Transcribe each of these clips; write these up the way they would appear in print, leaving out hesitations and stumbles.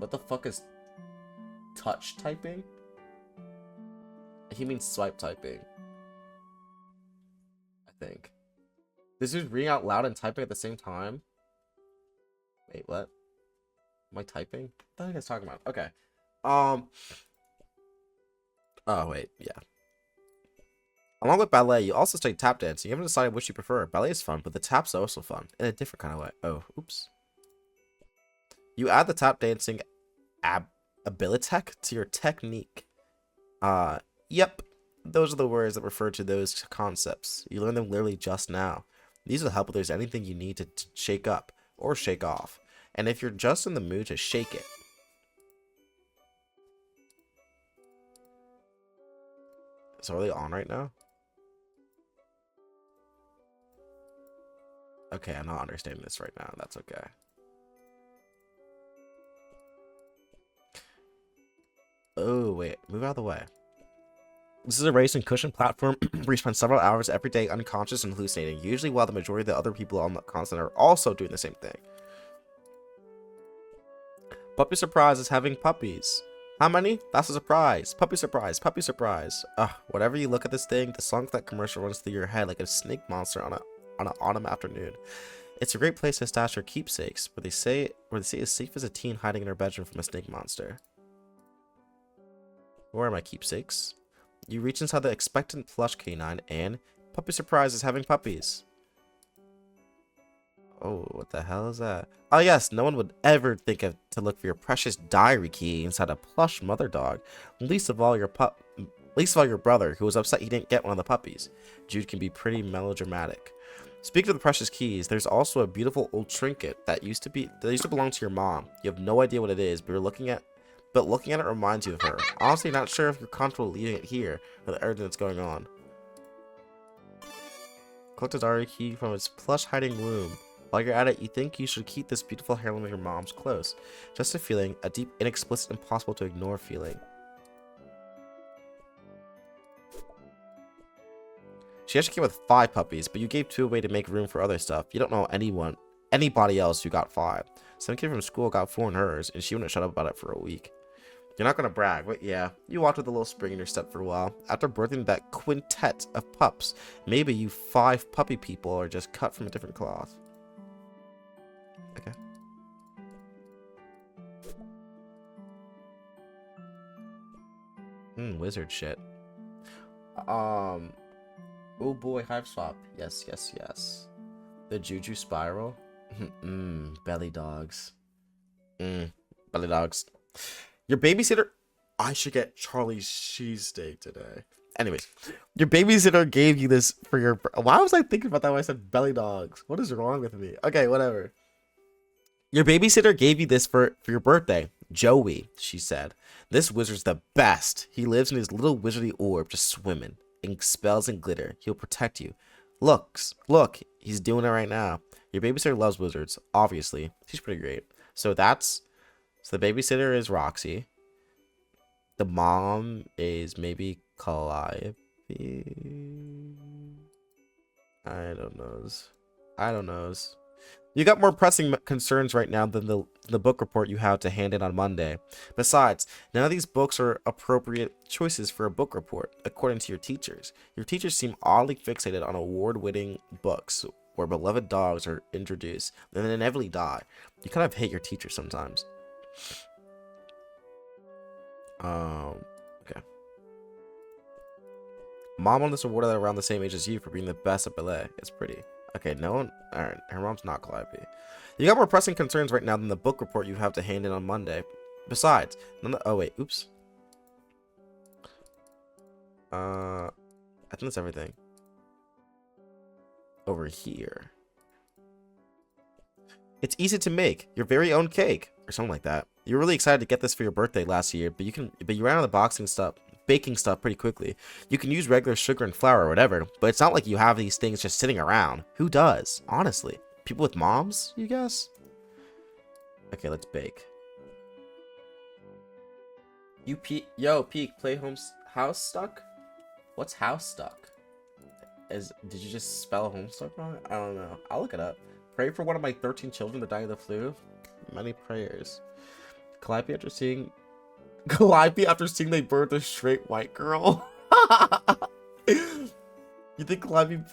What the fuck is touch typing? He means swipe typing. I think. This is reading out loud and typing at the same time? Wait, what? Am I typing? What are you guys talking about? Okay. Oh, wait, yeah. Along with ballet, you also study tap dance. You haven't decided which you prefer. Ballet is fun, but the taps are also fun. In a different kind of way. Oh, oops. You add the tap dancing abilitech to your technique. Yep. Those are the words that refer to those concepts. You learned them literally just now. These will help if there's anything you need to shake up or shake off. And if you're just in the mood to shake it. So are they on right now? Okay, I'm not understanding this right now. That's okay. Oh, wait. Move out of the way. This is a race and cushion platform where you spend several hours every day unconscious and hallucinating, usually while the majority of the other people on the continent are also doing the same thing. Puppy surprise is having puppies. How many? That's a surprise. Puppy surprise. Puppy surprise. Whatever you look at this thing, the song of that commercial runs through your head like a snake monster on an autumn afternoon. It's a great place to stash your keepsakes, where they say as safe as a teen hiding in her bedroom from a snake monster. Where are my keepsakes? You reach inside the expectant plush canine and puppy surprise is having puppies. Oh, what the hell is that? Oh yes, no one would ever think of to look for your precious diary key inside a plush mother dog. Least of all your brother, who was upset he didn't get one of the puppies. Jude can be pretty melodramatic. Speaking of the precious keys, there's also a beautiful old trinket that used to belong to your mom. You have no idea what it is, but looking at it reminds you of her. Honestly, not sure if you're comfortable leaving it here with everything that's going on. Collect the diary key from its plush hiding room. While you're at it, you think you should keep this beautiful heirloom of your mom's close. Just a feeling, a deep, inexplicit, impossible to ignore feeling. She actually came with 5 puppies, but you gave 2 away to make room for other stuff. You don't know anybody else who got 5. Some kid from school got 4 in hers, and she wouldn't shut up about it for a week. You're not gonna brag, but yeah, you walked with a little spring in your step for a while. After birthing that quintet of pups, maybe you 5 puppy people are just cut from a different cloth. Okay. Wizard shit. Oh boy, Hiveswap. Yes, yes, yes. The Juju Spiral. Belly dogs. Belly dogs. Your babysitter. I should get Charlie's cheesesteak today. Anyways, your babysitter gave you this for your. Why was I thinking about that when I said belly dogs? What is wrong with me? Okay, whatever. Your babysitter gave you this for your birthday. Joey, she said. This wizard's the best. He lives in his little wizardy orb just swimming in spells and glitter. He'll protect you. Look, he's doing it right now. Your babysitter loves wizards, obviously. She's pretty great. So the babysitter is Roxy. The mom is maybe Calliope. I don't know. You got more pressing concerns right now than the book report you have to hand in on Monday. Besides, none of these books are appropriate choices for a book report, according to your teachers. Your teachers seem oddly fixated on award-winning books where beloved dogs are introduced and then inevitably die. You kind of hate your teachers sometimes. Okay. Mom won this award at around the same age as you for being the best at ballet. It's pretty. Okay, no one. Alright, her mom's not Calliope. You got more pressing concerns right now than the book report you have to hand in on Monday. Besides, oh wait, oops. I think that's everything. Over here. It's easy to make your very own cake or something like that. You were really excited to get this for your birthday last year, but you ran out of the baking stuff pretty quickly. You can use regular sugar and flour or whatever, but it's not like you have these things just sitting around. Who does? Honestly. People with moms, you guess? Okay, let's bake. Yo, Peak, play house stuck? What's house stuck? Did you just spell homestuck wrong? I don't know. I'll look it up. Pray for one of my 13 children to die of the flu. Many prayers. Calliope after seeing they birthed a straight white girl. You think Calliope?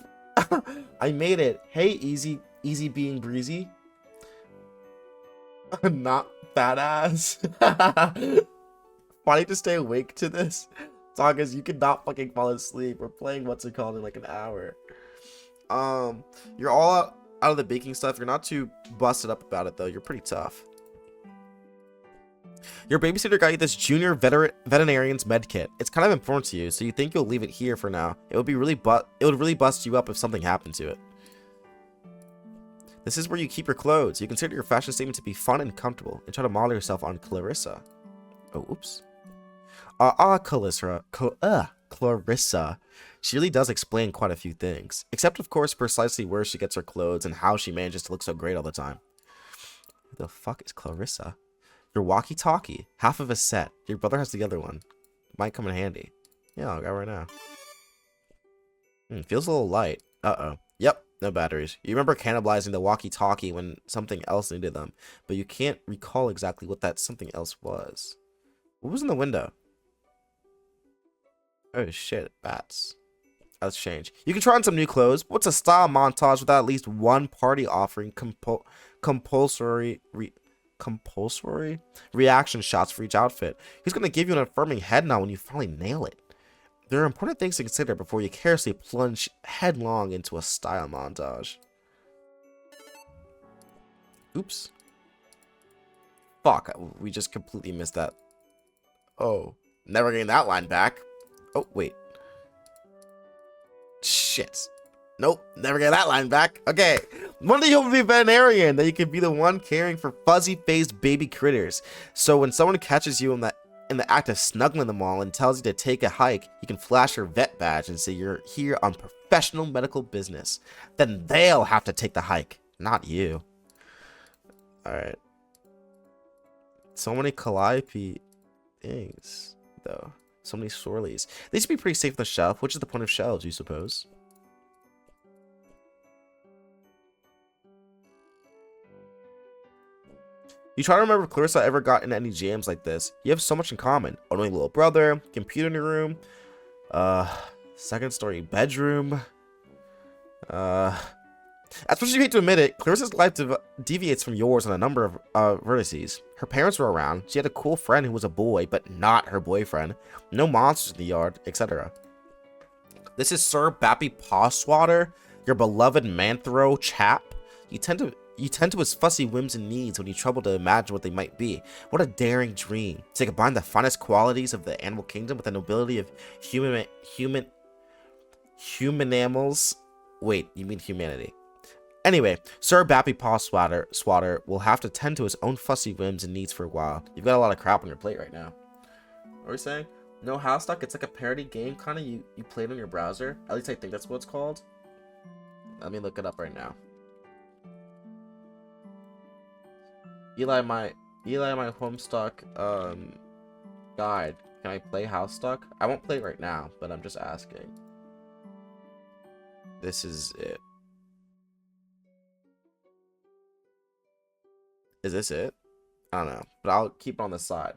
I made it. Hey, easy being breezy. Not fat ass. Funny to stay awake to this. Tongas, you could not fucking fall asleep. We're playing what's it called in like an hour. You're all out of the baking stuff. You're not too busted up about it though. You're pretty tough. Your babysitter got you this junior veterinarian's med kit. It's kind of important to you, so you think you'll leave it here for now. It would really bust you up if something happened to it. This is where you keep your clothes. You consider your fashion statement to be fun and comfortable, and try to model yourself on Clarissa. Oh, oops. Clarissa. She really does explain quite a few things, except of course precisely where she gets her clothes and how she manages to look so great all the time. Who the fuck is Clarissa? Your walkie-talkie, half of a set. Your brother has the other one. Might come in handy. Yeah, I'll go right now. Feels a little light. Uh-oh. Yep, no batteries. You remember cannibalizing the walkie-talkie when something else needed them, but you can't recall exactly what that something else was. What was in the window? Oh shit, bats. Let's change. You can try on some new clothes. What's a style montage without at least one party offering compulsory reaction shots for each outfit? He's going to give you an affirming head nod when you finally nail it. There are important things to consider before you carelessly plunge headlong into a style montage. Oops. Fuck, we just completely missed that. Oh, never getting that line back. Oh, wait. Shit. Nope, never get that line back. Okay. One day you'll be a veterinarian, that you can be the one caring for fuzzy-faced baby critters. So when someone catches you in the act of snuggling them all and tells you to take a hike, you can flash your vet badge and say you're here on professional medical business. Then they'll have to take the hike, not you. Alright. So many Calliope things, though. So many swirlies. They should be pretty safe on the shelf. Which is the point of shelves, you suppose? You try to remember if Clarissa ever got into any jams like this. You have so much in common. Annoying little brother, computer in your room, second story bedroom. As much as you hate to admit it, Clarissa's life deviates from yours on a number of vertices. Her parents were around. She had a cool friend who was a boy, but not her boyfriend. No monsters in the yard, etc. This is Sir Bappy Pawswater, your beloved Manthro chap. You tend to his fussy whims and needs when you trouble to imagine what they might be. What a daring dream, to combine the finest qualities of the animal kingdom with the nobility of human animals. Wait, you mean humanity. Anyway, Sir Bappy Pawswater will have to tend to his own fussy whims and needs for a while. You've got a lot of crap on your plate right now. What are we saying? No House Stuck? It's like a parody game, kind of. You play it on your browser. At least I think that's what it's called. Let me look it up right now. Eli, my Homestuck guide. Can I play House Stuck? I won't play it right now, but I'm just asking. This is it. Is this it? I don't know, but I'll keep it on the side.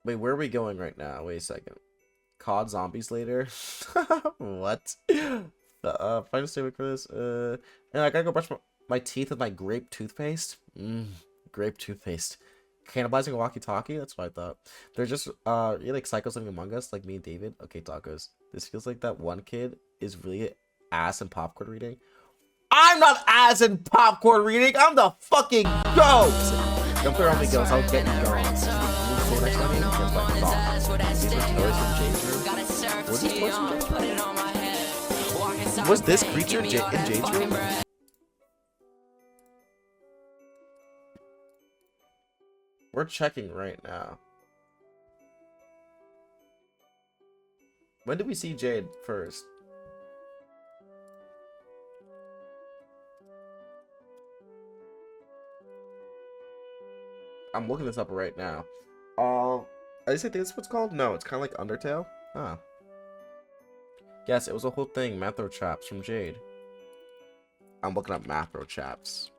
Wait, where are we going right now? Wait a second. COD Zombies later? What? Final statement for this. Yeah, I gotta go brush my teeth with my grape toothpaste. Grape toothpaste. Cannibalizing a walkie-talkie? That's what I thought. They're just, you're like psychos living among us, like me and David. Okay, tacos. This feels like that one kid is really ass and popcorn reading. I'm not ass and popcorn reading. I'm the fucking goat. Don't play around me, ghosts. I'll get you going. Was this creature in Jade's room? We're checking right now. When did we see Jade first? I'm looking this up right now. I just think that's what's called? No, it's kind of like Undertale. Huh. Yes, it was a whole thing. Macro Chaps from Jade. I'm looking up Macro Chaps.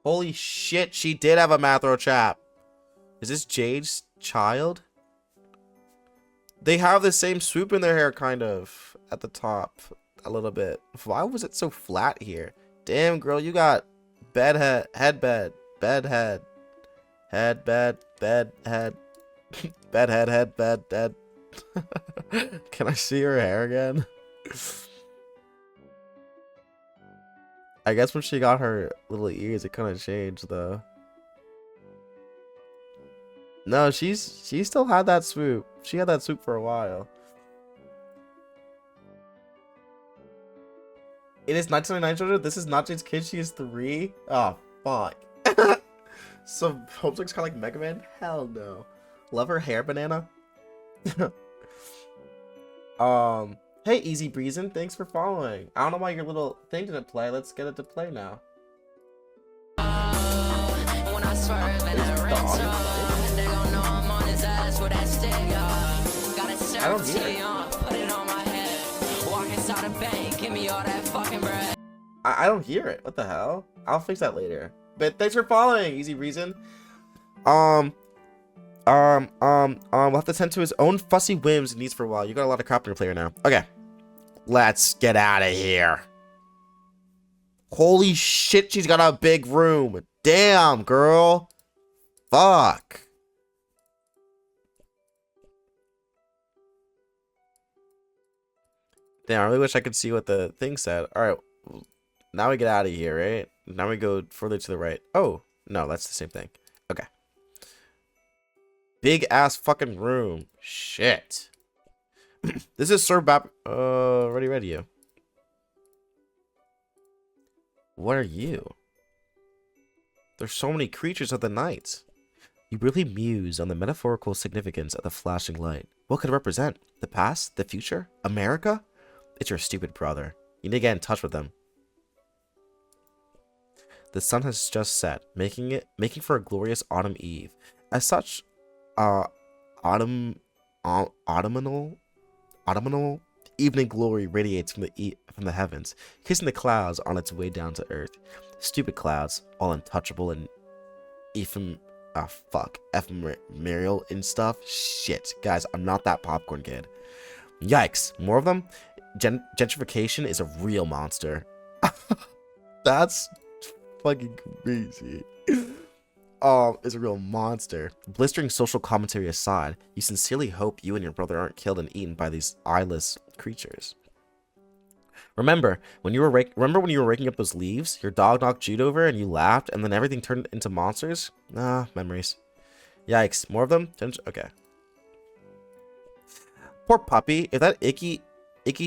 Holy shit, she did have a Mathro chap. Is this Jade's child? They have the same swoop in their hair, kind of, at the top, a little bit. Why was it so flat here? Damn, girl, you got bed head, head bed, bed head, head bed, bed head, bed head, bed head. Can I see her hair again? I guess when she got her little ears, it kind of changed, though. No, she still had that swoop. She had that swoop for a while. It is 1999, children. This is not Jade's kid. She is 3. Oh, fuck. So, Hope looks kind of like Mega Man? Hell no. Love her hair, banana. Hey, Easy Breezin', thanks for following. I don't know why your little thing didn't play. Let's get it to play now. When I swerve and I rinse up, they gon' know I'm on his ass with that stick, got it served on, put it on my head. Walk inside a bank, give me all that fucking bread. I don't hear it. What the hell? I'll fix that later. But thanks for following, Easy Reason. We'll have to tend to his own fussy whims and needs for a while. You got a lot of crap on your player now. Okay. Let's get out of here. Holy shit, she's got a big room. Damn, girl. Fuck. Damn, I really wish I could see what the thing said. Alright. Now we get out of here, right? Now we go further to the right. Oh, no, that's the same thing. Okay. Big ass fucking room. Shit. This is Sir Bap. Ready you. What are you? There's so many creatures of the night. You really muse on the metaphorical significance of the flashing light. What could it represent? The past? The future? America? It's your stupid brother. You need to get in touch with them. The sun has just set, making for a glorious autumn eve. As such, autumnal evening glory radiates from the heavens, kissing the clouds on its way down to earth. Stupid clouds, all untouchable and ephemeral and stuff. Shit, guys, I'm not that popcorn kid. Yikes, more of them? Gentrification is a real monster. That's fucking crazy. Is a real monster. Blistering social commentary aside, you sincerely hope you and your brother aren't killed and eaten by these eyeless creatures. Remember when you were raking up those leaves? Your dog knocked Jude over and you laughed, and then everything turned into monsters? Ah, memories. Yikes, more of them? Okay. Poor puppy. If that icky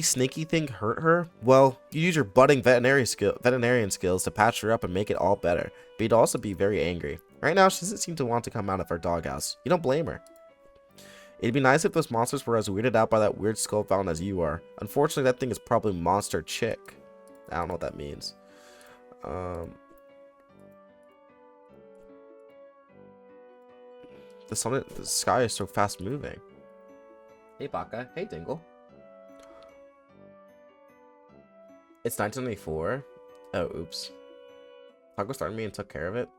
sneaky thing hurt her, well, you use your budding veterinarian skills to patch her up and make it all better. But you'd also be very angry. Right now, she doesn't seem to want to come out of her doghouse. You don't blame her. It'd be nice if those monsters were as weirded out by that weird skull found as you are. Unfortunately, that thing is probably Monster Chick. I don't know what that means. The sky is so fast moving. Hey, Baka. Hey, Dingle. It's 1994. Oh, oops. Taco started me and took care of it.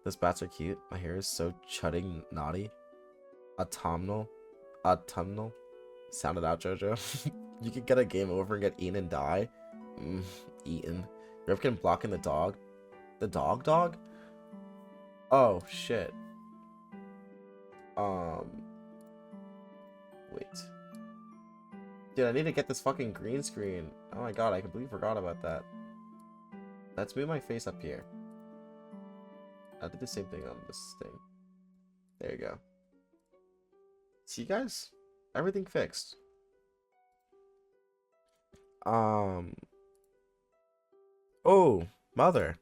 Those bats are cute. My hair is so chudding naughty. Autumnal. Sound it out, Jojo. You could get a game over and get eaten and die. Eaten. You ever get blocking the dog? The dog? Oh, shit. Wait. Dude, I need to get this fucking green screen. Oh my god, I completely forgot about that. Let's move my face up here. I did the same thing on this thing. There you go. See, guys? Everything fixed. Oh, mother.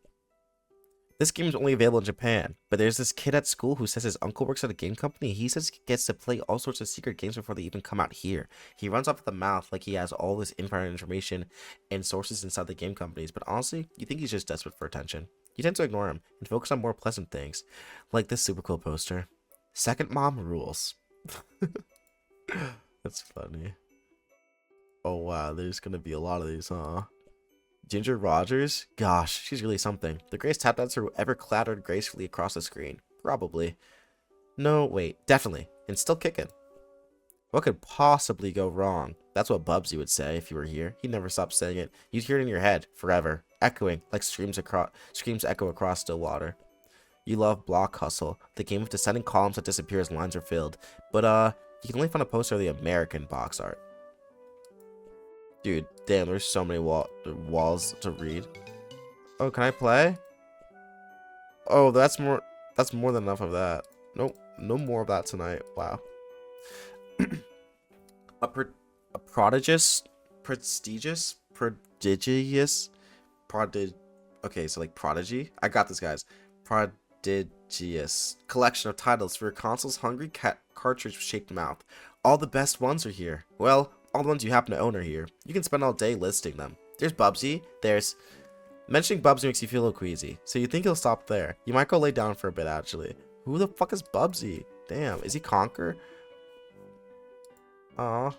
This game is only available in Japan, but there's this kid at school who says his uncle works at a game company. He says he gets to play all sorts of secret games before they even come out here. He runs off at the mouth like he has all this insider information and sources inside the game companies, but honestly, you think he's just desperate for attention. You tend to ignore him and focus on more pleasant things, like this super cool poster. Second mom rules. That's funny. Oh wow, there's gonna be a lot of these, huh? Ginger Rogers? Gosh, she's really something. The greatest tap dancer who ever clattered gracefully across the screen. Probably. No, wait, definitely. And still kicking. What could possibly go wrong? That's what Bubsy would say if you were here. He'd never stop saying it. You'd hear it in your head, forever, echoing like screams echo across still water. You love Block Hustle, the game of descending columns that disappear as lines are filled. But, you can only find a poster of the American box art. Dude, damn, there's so many walls to read. Oh, can I play? Oh, that's more than enough of that. Nope, no more of that tonight. Wow. a prodigious, okay, so like prodigy. I got this, guys. Prodigious collection of titles for your console's hungry cartridge-shaped mouth. All the best ones are here. Well, all the ones you happen to own are here. You can spend all day listing them. There's Bubsy. There's... Mentioning Bubsy makes you feel a little queasy, so you think he'll stop there. You might go lay down for a bit, actually. Who the fuck is Bubsy? Damn, is he Conker? Aw.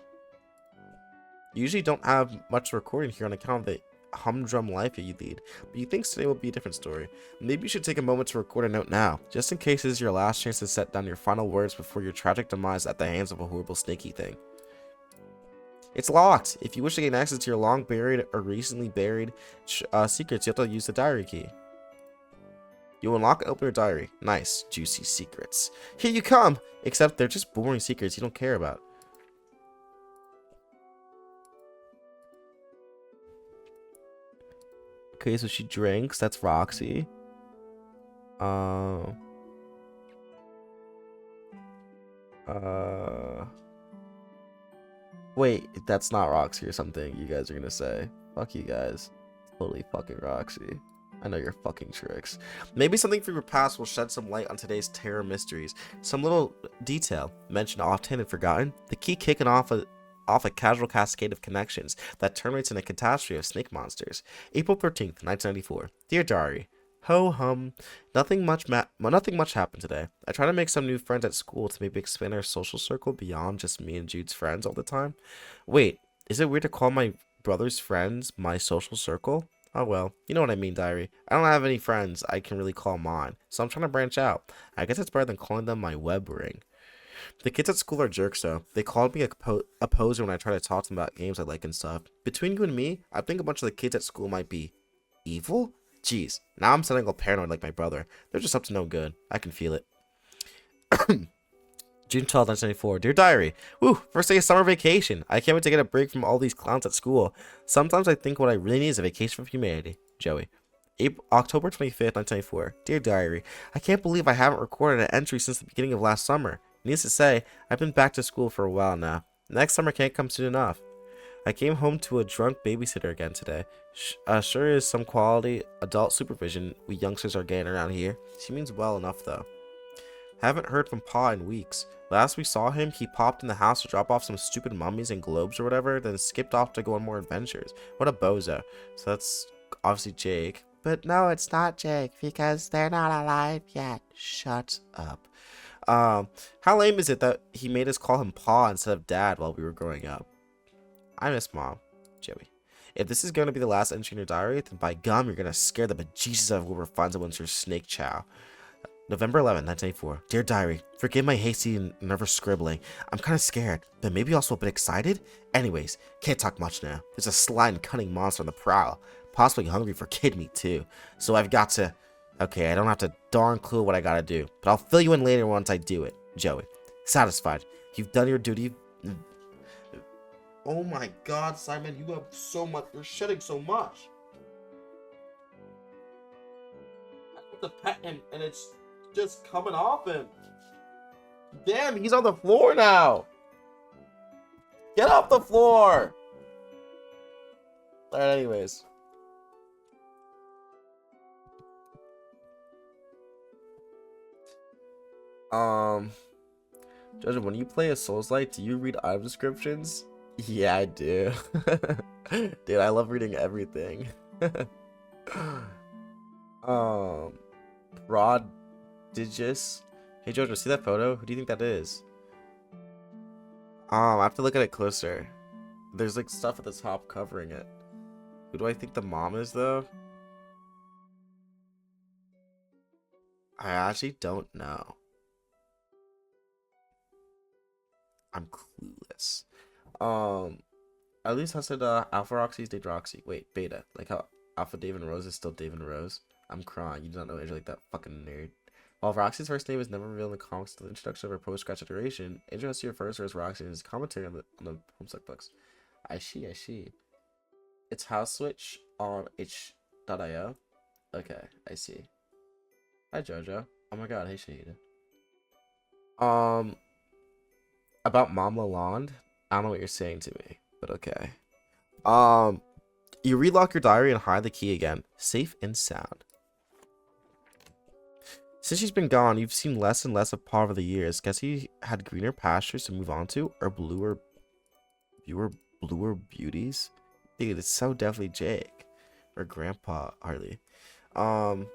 You usually don't have much recording here on account of the humdrum life you lead, but you think today will be a different story. Maybe you should take a moment to record a note now, just in case this is your last chance to set down your final words before your tragic demise at the hands of a horrible snaky thing. It's locked. If you wish to gain access to your long buried or recently buried secrets, you have to use the diary key. You unlock and open your diary. Nice, juicy secrets. Here you come! Except they're just boring secrets you don't care about. Okay, so she drinks. That's Roxy. Wait, that's not Roxy or something you guys are gonna say. Fuck you guys. Totally fucking Roxy. I know your fucking tricks. Maybe something from your past will shed some light on today's terror mysteries. Some little detail mentioned often and forgotten. The key kicking off a casual cascade of connections that terminates in a catastrophe of snake monsters. April 13th, 1994. Dear Diary. Ho hum. Nothing much happened today. I try to make some new friends at school to maybe expand our social circle beyond just me and Jude's friends all the time. Wait, is it weird to call my brother's friends my social circle? Oh well, you know what I mean, Diary. I don't have any friends I can really call mine, so I'm trying to branch out. I guess it's better than calling them my web ring. The kids at school are jerks, though. They called me a poser when I try to talk to them about games I like and stuff. Between you and me, I think a bunch of the kids at school might be evil? Jeez, now I'm sounding all paranoid like my brother. They're just up to no good. I can feel it. June 12th, 1994. Dear Diary. Woo, first day of summer vacation. I can't wait to get a break from all these clowns at school. Sometimes I think what I really need is a vacation from humanity. Joey. October 25th, 1994. Dear Diary. I can't believe I haven't recorded an entry since the beginning of last summer. Needless to say, I've been back to school for a while now. Next summer can't come soon enough. I came home to a drunk babysitter again today. Sure is some quality adult supervision we youngsters are getting around here. She means well enough, though. Haven't heard from Pa in weeks. Last we saw him, he popped in the house to drop off some stupid mummies and globes or whatever, then skipped off to go on more adventures. What a bozo. So that's obviously Jake. But no, it's not Jake, because they're not alive yet. Shut up. How lame is it that he made us call him Pa instead of Dad while we were growing up? I miss Mom. Joey. If this is going to be the last entry in your diary, then by gum, you're going to scare the bejesus out of whoever finds it once you're snake chow. November 11th, 1994. Dear Diary, forgive my hasty and nervous scribbling. I'm kind of scared, but maybe also a bit excited. Anyways, can't talk much now. There's a sly and cunning monster on the prowl. Possibly hungry for kid meat, too. So I've got to... Okay, I don't have to darn clue what I gotta do, but I'll fill you in later once I do it. Joey. Satisfied. You've done your duty. Oh my god, Simon, you have so much. You're shedding so much. I have to pet him, and it's just coming off him. Damn, he's on the floor now. Get off the floor. Alright, anyways. Judge, when you play a Souls-like, do you read item descriptions? Yeah, I do. Dude, I love reading everything. Prodigious. Hey Jojo, see that photo? Who do you think that is? I have to look at it closer. There's like stuff at the top covering it. Who do I think the mom is, though? I actually don't know. I'm clueless. At least I said Alpha Roxy's Date Roxy. Wait, Beta. Like how Alpha Dave and Rose is still Dave and Rose. I'm crying. You do not know Angel like that fucking nerd. While Roxy's first name is never revealed in the comics to the introduction of her post-scratch iteration, Angel has to refer to her as Roxy in his commentary on the Homestuck books. I see. It's House Switch on H.io. Okay, I see. Hi Jojo. Oh my god, hey Shahida. About Mom Lalonde? I don't know what you're saying to me, but okay. You relock your diary and hide the key again. Safe and sound. Since she's been gone, you've seen less and less of Pa over the years. Guess he had greener pastures to move on to, or bluer beauties? Dude, it's so definitely Jake. Or Grandpa Harley. That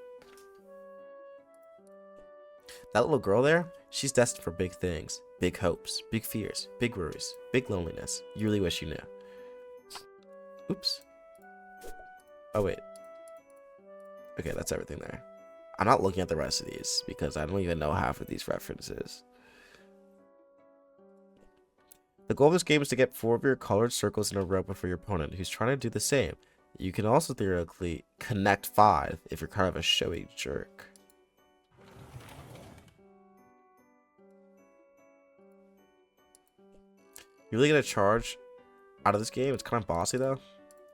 little girl there, she's destined for big things. Big hopes, big fears, big worries, big loneliness. You really wish you knew. Oops. Oh, wait. Okay, that's everything there. I'm not looking at the rest of these because I don't even know half of these references. The goal of this game is to get 4 of your colored circles in a row before your opponent, who's trying to do the same. You can also theoretically connect 5 if you're kind of a showy jerk. You really gonna charge out of this game? It's kind of bossy though.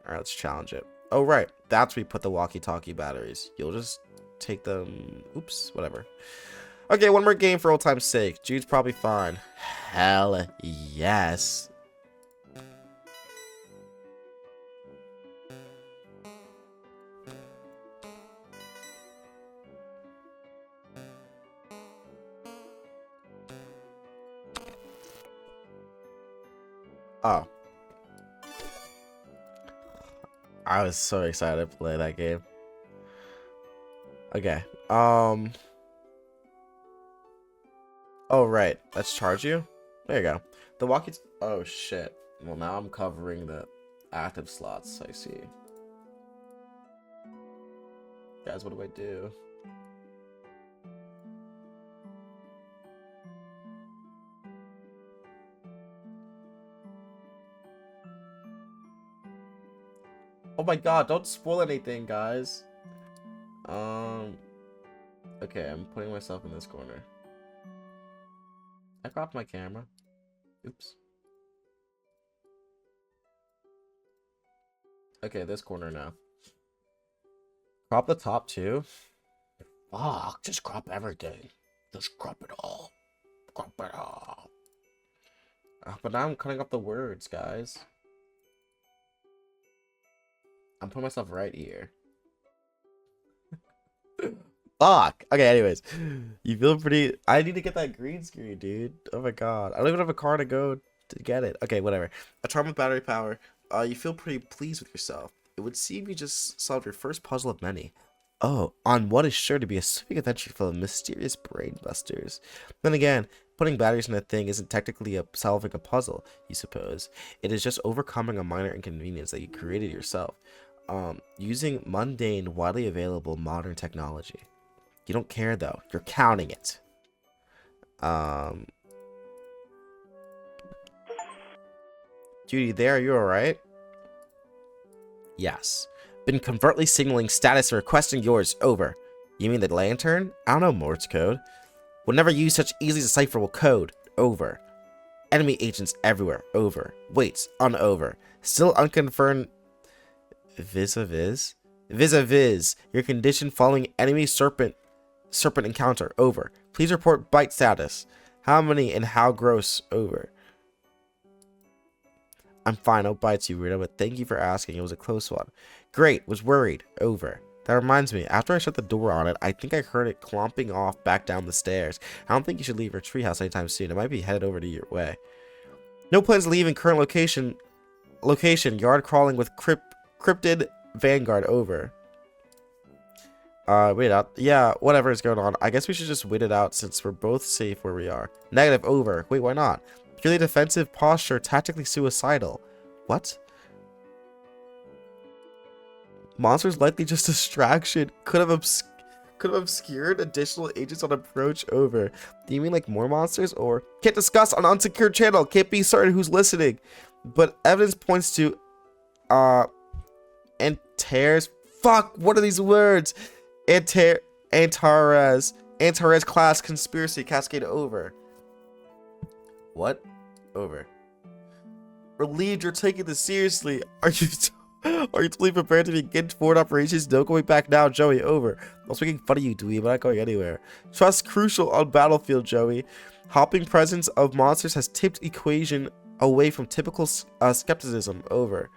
Alright, let's challenge it. Oh right, that's where we put the walkie-talkie batteries. You'll just take them. Oops, whatever. Okay, one more game for old time's sake. Jude's probably fine. Hell yes. Oh. I was so excited to play that game. Okay. Oh, right. Let's charge you. There you go. The walkies. Oh, shit. Well, now I'm covering the active slots. I see. Guys, what do I do? Oh my god, don't spoil anything, guys. Okay, I'm putting myself in this corner. I cropped my camera. Oops. Okay, this corner now. Crop the top too? Fuck, just crop everything. Just crop it all. Crop it all. But now I'm cutting up the words, guys. I'm putting myself right here. Fuck. Okay, anyways. You feel pretty... I need to get that green screen, dude. Oh my god. I don't even have a car to go to get it. Okay, whatever. A charm with battery power. You feel pretty pleased with yourself. It would seem you just solved your first puzzle of many. Oh, on what is sure to be a sweeping adventure full of mysterious brain busters. Then again, putting batteries in a thing isn't technically solving a puzzle, you suppose. It is just overcoming a minor inconvenience that you created yourself. Using mundane, widely available modern technology. You don't care though. You're counting it. Judy, there, are you alright? Yes. Been covertly signaling status and requesting yours. Over. You mean the lantern? I don't know Morse code. Would never use such easily decipherable code. Over. Enemy agents everywhere. Over. Waits. Over. Still unconfirmed. Vis-a-vis? Vis-a-vis. Your condition following enemy serpent encounter. Over. Please report bite status. How many and how gross? Over. I'm fine. No bites, you weirdo, but thank you for asking. It was a close one. Great. Was worried. Over. That reminds me. After I shut the door on it, I think I heard it clomping off back down the stairs. I don't think you should leave your treehouse anytime soon. It might be headed over to your way. No plans to leave in current location. Yard crawling with cryptid vanguard. Over. Wait out. Yeah, whatever is going on. I guess we should just wait it out since we're both safe where we are. Negative. Over. Wait, why not? Purely defensive posture, tactically suicidal. What? Monsters likely just distraction. Could have obscured additional agents on approach. Over. Do you mean like more monsters, or can't discuss on unsecured channel? Can't be certain who's listening, but evidence points to Antares. Fuck. What are these words? Antares class conspiracy cascade. Over. What? Over. Relieved you're taking this seriously. Are you totally prepared to begin forward operations? No going back now, Joey. Over. I was making fun of you, dweeb, but not going anywhere. Trust crucial on battlefield, Joey. Hopping presence of monsters has tipped equation away from typical skepticism. Over.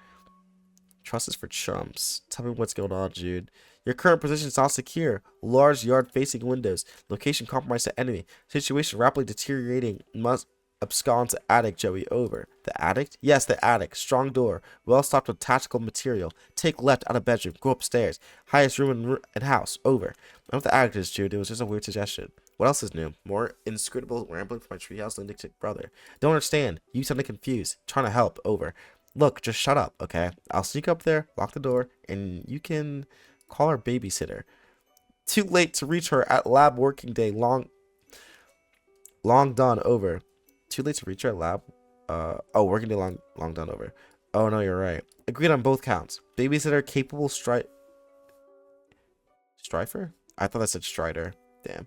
Trust is for chumps. Tell me what's going on, Jude. Your current position is not secure. Large yard facing windows. Location compromised to enemy. Situation rapidly deteriorating. Must abscond to attic, Joey. Over. The attic? Yes, the attic. Strong door. Well stocked with tactical material. Take left out of bedroom. Go upstairs. Highest room in house. Over. I don't know what the attic is, Jude. It was just a weird suggestion. What else is new? More inscrutable rambling from my treehouse lunatic brother. Don't understand. You sounded confused. Trying to help. Over. Look, just shut up, okay? I'll sneak up there, lock the door, and you can call our babysitter. Too late to reach her at lab working day. Long done. Over. Too late to reach her at lab. Oh, working day long done. Over. Oh no, you're right. Agreed on both counts. Babysitter capable Strifer? I thought that said Strider. Damn.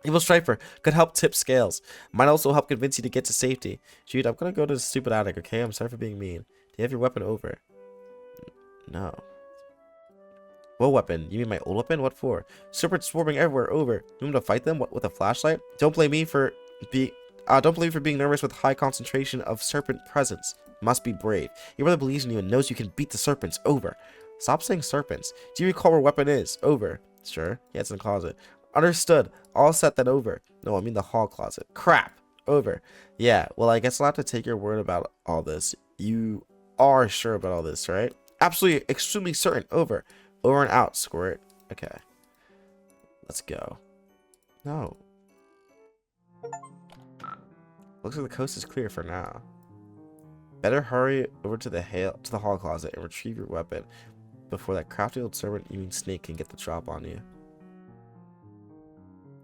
Evil Strifer could help tip scales. Might also help convince you to get to safety. Jude, I'm gonna go to the stupid attic, okay? I'm sorry for being mean. Do you have your weapon? Over? No. What weapon? You mean my old weapon? What for? Serpents swarming everywhere. Over. You want to fight them? What, with a flashlight? Don't blame me for being nervous with high concentration of serpent presence. Must be brave. Your brother believes in you and knows you can beat the serpents. Over. Stop saying serpents. Do you recall where weapon is? Over. Sure. Yeah, it's in the closet. Understood. All set then. Over. No, I mean the hall closet. Crap. Over. Yeah, well, I guess I'll have to take your word about all this. You are sure about all this, right? Absolutely, extremely certain. Over. Over and out, squirt. Okay. Let's go. No. Looks like the coast is clear for now. Better hurry over to the hall closet and retrieve your weapon before that crafty old servant, you mean snake, can get the drop on you.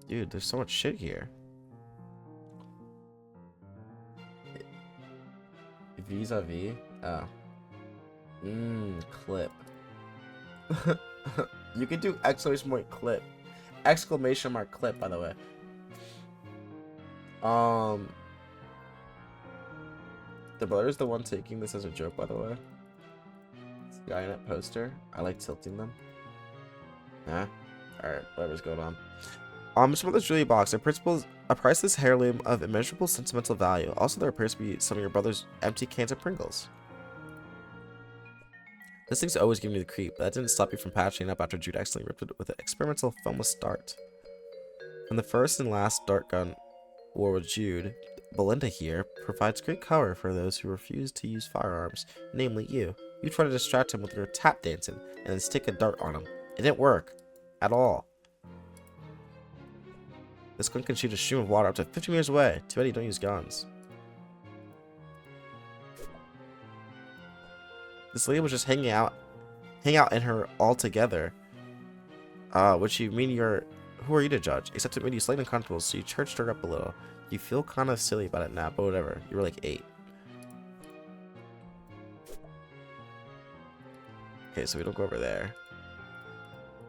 Dude, there's so much shit here. Vis-a-vis? Oh. Clip. You can do exclamation mark clip. Exclamation mark clip, by the way. The brother's the one taking this as a joke, by the way. Skynet poster. I like tilting them. Nah. Alright, whatever's going on. Some of this jewelry box. A priceless heirloom of immeasurable sentimental value. Also, there appears to be some of your brother's empty cans of Pringles. This thing's always giving me the creep, but that didn't stop you from patching up after Jude accidentally ripped it with an experimental foamless dart. From the first and last dart gun war with Jude, Belinda here provides great cover for those who refuse to use firearms, namely you. You try to distract him with your tap dancing and then stick a dart on him. It didn't work. At all. This gun can shoot a stream of water up to 50 meters away. Too bad you don't use guns. This lady was just hanging out in her altogether. Which you mean who are you to judge? Except it made you slightly uncomfortable, so you churched her up a little. You feel kind of silly about it now, but whatever. You were like 8. Okay, so we don't go over there.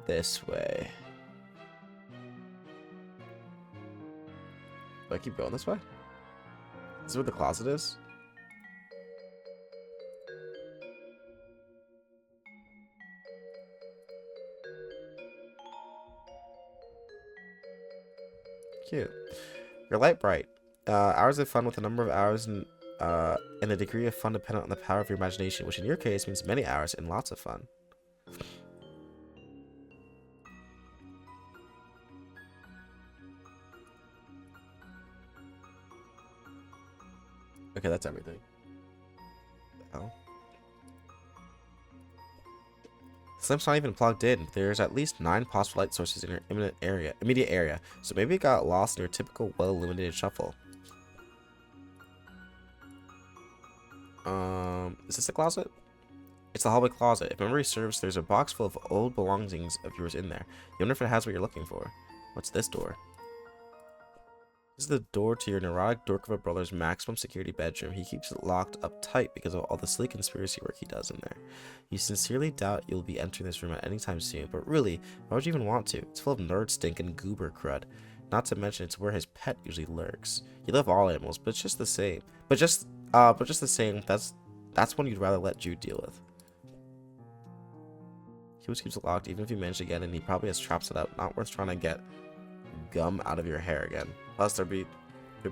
This way. Do I keep going this way? Is this where the closet is? Cute. Your light bright. Hours of fun with a number of hours and a degree of fun dependent on the power of your imagination, which in your case means many hours and lots of fun. Okay, that's everything. What the hell? Slim's not even plugged in. There's at least 9 possible light sources in your immediate area, so maybe it got lost in your typical well-illuminated shuffle. Is this the closet? It's the hallway closet. If memory serves, there's a box full of old belongings of yours in there. You wonder if it has what you're looking for. What's this door? This is the door to your neurotic dork of a brother's maximum security bedroom. He keeps it locked up tight because of all the silly conspiracy work he does in there. You sincerely doubt you'll be entering this room at any time soon, but really, why would you even want to? It's full of nerd stink and goober crud. Not to mention, it's where his pet usually lurks. You love all animals, but it's just the same. But just the same, that's one you'd rather let Jude deal with. He always keeps it locked, even if you manage to get in. He probably has traps set up. Not worth trying to get gum out of your hair again. Plus, there'd be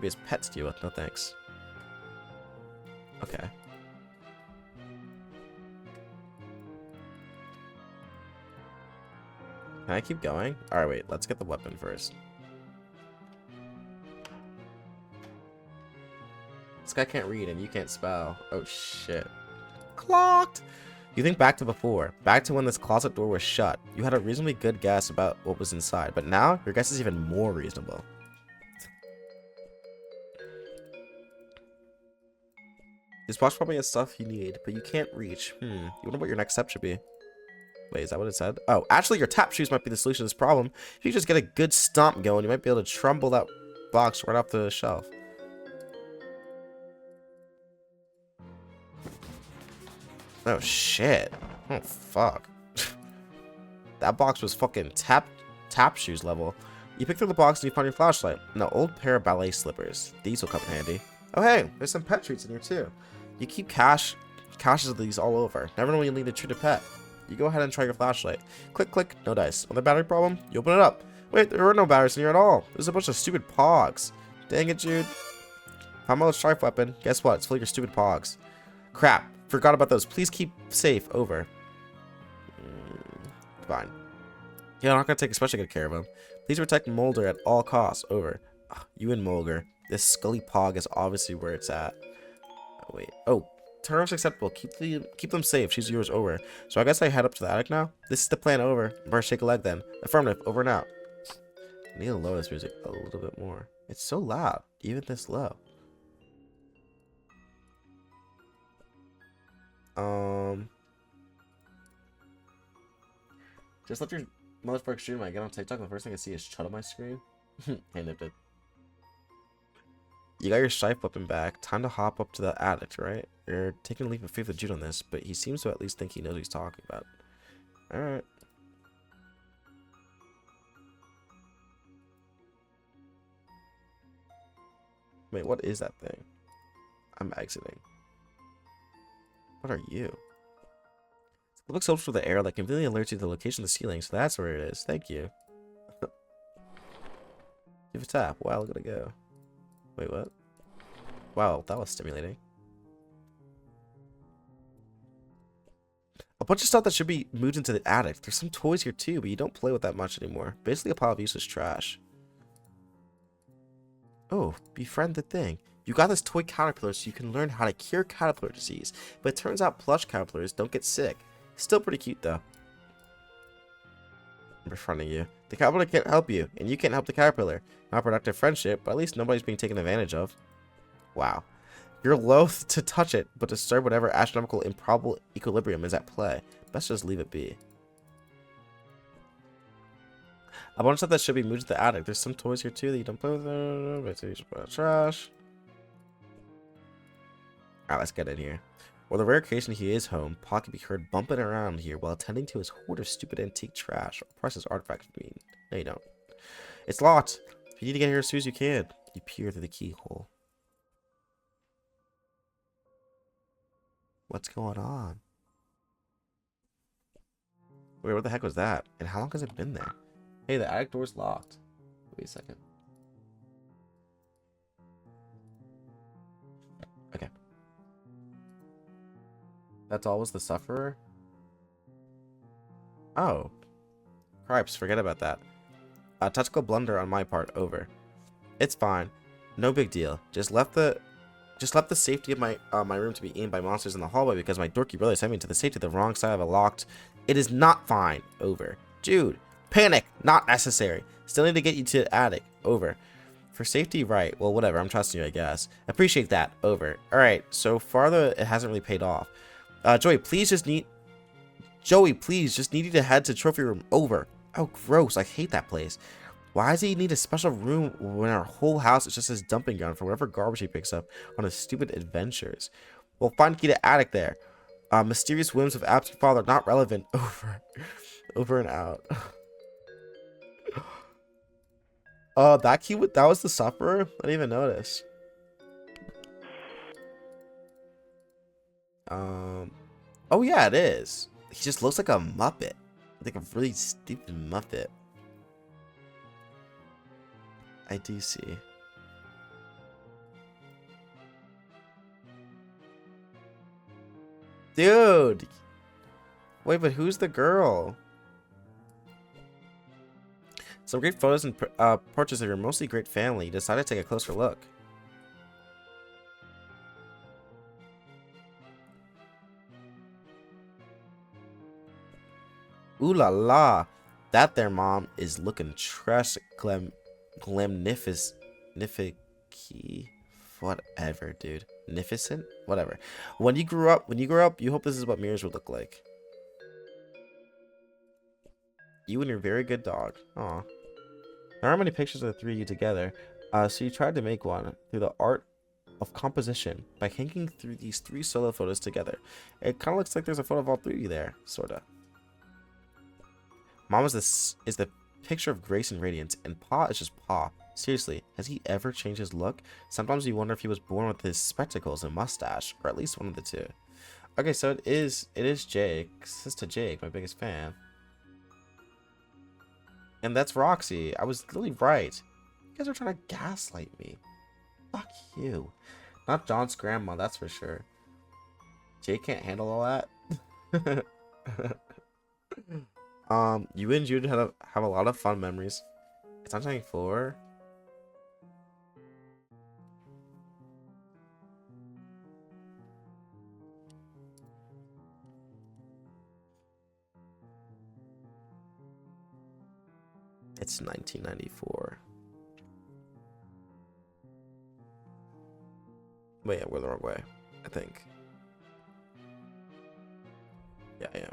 his pet to deal with. No thanks. Okay. Can I keep going? Alright, wait. Let's get the weapon first. This guy can't read and you can't spell. Oh, shit. Clocked! You think back to before. Back to when this closet door was shut. You had a reasonably good guess about what was inside. But now, your guess is even more reasonable. This box probably has stuff you need, but you can't reach. You wonder what your next step should be. Wait, is that what it said? Oh, actually, your tap shoes might be the solution to this problem. If you just get a good stomp going, you might be able to trumble that box right off the shelf. Oh, shit. Oh, fuck. That box was fucking tap shoes level. You pick through the box and you find your flashlight and an old pair of ballet slippers. These will come in handy. Oh, hey, there's some pet treats in here, too. You keep caches of these all over. Never know when you'll need to treat a pet. You go ahead and try your flashlight. Click, click, no dice. Another battery problem? You open it up. Wait, there are no batteries in here at all. There's a bunch of stupid pogs. Dang it, Jude. Found my little strife weapon. Guess what? It's full of your stupid pogs. Crap. Forgot about those. Please keep safe. Over. Fine. Yeah, I'm not going to take especially good care of him. Please protect Mulder at all costs. Over. Ugh, you and Mulder. This Scully Pog is obviously where it's at. Oh, wait. Oh, terms acceptable. Keep them safe. She's yours. Over. So I guess I head up to the attic now. This is the plan. Over. Better shake a leg then. Affirmative. Over and out. I need to lower this music a little bit more. It's so loud, even this low. Just let your motherfucker stream. I get on TikTok. The first thing I see is Chud on my screen. Hey, nipped it. You got your strife weapon back. Time to hop up to the attic, right? You're taking a leap of faith with Jude on this, but he seems to at least think he knows what he's talking about. Alright. Wait, what is that thing? I'm exiting. What are you? It looks over to the air that conveniently alerts you to the location of the ceiling, so that's where it is. Thank you. Give a tap. Wow, look at it go. Wait, what? Wow, that was stimulating. A bunch of stuff that should be moved into the attic. There's some toys here too, but you don't play with that much anymore. Basically a pile of useless trash. Oh, befriend the thing. You got this toy caterpillar so you can learn how to cure caterpillar disease, but it turns out plush caterpillars don't get sick. Still pretty cute though. I'm befriending you. The caterpillar can't help you, and you can't help the caterpillar. Not productive friendship, but at least nobody's being taken advantage of. Wow. You're loath to touch it, but disturb whatever astronomical improbable equilibrium is at play. Best just leave it be. A bunch of stuff that should be moved to the attic. There's some toys here too that you don't play with. Trash. Alright, let's get in here. Well, the rare occasion he is home, Pa can be heard bumping around here while attending to his hoard of stupid antique trash or precious artifacts. No, you don't. It's locked. You need to get here as soon as you can. You peer through the keyhole. What's going on? Wait, what the heck was that? And how long has it been there? Hey, the attic door's locked. Wait a second. Okay. That's always the sufferer? Oh. Cripes, forget about that. A tactical blunder on my part. Over. It's fine. No big deal. Just left the safety of my room to be eaten by monsters in the hallway because my dorky brother sent me to the safety of the wrong side of a locked. It is not fine. Over. Jude. Panic. Not necessary. Still need to get you to the attic. Over. For safety, right. Well, whatever. I'm trusting you, I guess. Appreciate that. Over. Alright. So far, it hasn't really paid off. Joy, please just Joey, please, just need you to head to trophy room. Over. Oh, gross. I hate that place. Why does he need a special room when our whole house is just his dumping ground for whatever garbage he picks up on his stupid adventures? We'll find key to attic there. Mysterious whims of absent father not relevant. Over. Over and out. That was the sufferer? I didn't even notice. Oh yeah, it is. He just looks like a Muppet. Like a really stupid Muppet. I do see. Dude! Wait, but who's the girl? Some great photos and portraits of your mostly great family. You decided to take a closer look. Ooh la la. That there, mom, is looking trash glamnificent. Whatever, dude. Nificent? Whatever. When you grow up, you hope this is what mirrors would look like. You and your very good dog. Aw. There aren't many pictures of the three of you together, so you tried to make one through the art of composition by hanging through these three solo photos together. It kind of looks like there's a photo of all three of you there, sorta. Mom is the picture of grace and radiance, and Pa is just Pa. Seriously, has he ever changed his look? Sometimes you wonder if he was born with his spectacles and mustache, or at least one of the two. Okay, so it is Jake. Sister Jake, my biggest fan. And that's Roxy. I was literally right. You guys are trying to gaslight me. Fuck you. Not John's grandma, that's for sure. Jake can't handle all that. You and Jude have a lot of fun memories. It's 1994. It's 1994. Wait, yeah, we're the wrong way, I think. Yeah, I am.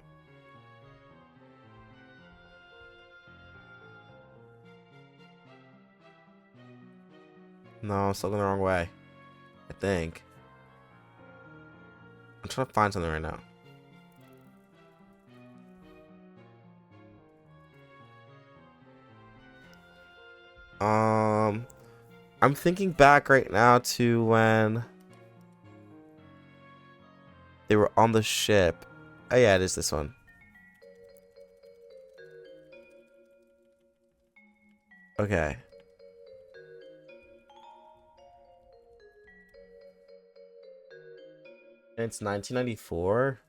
No, I'm still going the wrong way. I think. I'm trying to find something right now. I'm thinking back right now to when they were on the ship. Oh yeah, it is this one. Okay. And it's 1994.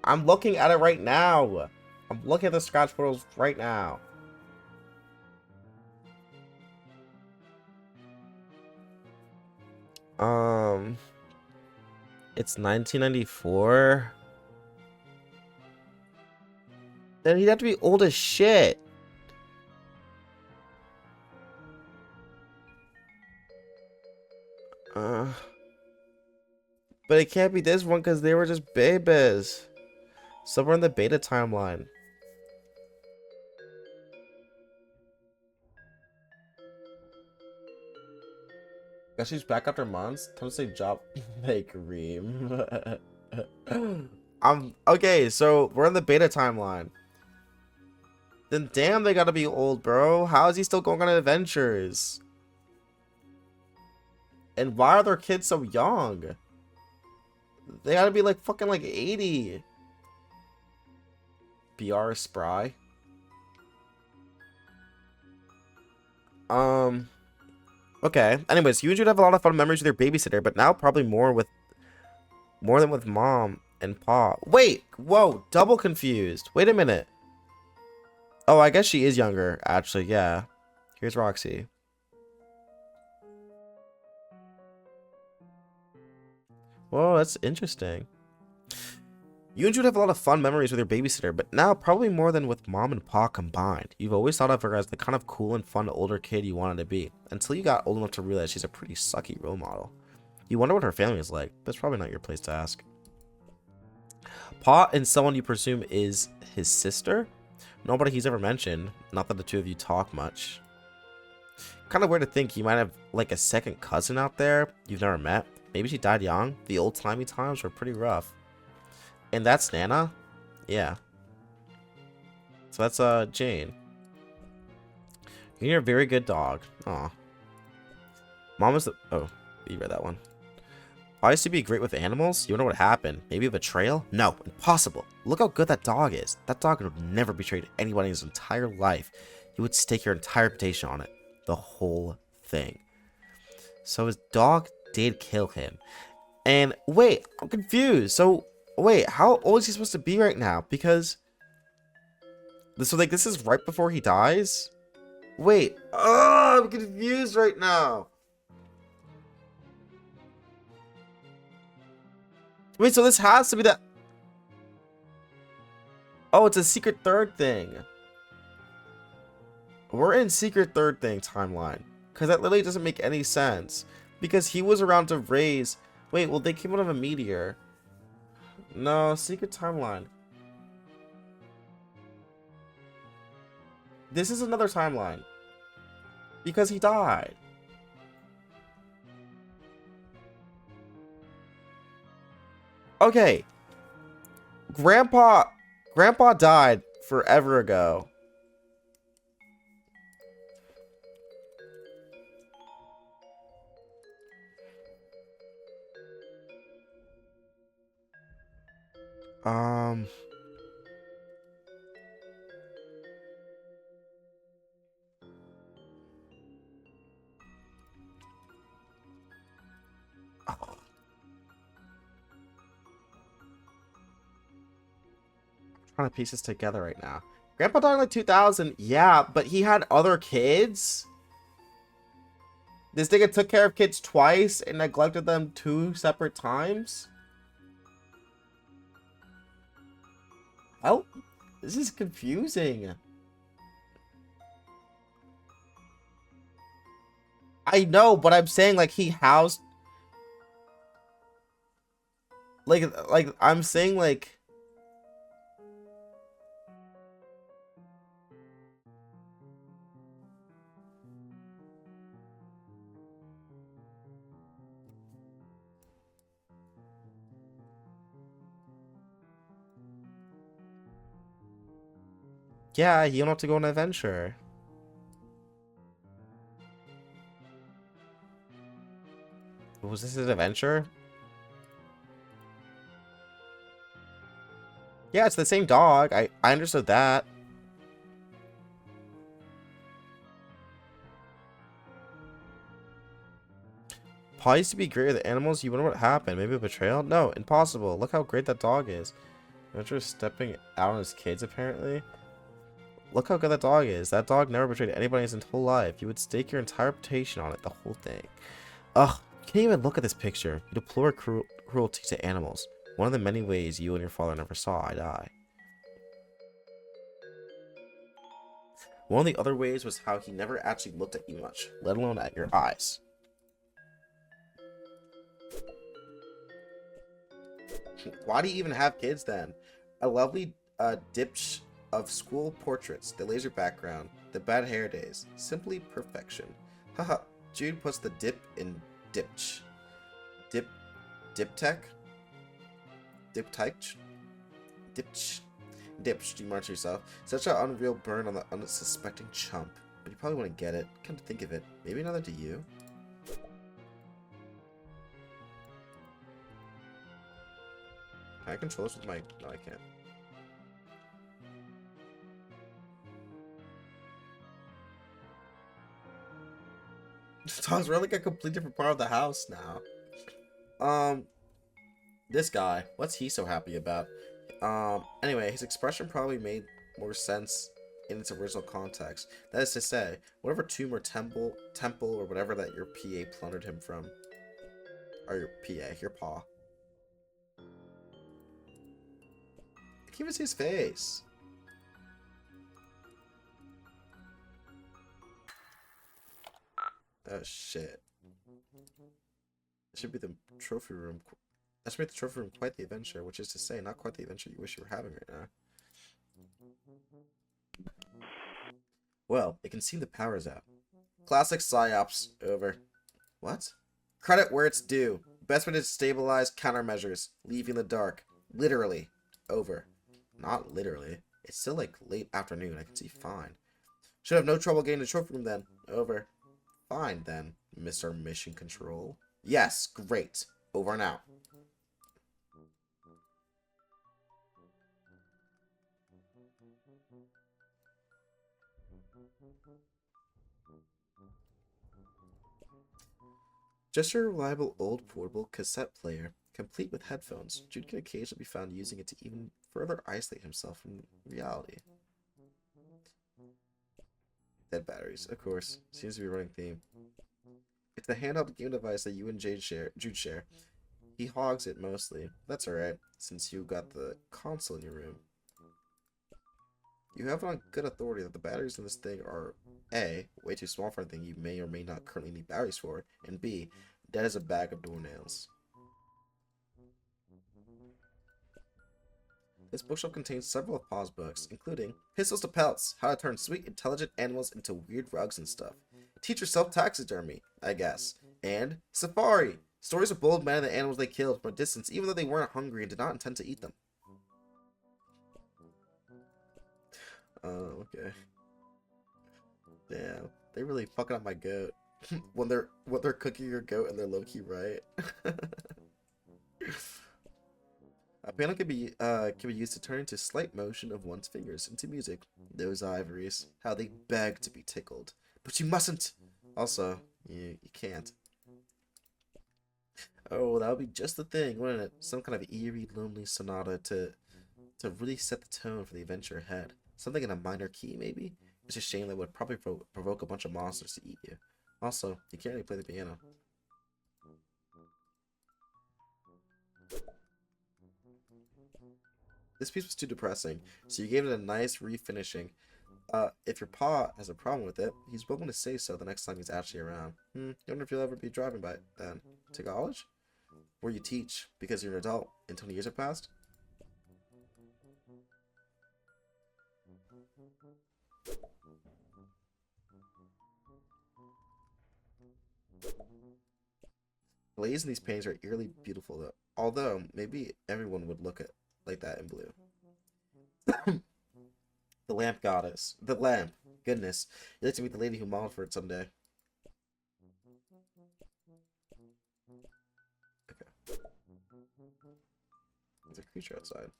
I'm looking at it right now. I'm looking at the scratch photos right now. It's 1994. Then he'd have to be old as shit. But it can't be this one because they were just babies. Somewhere in the beta timeline. Guess she's back after months. Time to say job make ream. Okay, so we're in the beta timeline. Then damn, they gotta be old, bro. How is he still going on adventures? And why are their kids so young? They gotta be like fucking like 80. BR Spry. Okay. Anyways, you and Jude have a lot of fun memories with your babysitter, but now probably more than with mom and pa. Wait, whoa, double confused. Wait a minute. Oh, I guess she is younger, actually, yeah. Here's Roxy. Whoa, that's interesting. You and Jude have a lot of fun memories with your babysitter, but now probably more than with mom and pa combined. You've always thought of her as the kind of cool and fun older kid you wanted to be, until you got old enough to realize she's a pretty sucky role model. You wonder what her family is like, but it's probably not your place to ask. Pa and someone you presume is his sister? Nobody he's ever mentioned, not that the two of you talk much. Kind of weird to think you might have like a second cousin out there you've never met. Maybe she died young. The old-timey times were pretty rough. And that's Nana? Yeah. So that's Jane. You're a very good dog. Aw. Mom was the... Oh, you read that one. I used to be great with animals. You wonder what happened? Maybe a betrayal? No, impossible. Look how good that dog is. That dog would never betray anybody in his entire life. He would stake your entire reputation on it. The whole thing. So his dog did kill him. And wait, I'm confused. So wait, how old is he supposed to be right now? Because so like this is right before he dies? Wait, oh, I'm confused right now. Wait, so this has to be that. Oh, it's a secret third thing. We're in secret third thing timeline. Because that literally doesn't make any sense. Because he was around to raise... Wait, well, they came out of a meteor. No, secret timeline. This is another timeline. Because he died. Okay. Grandpa died forever ago. Trying to piece this together right now. Grandpa died in like 2000. Yeah, but he had other kids. This nigga took care of kids twice and neglected them 2 separate times. Oh, this is confusing. I know, but I'm saying like he housed. Like I'm saying like. Yeah, you don't have to go on an adventure. Was this an adventure? Yeah, it's the same dog. I understood that. Paul used to be great with animals. You wonder what happened? Maybe a betrayal? No, impossible. Look how great that dog is. Adventure stepping out on his kids, apparently. Look how good that dog is. That dog never betrayed anybody in his whole life. You would stake your entire reputation on it, the whole thing. Ugh, you can't even look at this picture. You deplore cruelty to animals. One of the many ways you and your father never saw eye to eye. One of the other ways was how he never actually looked at you much, let alone at your eyes. Why do you even have kids then? A lovely dipsh of school portraits, the laser background, the bad hair days. Simply perfection. Haha, Jude puts the dip in dipch. Diptech? Diptych? Dipch. Dipch, do you march yourself? Such an unreal burn on the unsuspecting chump. But you probably wouldn't get it. Come to think of it, maybe another to you? Can I control this with my... No, I can't. Tom's really like a complete different part of the house now. This guy, what's he so happy about? Anyway, his expression probably made more sense in its original context. That is to say, whatever tomb or temple or whatever that your PA plundered him from. Or your PA, your paw. can't even see his face. Oh shit. It should be the trophy room. That should make the trophy room quite the adventure, which is to say, not quite the adventure you wish you were having right now. Well, it can seem the power's out. Classic psyops. Over. What? Credit where it's due. Best way to stabilize countermeasures. Leaving the dark. Literally. Over. Not literally. It's still like late afternoon. I can see fine. Should have no trouble getting the trophy room then. Over. Fine then, Mr. Mission Control. Yes, great. Over and out. Just your reliable old portable cassette player, complete with headphones. Jude can occasionally be found using it to even further isolate himself from reality. Dead batteries, of course. Seems to be a running theme. It's the handheld game device that you and Jude share. He hogs it mostly. That's alright, since you got the console in your room. You have it on good authority that the batteries in this thing are A, way too small for anything you may or may not currently need batteries for, and B, dead as a bag of doornails. This bookshelf contains several of Pa's books, including Pistols to Pelts, How to Turn Sweet, Intelligent Animals into Weird Rugs and Stuff, Teach Yourself Taxidermy, I guess, and Safari, stories of bold men and the animals they killed from a distance even though they weren't hungry and did not intend to eat them. Oh, okay. Damn, they really fucking up my goat. when they're cooking your goat and they're low-key right. A piano can be used to turn into slight motion of one's fingers into music. Those ivories, how they beg to be tickled. But you mustn't! Also, you can't. Oh, that would be just the thing, wouldn't it? Some kind of eerie, lonely sonata to really set the tone for the adventure ahead. Something in a minor key, maybe? It's a shame that would probably provoke a bunch of monsters to eat you. Also, you can't really play the piano. This piece was too depressing, so you gave it a nice refinishing. If your pa has a problem with it, he's willing to say so the next time he's actually around. You wonder if you'll ever be driving by it then. To college? Where you teach, because you're an adult, and 20 years have passed? Glaze in these paintings are eerily beautiful, though. Although, maybe everyone would look at like that in blue. The lamp goddess. The lamp. Goodness. You'd like to meet the lady who modeled for it someday. Okay. There's a creature outside.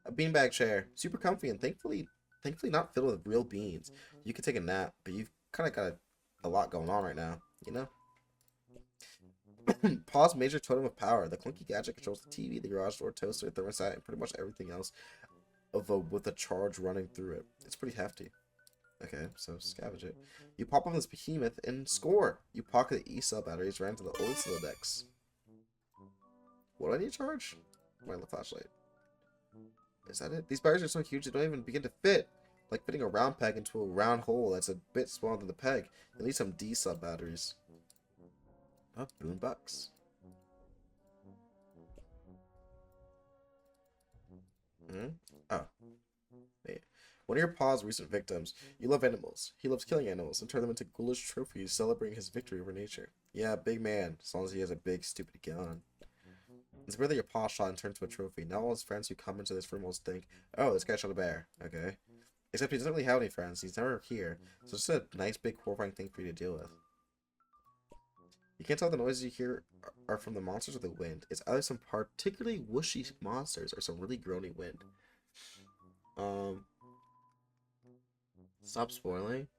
A beanbag chair. Super comfy and thankfully not filled with real beans. You could take a nap, but you've kind of got a lot going on right now, you know? Pa's major totem of power. The clunky gadget controls the TV, the garage door, toaster, thermostat, and pretty much everything else with a charge running through it. It's pretty hefty. Okay, so scavenge it. You pop on this behemoth and score! You pocket the E-cell batteries ran to the old Silodex. What do I need to charge? My flashlight. Is that it? These batteries are so huge they don't even begin to fit. Like fitting a round peg into a round hole that's a bit smaller than the peg. You need some D-cell batteries. Oh, boombox. Oh. Wait. One of your Pa's recent victims. You love animals. He loves killing animals and turn them into ghoulish trophies celebrating his victory over nature. Yeah, big man, as long as he has a big stupid gun. It's rare that your Pa shot and turned into a trophy. Now all his friends who come into this room will think, oh, this guy shot a bear. Okay. Except he doesn't really have any friends. He's never here. So it's just a nice big horrifying thing for you to deal with. You can't tell the noises you hear are from the monsters or the wind. It's either some particularly whooshy monsters or some really groany wind. Stop spoiling.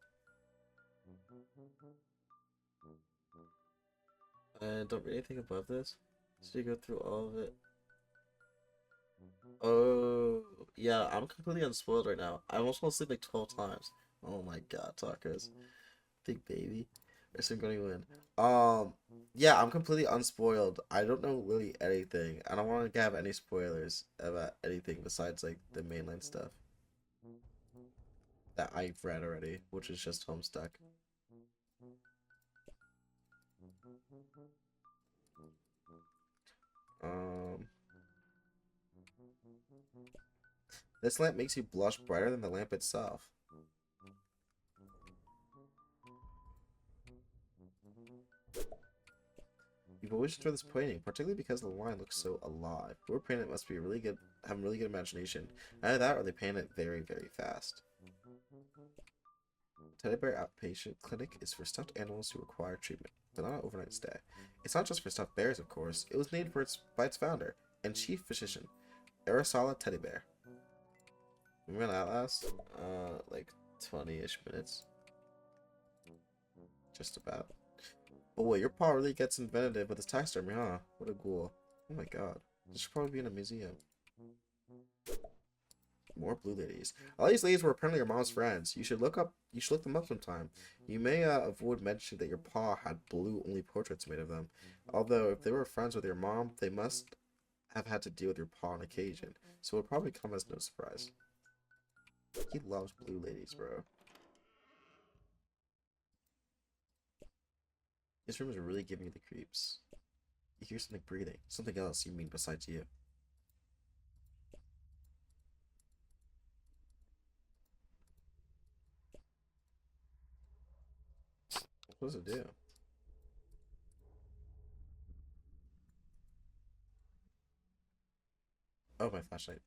Don't read anything above this. So you go through all of it. Oh, yeah, I'm completely unspoiled right now. I almost want to sleep like 12 times. Oh my god, tacos. Big baby. Where's going to win? Yeah, I'm completely unspoiled. I don't know really anything. I don't want to have any spoilers about anything besides like the mainline stuff that I've read already, which is just Homestuck. Um, this lamp makes you blush brighter than the lamp itself. You've always enjoyed this painting, particularly because the line looks so alive. Whoever painted it must be really good, have a really good imagination. Either that or they paint it very, very fast. Teddy Bear Outpatient Clinic is for stuffed animals who require treatment, but not an overnight stay. It's not just for stuffed bears, of course. It was named by its founder and chief physician, Arasala Teddy Bear. When will that last? Like 20-ish minutes. Just about. Oh wait, your paw really gets inventive with his taxidermy, huh? What a ghoul. Oh my god. This should probably be in a museum. More blue ladies. All these ladies were apparently your mom's friends. You should look them up sometime. You may avoid mentioning that your pa had blue-only portraits made of them. Although, if they were friends with your mom, they must have had to deal with your pa on occasion. So it would probably come as no surprise. He loves blue ladies, bro. This room is really giving you the creeps. You hear something breathing. Something else, you mean, besides you. What does it do? Oh, my flashlight.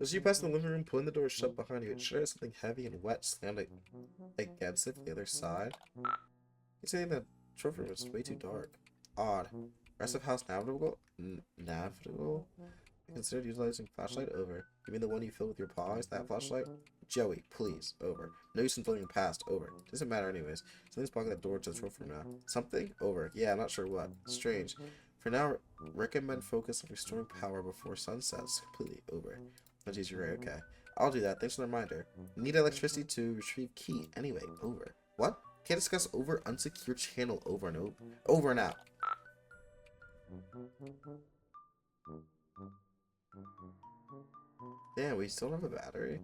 As you pass the living room, pulling the door shut behind you, it sure is something heavy and wet slammed against it from the other side. You're saying that trophy room is way too dark. Odd. Rest of house navigable? Navigable? I considered utilizing flashlight over. You mean the one you filled with your paws? That flashlight? Joey, please. Over. No use in filling past. Over. Doesn't matter anyways. Something's blocking that door to the trophy room now. Something? Over. Yeah, I'm not sure what. Strange. For now, recommend focus on restoring power before sunsets. Completely over. Oh, geez, you're right. Okay. I'll do that. Thanks for the reminder. Need electricity to retrieve key. Anyway, over. What? Can't discuss over unsecured channel over and over. Over and out. Damn, we still don't have a battery.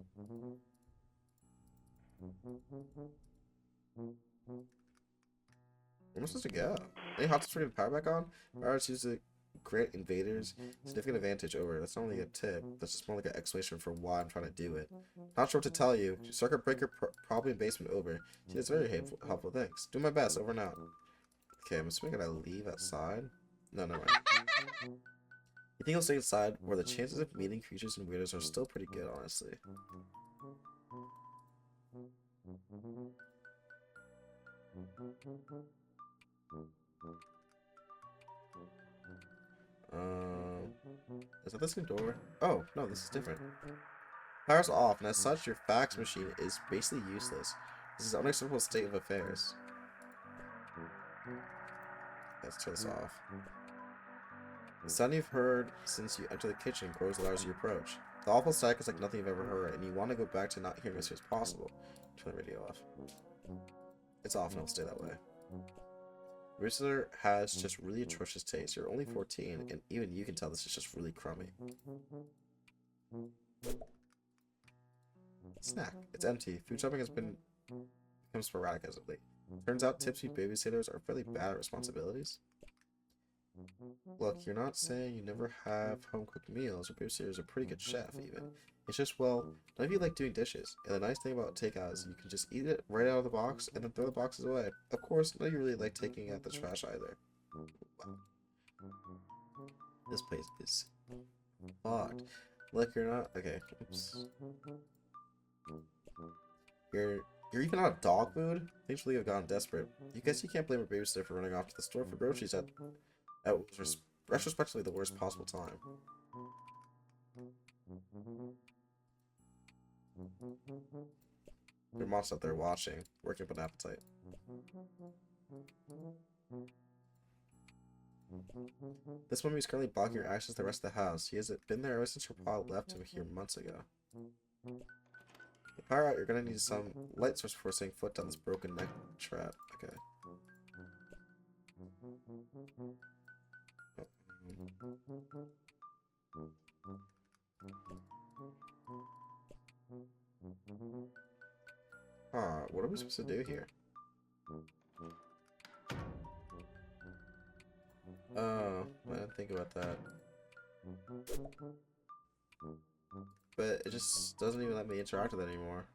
Where am I supposed to go? Any hotspots for getting power back on? Power used to grant invaders significant advantage over. That's not only a tip. That's just more like an explanation for why I'm trying to do it. Not sure what to tell you. Circuit breaker probably in basement over. See, that's very helpful. Thanks. Do my best. Over and out. Okay, I'm assuming I gotta leave outside. No, no way. You think I'll stay inside, where the chances of meeting creatures and weirdos are still pretty good, honestly. Is that the same door? Oh, no, this is different. Power's off, and as such, your fax machine is basically useless. This is an unacceptable state of affairs. Let's turn this off. The sound you've heard since you enter the kitchen grows louder as you approach. The awful static is like nothing you've ever heard, and you want to go back to not hearing as soon as possible. Turn the radio off. It's off and it'll stay that way. Rooster has just really atrocious taste. You're only 14, and even you can tell this is just really crummy. Snack. It's empty. Food shopping has become sporadic as of late. Turns out tipsy babysitters are fairly bad at responsibilities. Look, you're not saying you never have home-cooked meals. Your babysitter is a pretty good chef, even. It's just, well, none of you like doing dishes. And the nice thing about takeout is you can just eat it right out of the box and then throw the boxes away. Of course, none of you really like taking out the trash either. Wow. This place is fucked. Look, you're not... Okay, oops. You're even out of dog food? Things really have gotten desperate. You guess you can't blame a babysitter for running off to the store for groceries at retrospectively the worst possible time. Your mom's out there watching, working up an appetite. This mummy is currently blocking your access to the rest of the house. He has been there ever since your pa left him here months ago. To power out, you're gonna need some light source before setting foot down this broken neck trap. Okay. Huh, what are we supposed to do here? Oh, I didn't think about that. But it just doesn't even let me interact with it anymore.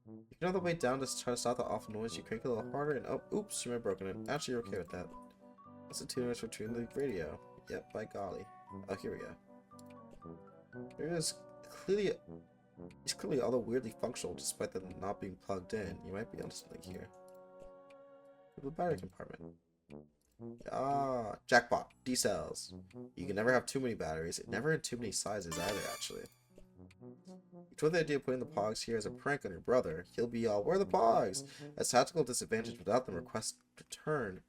You can know the way down to try to stop the awful noise. You crank it a little harder and oh, oops, you might have broken it. Actually, you're okay with that. That's the tuner for tuning the radio. Yep, by golly. Oh, here we go. There is clearly, it's clearly although weirdly functional despite them not being plugged in. You might be onto something here. The battery compartment. Ah, jackpot. D-cells. You can never have too many batteries. Never in too many sizes either, actually. You told the idea of putting the pogs here as a prank on your brother. He'll be all, where are the pogs? A tactical disadvantage without them request return.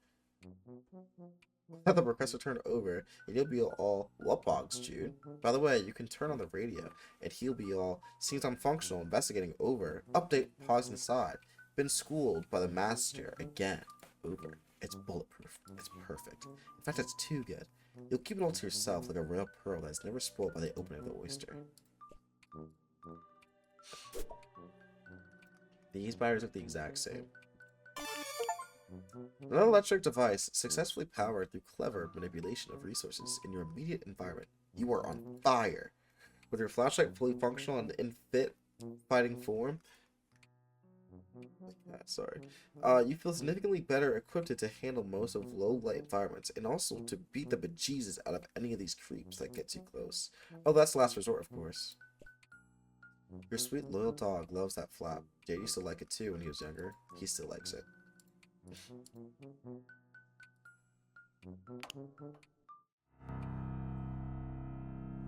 Without the request return over, and he'll be all, what pogs, Jude? By the way, you can turn on the radio, and he'll be all, seems unfunctional, investigating over. Update pogs inside. Been schooled by the master again. Over. It's bulletproof. It's perfect. In fact, it's too good. You'll keep it all to yourself like a real pearl that's never spoiled by the opening of the oyster. These batteries look the exact same. An electric device successfully powered through clever manipulation of resources in your immediate environment. You are on fire. With your flashlight fully functional and in fit fighting form, you feel significantly better equipped to handle most of low-light environments, and also to beat the bejesus out of any of these creeps that get too close. Oh, that's the last resort, of course. Your sweet, loyal dog loves that flap. Jade used to like it too when he was younger. He still likes it.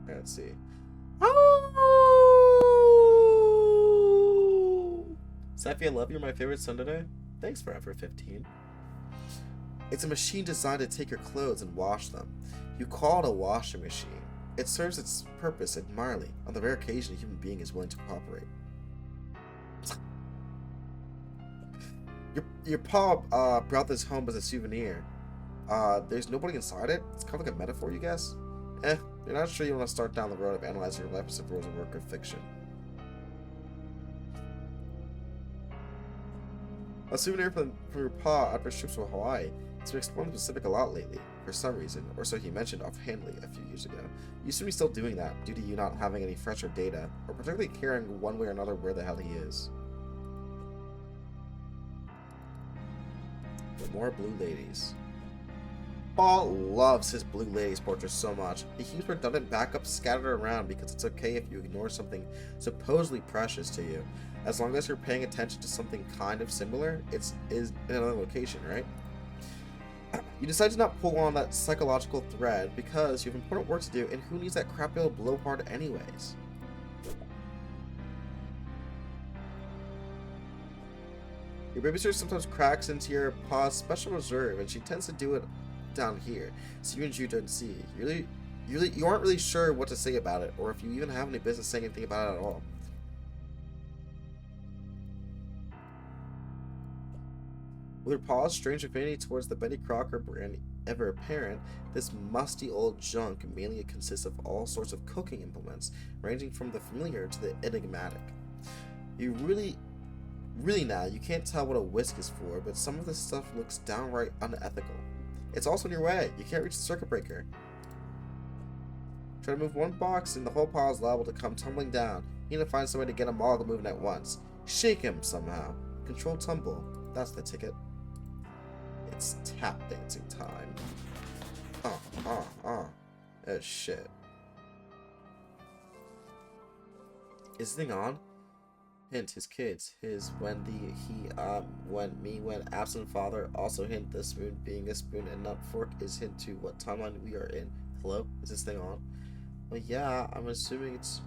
Let's see. Safi, I love you. You're my favorite son today. Thanks, Forever 15. It's a machine designed to take your clothes and wash them. You call it a washing machine. It serves its purpose admirably on the rare occasion a human being is willing to cooperate. Your pa brought this home as a souvenir. There's nobody inside it? It's kind of like a metaphor, you guess? You're not sure you want to start down the road of analyzing your life as if it was a work of fiction. A souvenir from your pa after trips to Hawaii. He's been exploring the Pacific a lot lately, for some reason, or so he mentioned offhandedly a few years ago. You seem to be still doing that, due to you not having any fresher data, or particularly caring one way or another where the hell he is. But more blue ladies. Paul loves his blue ladies portraits so much. He keeps redundant backups scattered around because it's okay if you ignore something supposedly precious to you. As long as you're paying attention to something kind of similar, is in another location, right? You decide to not pull on that psychological thread because you have important work to do, and who needs that crappy old blowhard anyways? Your babysitter sometimes cracks into your pa's special reserve, and she tends to do it down here, so you and Jude don't see. You aren't really sure what to say about it, or if you even have any business saying anything about it at all. With her pa's strange affinity towards the Betty Crocker brand ever apparent, this musty old junk mainly consists of all sorts of cooking implements, ranging from the familiar to the enigmatic. You really now, you can't tell what a whisk is for, but some of this stuff looks downright unethical. It's also in your way. You can't reach the circuit breaker. Try to move one box and the whole pile is liable to come tumbling down. You need to find some way to get them all moving at once. Shake him somehow. Control tumble. That's the ticket. It's tap dancing time. Oh shit. Is this thing on? Hint, his kids. His when absent father. Also hint, the spoon being a spoon and not fork is hint to what timeline we are in. Hello? Is this thing on? Well, yeah, I'm assuming it's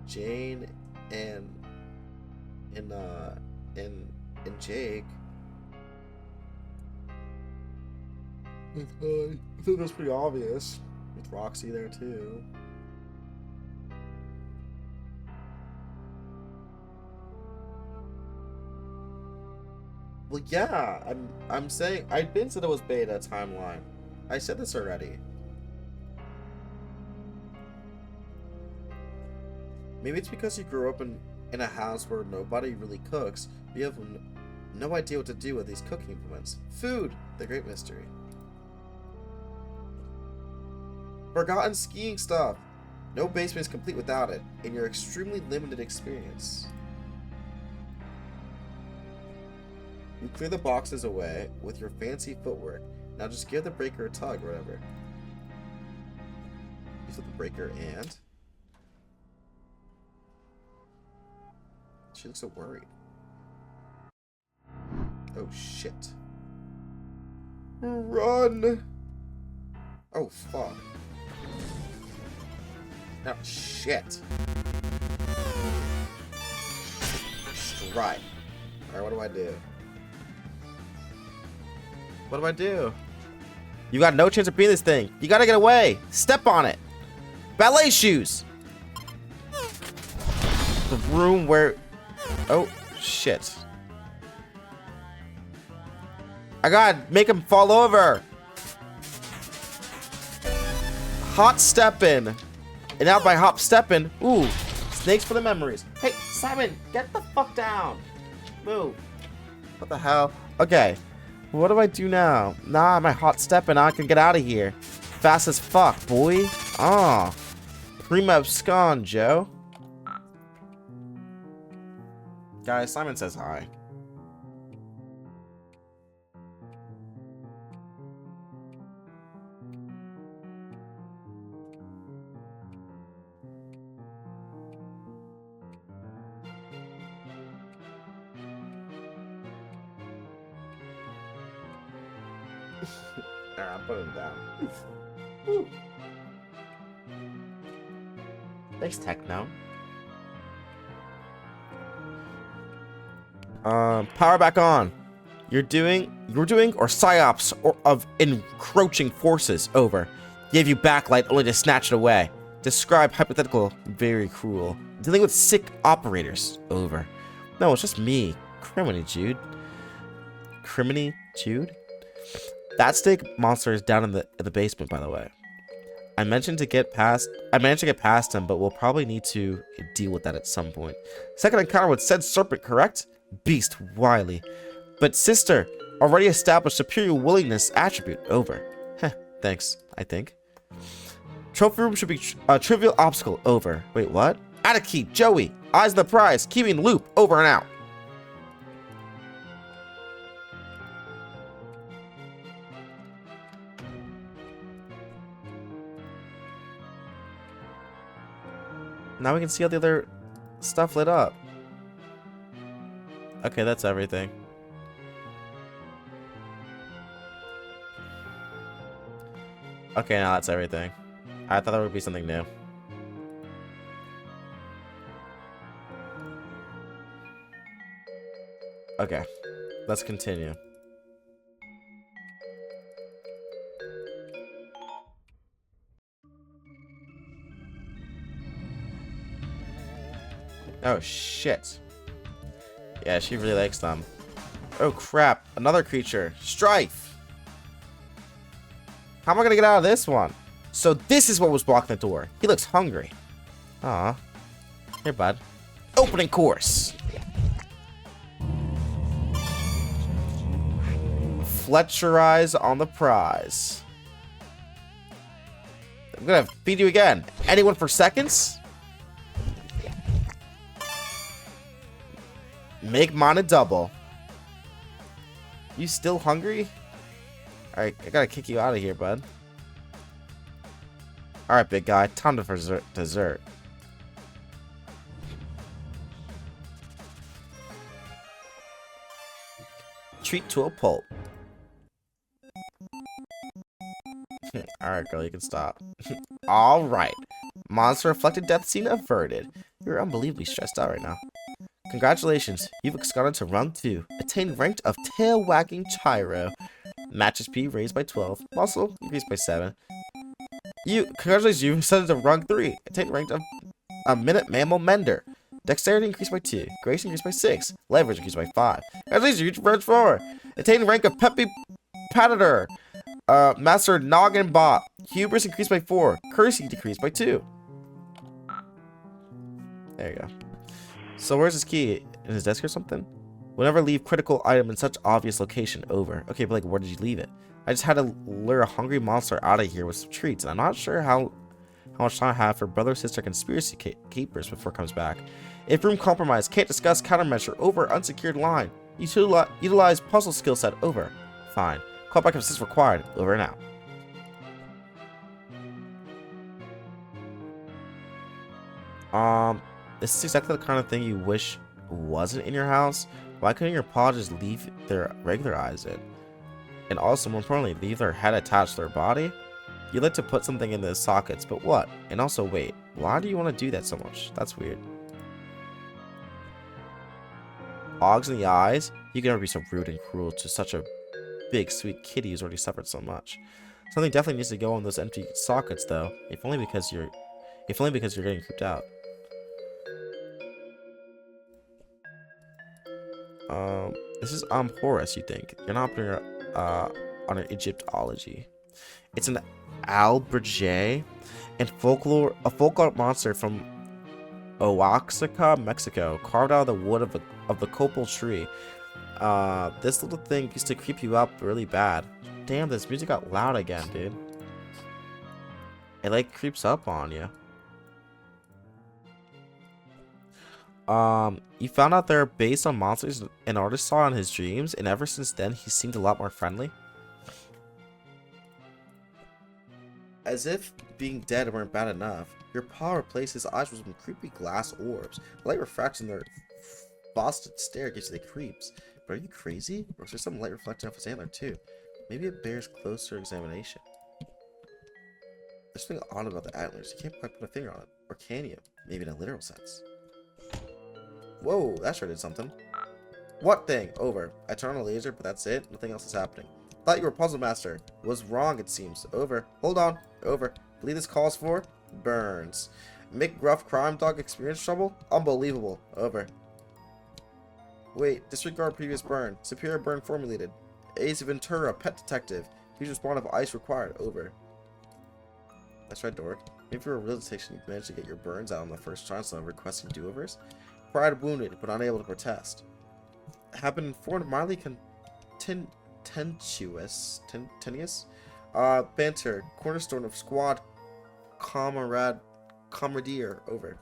Jane and Jake. I think that's pretty obvious. With Roxy there too. Well, yeah, I'm saying I didn't say it was beta timeline. I said this already. Maybe it's because you grew up in a house where nobody really cooks. You have no idea what to do with these cooking implements. Food, the great mystery. Forgotten skiing stuff. No basement is complete without it, in your extremely limited experience. You clear the boxes away with your fancy footwork. Now just give the breaker a tug or whatever. You flip the breaker and... She looks so worried. Oh shit. Run! Oh fuck. Oh shit. Strike. Alright, what do I do? What do I do? You got no chance of beating this thing. You gotta get away. Step on it. Ballet shoes. The room where... Oh, shit. I gotta make him fall over. Hot steppin'. And now by hop steppin', ooh, snakes for the memories. Hey, Simon, get the fuck down. Move. What the hell? Okay. What do I do now? Nah, my hot steppin', I can get out of here. Fast as fuck, boy. Ah. Prima abscond, Joe. Guys, Simon says hi. Alright, I'm putting him down. Thanks, Techno. Power back on. You're doing or psyops of encroaching forces. Over. Gave you backlight only to snatch it away. Describe hypothetical. Very cruel. Dealing with sick operators. Over. No, it's just me. Criminy Jude. Criminy Jude? That snake monster is down in the basement, by the way. I managed to get past him, but we'll probably need to deal with that at some point. Second encounter with said serpent, correct? Beast, wily. But sister, already established superior willingness attribute. Over. Heh, thanks, I think. Trophy room should be a trivial obstacle. Over. Wait, what? Add a key, Joey. Eyes on the prize. Keeping loop. Over and out. Now we can see all the other stuff lit up. Okay, that's everything. Okay, now that's everything. I thought there would be something new. Okay, let's continue. Oh, shit. Yeah, she really likes them. Oh, crap. Another creature. Strife! How am I gonna get out of this one? So this is what was blocking the door. He looks hungry. Aw. Here, bud. Opening course. Fletcherize on the prize. I'm gonna feed you again. Anyone for seconds? Make mine a double. You still hungry? Alright, I gotta kick you out of here, bud. Alright, big guy. Time for dessert. Treat to a pulp. Alright, girl, you can stop. Alright. Monster reflected death scene averted. You're unbelievably stressed out right now. Congratulations, you've escorted to round 2. Attained rank of tail wagging Chiro. Match HP raised by 12. Muscle increased by 7. Congratulations, you've ascended to rank 3. Attained rank of a minute mammal mender. Dexterity increased by 2. Grace increased by 6. Leverage increased by 5. Congratulations, you reached verge 4. Attain rank of Peppy Patator. Master Noggin Bot. Hubris increased by 4. Cursey decreased by 2. There you go. So where's his key? In his desk or something? We'll never leave critical item in such obvious location. Over. Okay, but like, where did you leave it? I just had to lure a hungry monster out of here with some treats, and I'm not sure how much time I have for brother-sister conspiracy keepers before it comes back. If room compromised, can't discuss countermeasure. Over. Unsecured line. Utilize puzzle skill set. Over. Fine. Call back if assist required. Over and out. This is exactly the kind of thing you wish wasn't in your house. Why couldn't your paw just leave their regular eyes in? And also, more importantly, leave their head attached to their body? You like to put something in the sockets, but what? And also, wait, why do you want to do that so much? That's weird. Hogs in the eyes? You can never be so rude and cruel to such a big, sweet kitty who's already suffered so much. Something definitely needs to go in those empty sockets, though. If only because you're getting creeped out. This is Horus, you think. You're not putting on an Egyptology. It's an albergue and a folklore monster from Oaxaca, Mexico, carved out of the wood of the copal tree. This little thing used to creep you up really bad. Damn, this music got loud again, dude. It like creeps up on you. You found out they're based on monsters an artist saw in his dreams, and ever since then he seemed a lot more friendly. As if being dead weren't bad enough, your paw replaced his eyes with some creepy glass orbs. The light refracts in their frosted stare gives you the creeps. But are you crazy? Or is there some light reflecting off his antler too? Maybe it bears closer examination. There's something odd about the antlers. You can't quite put a finger on it. Or can you? Maybe in a literal sense. Whoa, that sure did something. What thing? Over. I turn on a laser, but that's it? Nothing else is happening. Thought you were a puzzle master. Was wrong, it seems. Over. Hold on. Over. Believe this calls for? Burns. Mick Gruff crime dog experience trouble? Unbelievable. Over. Wait, disregard previous burn. Superior burn formulated. Ace Ventura, pet detective. Please respond if ice required. Over. That's right, dork. Maybe for a real detection, you managed to get your burns out on the first try instead of requesting do-overs. Pride wounded, but unable to protest. Happened for mildly tenuous. Banter, cornerstone of squad comradier. Over.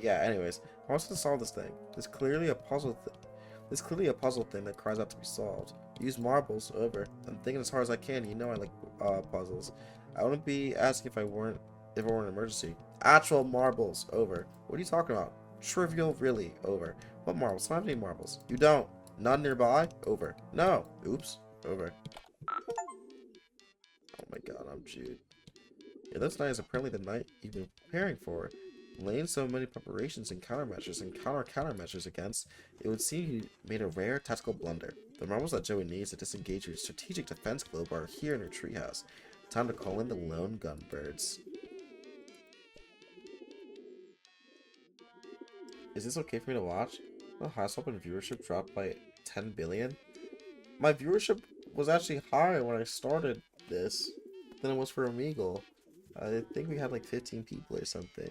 Yeah. Anyways, I want to solve this thing. There's clearly a puzzle. There's clearly a puzzle thing that cries out to be solved. Use marbles. Over. I'm thinking as hard as I can. You know I like puzzles. I wouldn't be asking if it weren't an emergency. Actual marbles. Over. What are you talking about? Trivial, really. Over. What marbles? I don't have any marbles. You don't. None nearby? Over. No. Oops. Over. Oh my god, I'm Jude. Yeah, this night is apparently the night you've been preparing for. Laying so many preparations and countermeasures and countermeasures against, it would seem you made a rare tactical blunder. The marbles that Joey needs to disengage your strategic defense globe are here in your treehouse. Time to call in the lone gunbirds. Is this okay for me to watch? Oh, Hiveswap and viewership dropped by 10 billion. My viewership was actually higher when I started this than it was for Omegle. I think we had like 15 people or something.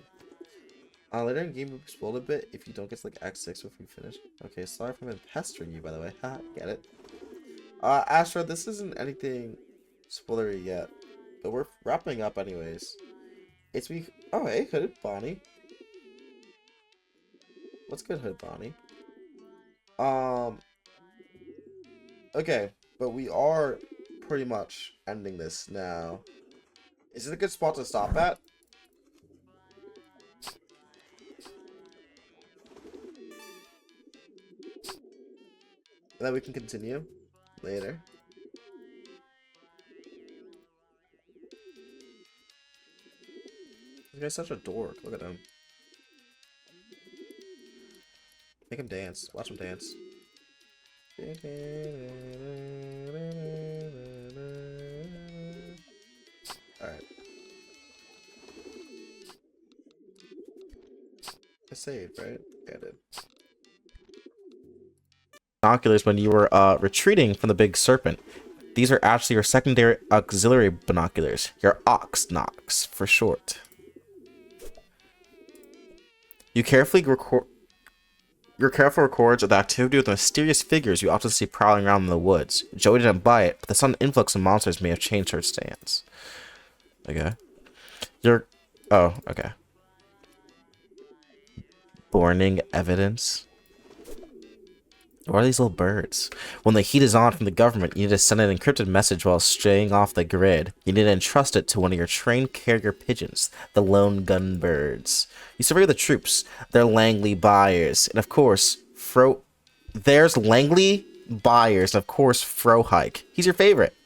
Later in the game, we'll explode a bit if you don't get to like Act 6 before we finish. Okay, sorry if I've been pestering you, by the way. Ha, get it. Astra, this isn't anything spoilery yet, but we're wrapping up anyways. It's me. Oh, hey, Hooded Bonnie. What's good, Hood Bonnie? Okay, but we are pretty much ending this now. Is it a good spot to stop at? And then we can continue later. This guy's such a dork. Look at him. Make him dance. Watch him dance. Alright. I saved, right? Binoculars when you were retreating from the big serpent. These are actually your secondary auxiliary binoculars. Your Ox-Nox for short. Your careful records of the activity of the mysterious figures you often see prowling around in the woods. Joey didn't buy it, but the sudden influx of monsters may have changed her stance. Okay. Oh, okay. Burning evidence. What are these little birds? When the heat is on from the government, you need to send an encrypted message while straying off the grid. You need to entrust it to one of your trained carrier pigeons, the lone gun birds. You survey the troops. They're Langley buyers. And of course, there's Langley buyers, and of course, Frohike. He's your favorite.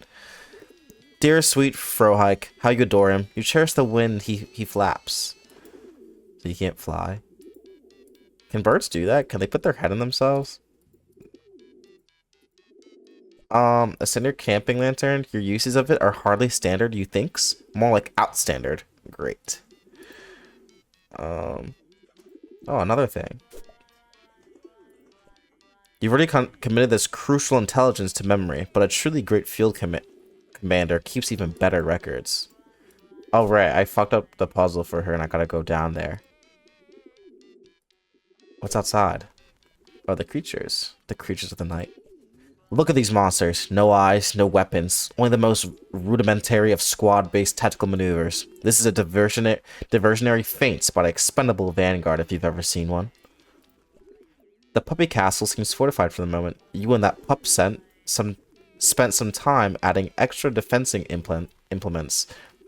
Dear sweet Frohike, how you adore him. You cherish the wind he flaps. So you can't fly? Can birds do that? Can they put their head in themselves? A cinder camping lantern. Your uses of it are hardly standard, you thinks? More like outstandard. Great. Oh, another thing. You've already committed this crucial intelligence to memory, but a truly great field commander keeps even better records. Oh, right. I fucked up the puzzle for her and I gotta go down there. What's outside? Oh, the creatures. The creatures of the night. Look at these monsters. No eyes, no weapons. Only the most rudimentary of squad-based tactical maneuvers. This is a diversionary feint by an expendable vanguard if you've ever seen one. The puppy castle seems fortified for the moment. You and that pup spent some time adding extra defensing implements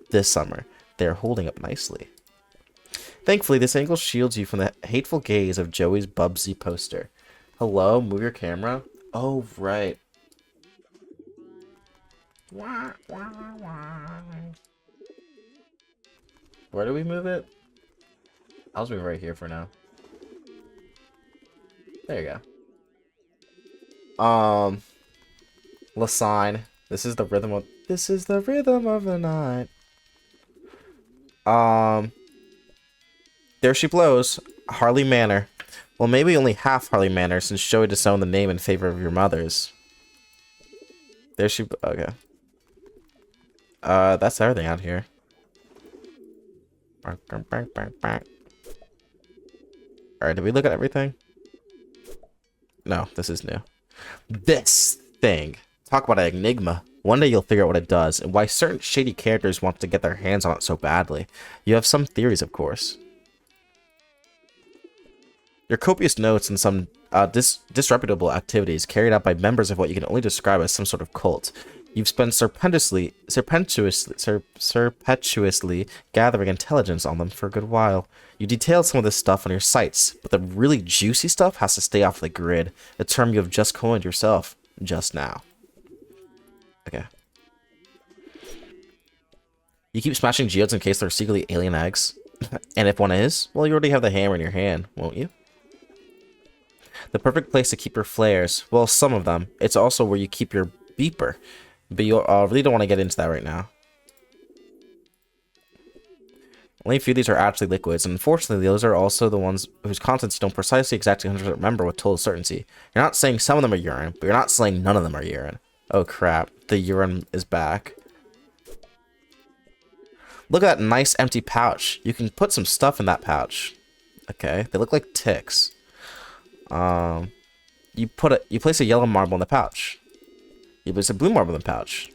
this summer. They're holding up nicely. Thankfully, this angle shields you from the hateful gaze of Joey's Bubsy poster. Hello? Move your camera? Oh, right. Where do we move it? I'll just move right here for now. There you go. Lasine. This is the rhythm of the night. There she blows. Harley Manor. Well, maybe only half Harley Manor, since Joey disowned the name in favor of your mother's. There she... Okay. That's everything out here. Alright, did we look at everything? No, this is new. This thing. Talk about an enigma. One day you'll figure out what it does, and why certain shady characters want to get their hands on it so badly. You have some theories, of course. Your copious notes and some disreputable activities carried out by members of what you can only describe as some sort of cult. You've spent serpentuously gathering intelligence on them for a good while. You detailed some of this stuff on your sites, but the really juicy stuff has to stay off the grid, a term you have just coined yourself just now. Okay. You keep smashing geodes in case they're secretly alien eggs. And if one is, well, you already have the hammer in your hand, won't you? The perfect place to keep your flares. Well, some of them. It's also where you keep your beeper. But you really don't want to get into that right now. Only a few of these are actually liquids, and unfortunately those are also the ones whose contents you don't precisely exactly 100% remember with total certainty. You're not saying some of them are urine, but you're not saying none of them are urine. Oh crap, the urine is back. Look at that nice empty pouch. You can put some stuff in that pouch. Okay, they look like ticks. You place a yellow marble in the pouch. You place a blue marble in the pouch.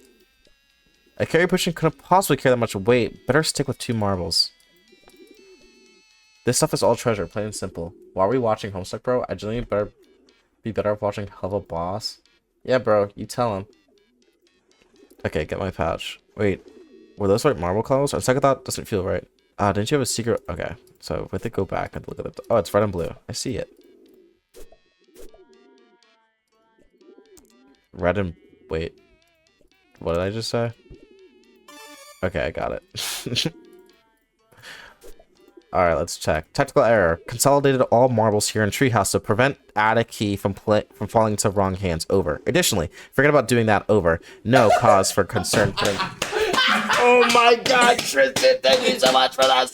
A carry pushing couldn't possibly carry that much weight. Better stick with 2 marbles. This stuff is all treasure, plain and simple. Why are we watching Homestuck, bro? I genuinely be better off watching Hell of a Boss. Yeah, bro, you tell him. Okay, get my pouch. Wait, were those right marble colors? On second thought, doesn't feel right. Didn't you have a secret? Okay, so with it, go back and look at it. Oh, it's red and blue. I see it. Red and... Wait. What did I just say? Okay, I got it. Alright, let's check. Technical error. Consolidated all marbles here in Treehouse to prevent add a key from falling into wrong hands. Over. Additionally, forget about doing that. Over. No cause for concern. Oh my god, Tristan, thank you so much for that.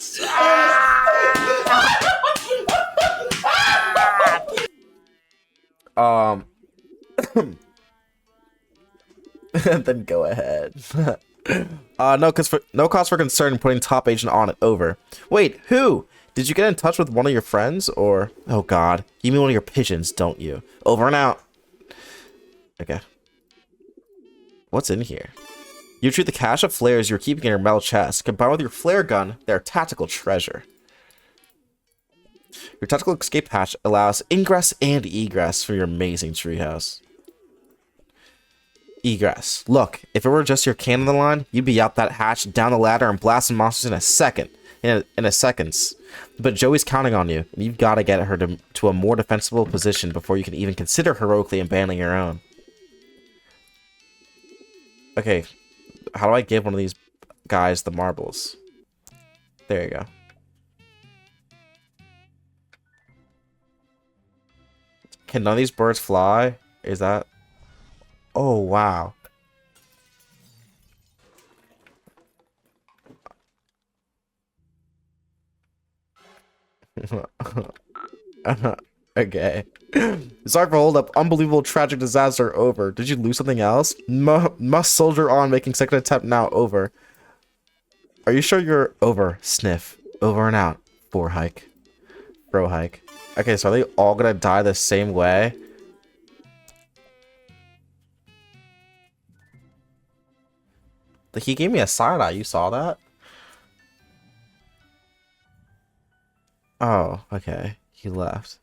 Then go ahead. No cause for concern putting top agent on it. Over. Wait, who? Did you get in touch with one of your friends or? Oh God, you mean one of your pigeons, don't you? Over and out. Okay. What's in here? You treat the cache of flares you're keeping in your metal chest. Combined with your flare gun, they're tactical treasure. Your tactical escape hatch allows ingress and egress for your amazing treehouse. Egress. Look, if it were just your can on the line, you'd be out that hatch, down the ladder, and blasting monsters in a second. In a seconds. But Joey's counting on you, and you've got to get her to a more defensible position before you can even consider heroically abandoning your own. Okay, how do I give one of these guys the marbles? There you go. Can none of these birds fly? Is that... Oh, wow. Okay. Sorry for hold up. Unbelievable tragic disaster over. Did you lose something else? Must soldier on, making second attempt now. Over. Are you sure you're over? Sniff. Over and out. Four hike. Bro hike. Okay, so are they all gonna die the same way? He gave me a side eye. You saw that? Oh, okay. He left.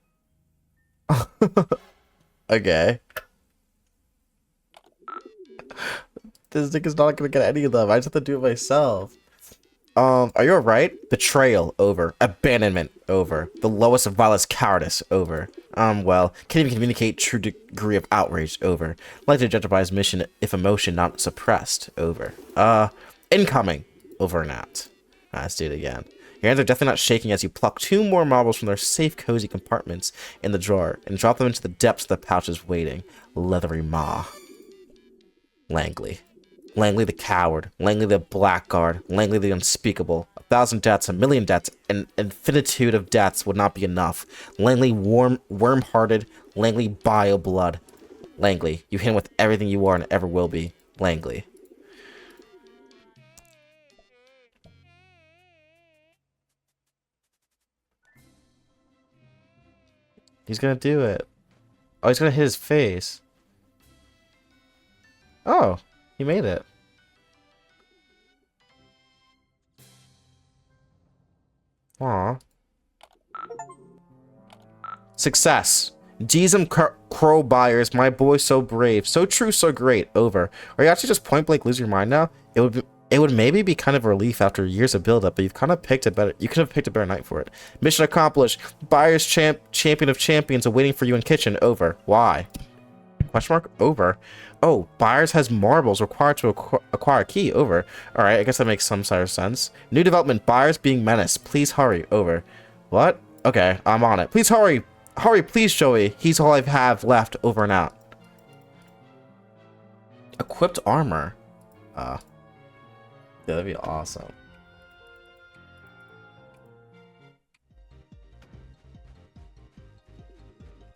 Okay. This nigga's not gonna get any of them. I just have to do it myself. Are you alright? Betrayal, over. Abandonment, over. The lowest of violence, cowardice, over. Well, can't even communicate true degree of outrage, over. Like to jeopardize mission if emotion not suppressed, over. Incoming, over and out. Let's do it again. Your hands are definitely not shaking as you pluck 2 more marbles from their safe, cozy compartments in the drawer and drop them into the depths of the pouches waiting. Leathery maw. Langley. Langley the coward. Langley the blackguard. Langley the unspeakable. 1,000 deaths, 1,000,000 deaths, an infinitude of deaths would not be enough. Langley worm-hearted. Langley bio-blood. Langley, you hit him with everything you are and ever will be. Langley. He's gonna do it. Oh, he's gonna hit his face. Oh, he made it. Aw. Success. Deesum Crow buyers, my boy so brave. So true, so great. Over. Are you actually just point blank losing your mind now? It would maybe be kind of a relief after years of build-up, but you've kind of picked a better... You could have picked a better night for it. Mission accomplished. Buyer's champion of champions are waiting for you in kitchen. Over. Why? Question mark? Over. Oh, Buyers has marbles required to acquire a key. Over. Alright, I guess that makes some sort of sense. New development. Buyers being menaced. Please hurry. Over. What? Okay, I'm on it. Please hurry. Hurry, please, Joey. He's all I have left. Over and out. Equipped armor. Yeah, that'd be awesome.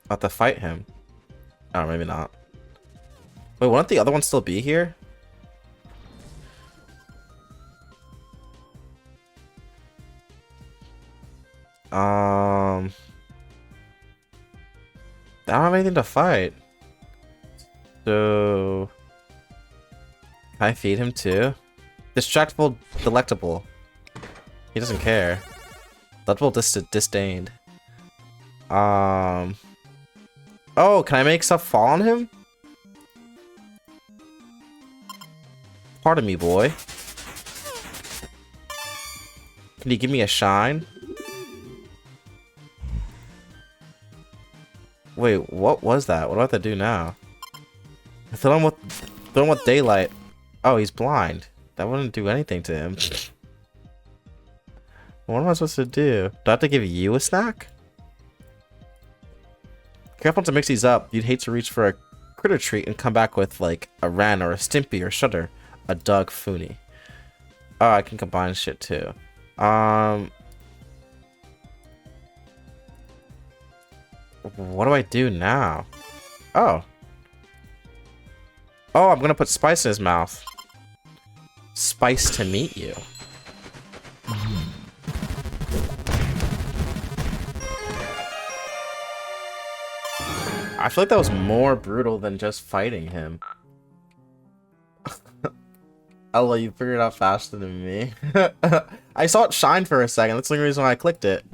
I'll have to fight him. Oh, maybe not. Wait, won't the other one still be here? I don't have anything to fight. So... Can I feed him too? Distractable, delectable. He doesn't care. Delectable, disdained. Oh, can I make stuff fall on him? Pardon me, boy. Can you give me a shine? Wait, what was that? What do I have to do now? Throw him with daylight. Oh, he's blind. That wouldn't do anything to him. What am I supposed to do? Do I have to give you a snack? Careful to mix these up. You'd hate to reach for a critter treat and come back with, like, a Ren or a Stimpy or Shudder. A Doug Fooney. Oh, I can combine shit, too. What do I do now? Oh. Oh, I'm gonna put spice in his mouth. Spice to meet you. I feel like that was more brutal than just fighting him. Oh, you figured it out faster than me. I saw it shine for a second. That's the only reason why I clicked it.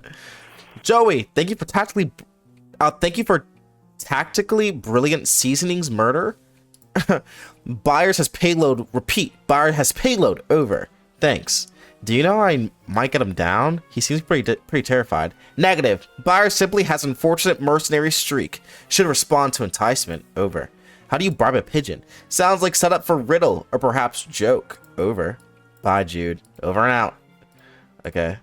Joey, thank you for tactically brilliant seasonings murder. Buyers has payload. Repeat. Buyer has payload. Over. Thanks. Do you know I might get him down? He seems pretty terrified. Negative. Buyer simply has unfortunate mercenary streak. Should respond to enticement. Over. How do you bribe a pigeon? Sounds like setup for riddle or perhaps joke. Over. Bye, Jude. Over and out. Okay.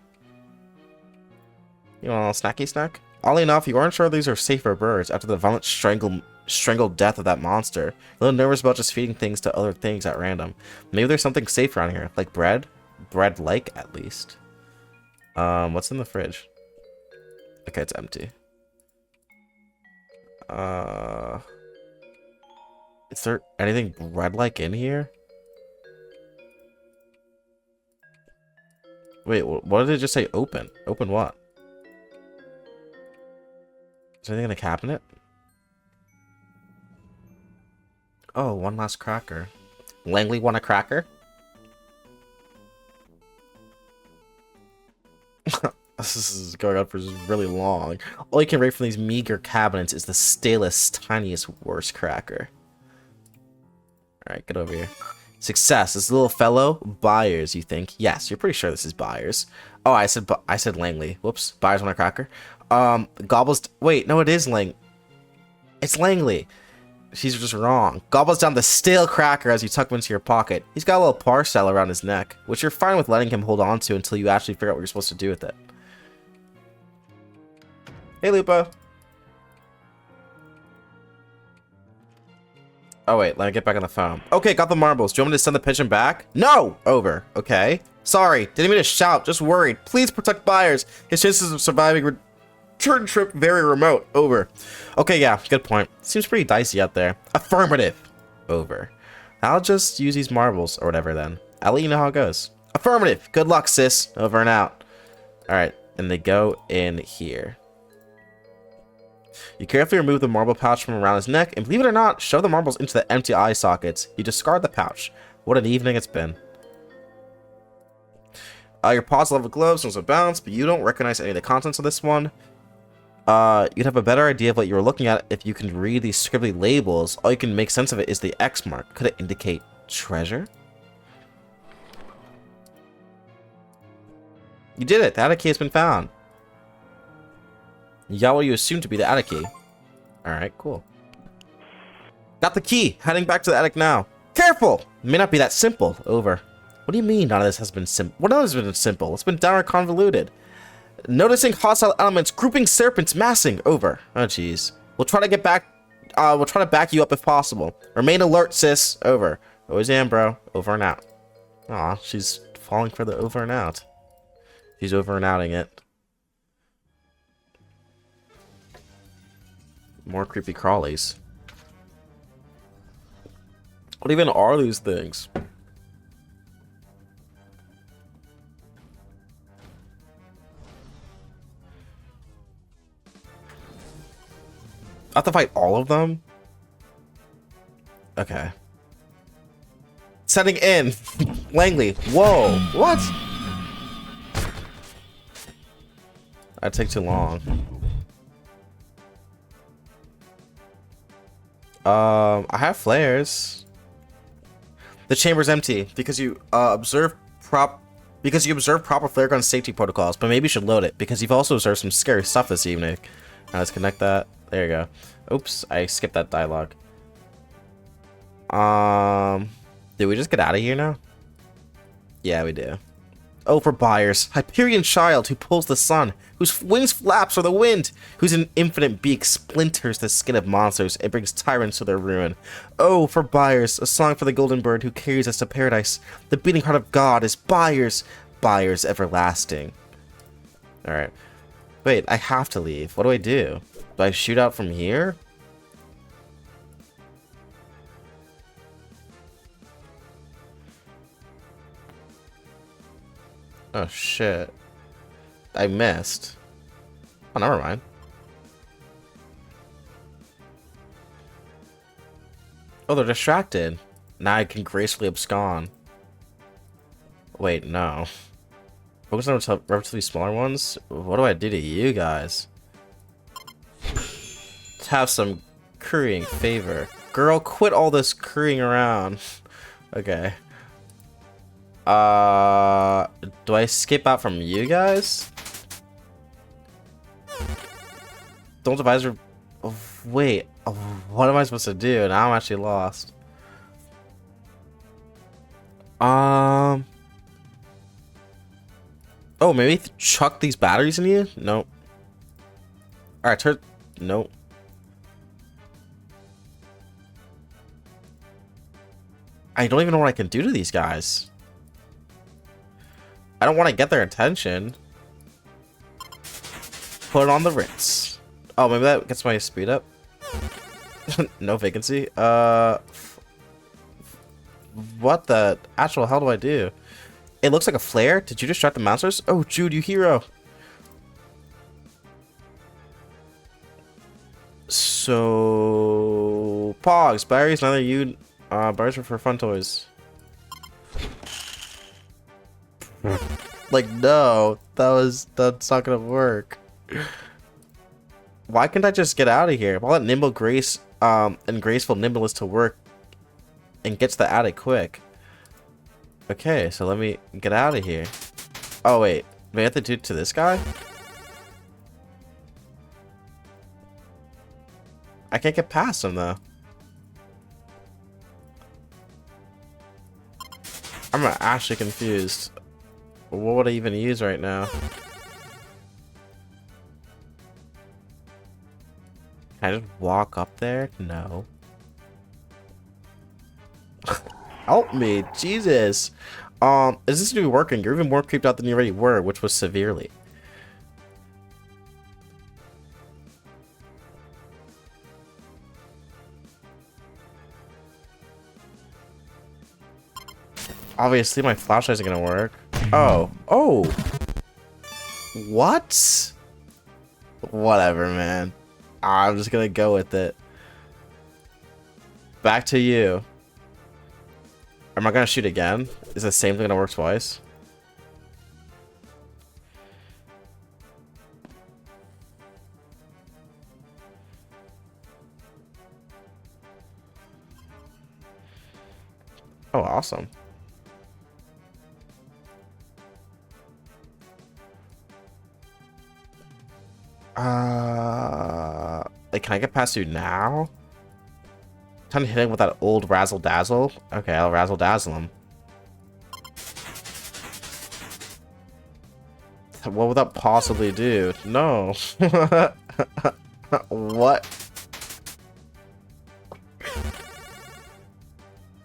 You want a little snacky snack? Oddly enough, you aren't sure these are safer birds after the violent strangled death of that monster. A little nervous about just feeding things to other things at random. Maybe there's something safe around here, like bread? Bread-like, at least. What's in the fridge? Okay, it's empty. Is there anything bread-like in here? Wait, what did it just say open? Open what? Is there anything in the cabinet? Oh, one last cracker. Langley want a cracker? This is going on for really long. All you can rate from these meager cabinets is the stalest, tiniest, worst cracker. Alright, get over here. Success. This little fellow. Buyers, you think? Yes, you're pretty sure this is buyers. Oh, I said Langley. Whoops. Buyers want a cracker. Gobbles... Wait, no, it is It's Langley. She's just wrong. Gobbles down the stale cracker as you tuck him into your pocket. He's got a little parcel around his neck, which you're fine with letting him hold on to until you actually figure out what you're supposed to do with it. Hey, Lupo. Oh, wait. Let me get back on the phone. Okay, got the marbles. Do you want me to send the pigeon back? No! Over. Okay. Sorry. Didn't mean to shout. Just worried. Please protect buyers. His chances of surviving return trip very remote. Over. Okay, yeah. Good point. Seems pretty dicey out there. Affirmative. Over. I'll just use these marbles or whatever then. I'll let you know how it goes. Affirmative. Good luck, sis. Over and out. Alright. And they go in here. You carefully remove the marble pouch from around his neck, and believe it or not, shove the marbles into the empty eye sockets. You discard the pouch. What an evening it's been. Your paws level gloves and bounce, but you don't recognize any of the contents of this one. You'd have a better idea of what you were looking at if you can read these scribbly labels. All you can make sense of it is the X mark. Could it indicate treasure? You did it. The attic key has been found. You got what you assume to be the attic key. Alright, cool. Got the key. Heading back to the attic now. Careful! It may not be that simple. Over. What do you mean none of this has been simple? What else has been simple? It's been downright convoluted. Noticing hostile elements, grouping serpents, massing. Over. Oh, jeez. We'll try to get back. We'll try to back you up if possible. Remain alert, sis. Over. Always am, bro. Over and out. Aw, she's falling for the over and out. She's over and outing it. More creepy crawlies. What even are these things? I have to fight all of them? Okay. Setting in. Langley. Whoa. What? That'd take too long. I have flares. The chamber's empty because you observe proper flare gun safety protocols, but maybe you should load it because you've also observed some scary stuff this evening. Now let's connect that. There you go. Oops, I skipped that dialogue. Did we just get out of here now? Yeah, we do. Oh, for buyers. Hyperion child who pulls the sun, whose wings flaps for the wind, whose an infinite beak splinters the skin of monsters and brings tyrants to their ruin. Oh, for buyers, a song for the golden bird who carries us to paradise. The beating heart of God is buyers, buyers everlasting. Alright. Wait, I have to leave. What do? Do I shoot out from here? Oh shit. I missed. Oh, never mind. Oh, they're distracted. Now I can gracefully abscond. Wait, no. Focus on relatively smaller ones? What do I do to you guys? To have some currying favor. Girl, quit all this currying around. Okay. Do I skip out from you guys? Don't advisor. Oh, wait. Oh, what am I supposed to do? Now I'm actually lost. Oh, maybe chuck these batteries in you? Nope. Alright, turn. Nope. I don't even know what I can do to these guys. I don't want to get their attention. Put it on the Ritz. Oh, maybe that gets my speed up. No vacancy. What the actual hell do I do? It looks like a flare. Did you distract the monsters? Oh, Jude, you hero. So, Pogs, batteries, neither you. Batteries are for fun toys. Like, no, that's not gonna work. Why can't I just get out of here? I'll let nimble grace, and graceful nimbleness to work and get to the attic quick. Okay, so let me get out of here. Oh, wait. Do I have to do it to this guy? I can't get past him, though. I'm actually confused. What would I even use right now? Can I just walk up there? No. Help me, Jesus. Is this to be working? You're even more creeped out than you already were, which was severely. Obviously, my flashlight isn't gonna work. Oh. Oh. What? Whatever, man. I'm just gonna go with it. Back to you. Am I gonna shoot again? Is the same thing gonna work twice? Oh, awesome. Like, can I get past you now? Time to hit him with that old razzle dazzle. Okay, I'll razzle dazzle him. What would that possibly do? No. What?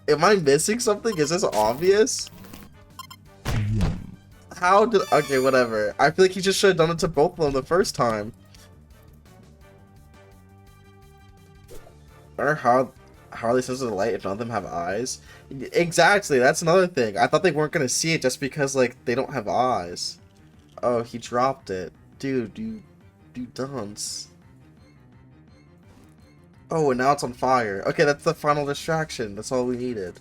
Am I missing something? Is this obvious? How did... Okay, whatever. I feel like he just should have done it to both of them the first time. Or how Harley says to the light if none of them have eyes. Exactly, that's another thing. I thought they weren't going to see it just because, like, they don't have eyes. Oh, he dropped it. Dude, you dunce. Oh, and now it's on fire. Okay, that's the final distraction. That's all we needed.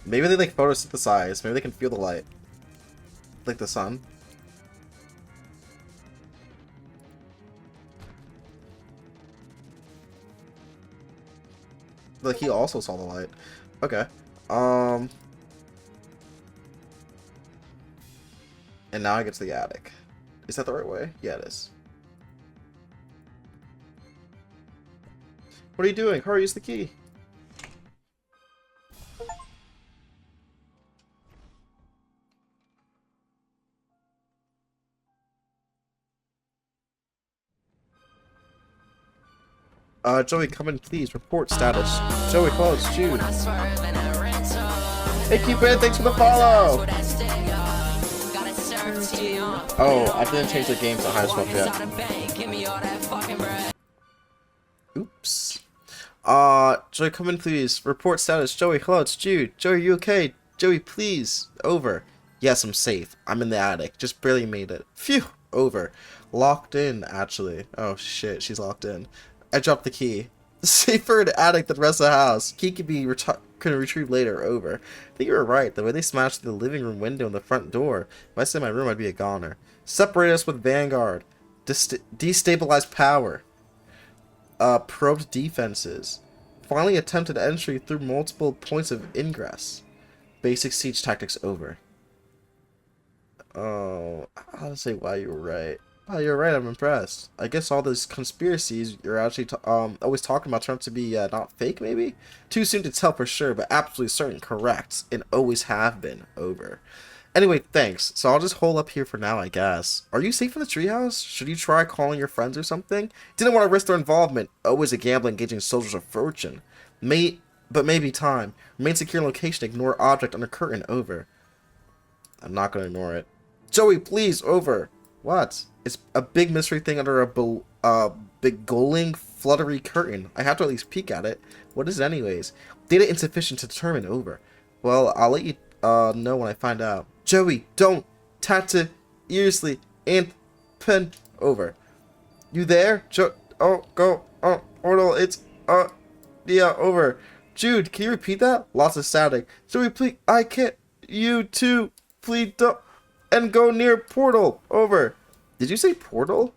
Maybe they, like, photosynthesize. Maybe they can feel the light. Like the sun. Like, he also saw the light. Okay. And now I get to the attic. Is that the right way? Yeah, it is. What are you doing? Hurry, use the key. Joey, come in, please. Report status. Joey, close. Jude. Hey, Cupid, thanks for the follow. Oh, I didn't change the games to Hiveswap yet. Oops. Joey, come in, please. Report status. Joey, hello, it's Jude. Joey, you okay? Joey, please. Over. Yes, I'm safe. I'm in the attic. Just barely made it. Phew. Over. Locked in, actually. Oh, shit. She's locked in. I dropped the key. Safer in the attic than the rest of the house. Key can be retrieved later. Over. I think you were right. The way they smashed through the living room window and the front door. If I stayed in my room, I'd be a goner. Separate us with Vanguard. Destabilize power. Probed defenses. Finally attempted entry through multiple points of ingress. Basic siege tactics over. Oh, I'll say why you were right. Oh, you're right. I'm impressed. I guess all those conspiracies you're actually always talking about turn out to be not fake. Maybe too soon to tell for sure, but absolutely certain, correct, and always have been. Over. Anyway, thanks. So I'll just hole up here for now, I guess. Are you safe in the treehouse? Should you try calling your friends or something? Didn't want to risk their involvement. Always a gambler engaging soldiers of fortune. But maybe time. Remain secure in location. Ignore object under curtain. Over. I'm not gonna ignore it. Joey, please, over. What? It's a big mystery thing under a beguiling, fluttery curtain. I have to at least peek at it. What is it anyways? Data insufficient to determine. Over. Well, I'll let you know when I find out. Joey, don't. Tata, earlessly, and pen. Over. You there? Oh, go. Oh, portal, it's, yeah, over. Jude, can you repeat that? Lots of static. Joey, please, I can't. You too. Please don't. And go near portal. Over. Did you say portal?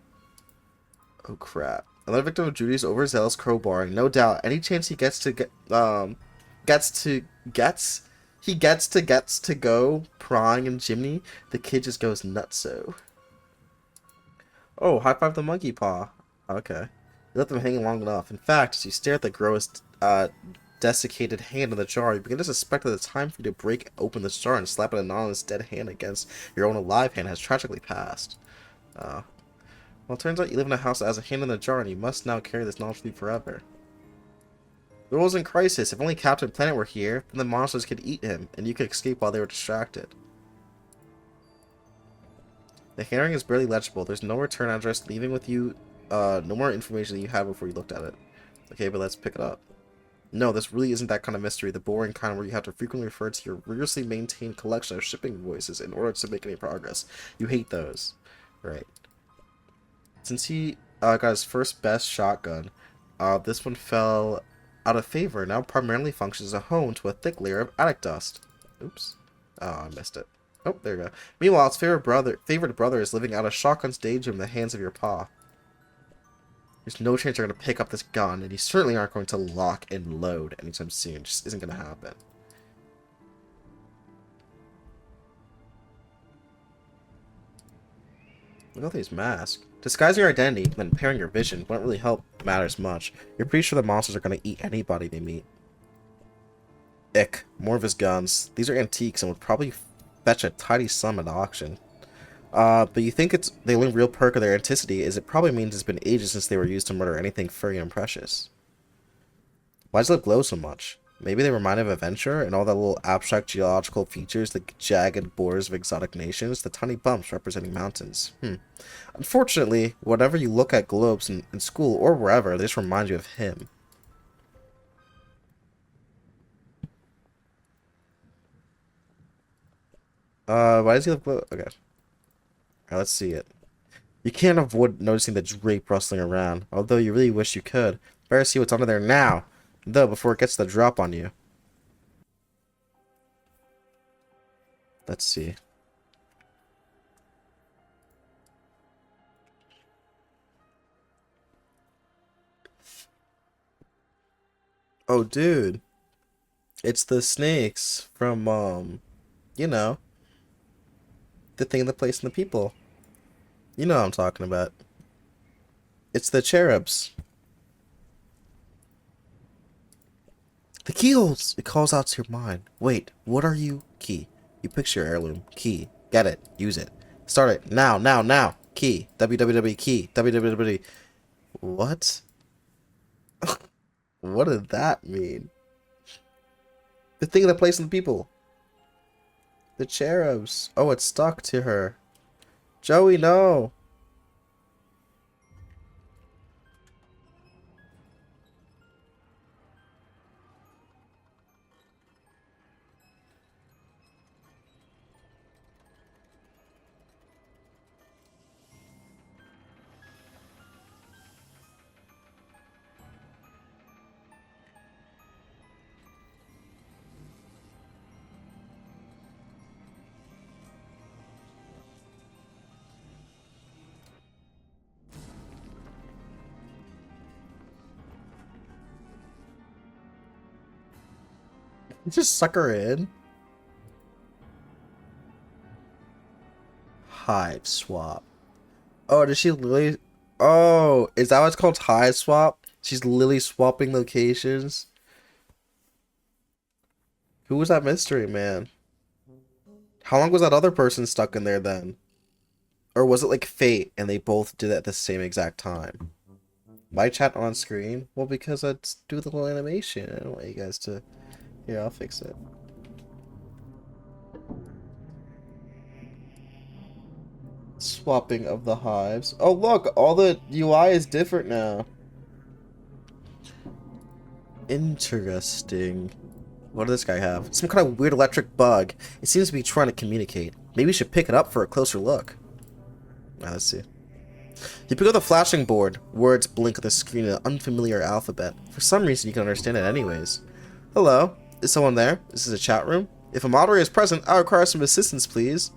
Oh crap. Another victim of Judy's overzealous crowbarring. No doubt. Any chance he gets to go prying in chimney, the kid just goes nutso. Oh, high five the monkey paw. Okay. You let them hang long enough. In fact, as you stare at the gross desiccated hand in the jar, you begin to suspect that the time for you to break open the jar and slap an anonymous dead hand against your own alive hand has tragically passed. Well, it turns out you live in a house that has a hand in the jar, and you must now carry this knowledge with you forever. The world's in crisis. If only Captain Planet were here, then the monsters could eat him, and you could escape while they were distracted. The handwriting is barely legible. There's no return address, leaving with you no more information than you had before you looked at it. Okay, but let's pick it up. No, this really isn't that kind of mystery, the boring kind where you have to frequently refer to your rigorously maintained collection of shipping invoices in order to make any progress. You hate those. Right. Since he got his first best shotgun, this one fell out of favor and now primarily functions as a home to a thick layer of attic dust. Oops. Oh, I missed it. Oh, there you go. Meanwhile, its favorite brother is living out a shotgun stage in the hands of your paw. There's no chance you're going to pick up this gun, and you certainly aren't going to lock and load anytime soon. It just isn't going to happen. Look at these masks. Disguising your identity and then impairing your vision won't really help matters much. You're pretty sure the monsters are going to eat anybody they meet. Ick. More of his guns. These are antiques and would probably fetch a tidy sum at auction. But you think the only real perk of their antiquity is it probably means it's been ages since they were used to murder anything furry and precious. Why does it glow so much? Maybe they remind of adventure and all the little abstract geological features, the jagged borders of exotic nations, the tiny bumps representing mountains. Unfortunately, whenever you look at globes in school or wherever, they just remind you of him. Why does he look glow? Okay. Alright, let's see it. You can't avoid noticing the drape rustling around, although you really wish you could. Better see what's under there now, though, before it gets the drop on you. Let's see. Oh, dude. It's the snakes from, you know, the thing, the place, and the people. You know what I'm talking about. It's the cherubs. The keyholes! It calls out to your mind. Wait, what are you? Key. You picture your heirloom. Key. Get it. Use it. Start it. Now, now, now. Key. www key. www. What? What did that mean? The thing, the place, and the people. The cherubs. Oh, it's stuck to her. Joey, no. You just suck her in. Hiveswap. Oh, does she literally? Oh, is that what's called Hiveswap? She's literally swapping locations. Who was that mystery man? How long was that other person stuck in there then? Or was it like fate and they both did it at the same exact time? My chat on screen? Well, because I do the little animation. I don't want you guys to... Here, I'll fix it. Swapping of the hives. Oh, look! All the UI is different now. Interesting. What does this guy have? Some kind of weird electric bug. It seems to be trying to communicate. Maybe we should pick it up for a closer look. Now, let's see. You pick up the flashing board. Words blink on the screen in an unfamiliar alphabet. For some reason, you can understand it anyways. Hello? Is someone there? Is this a chat room? If a moderator is present, I require some assistance, please.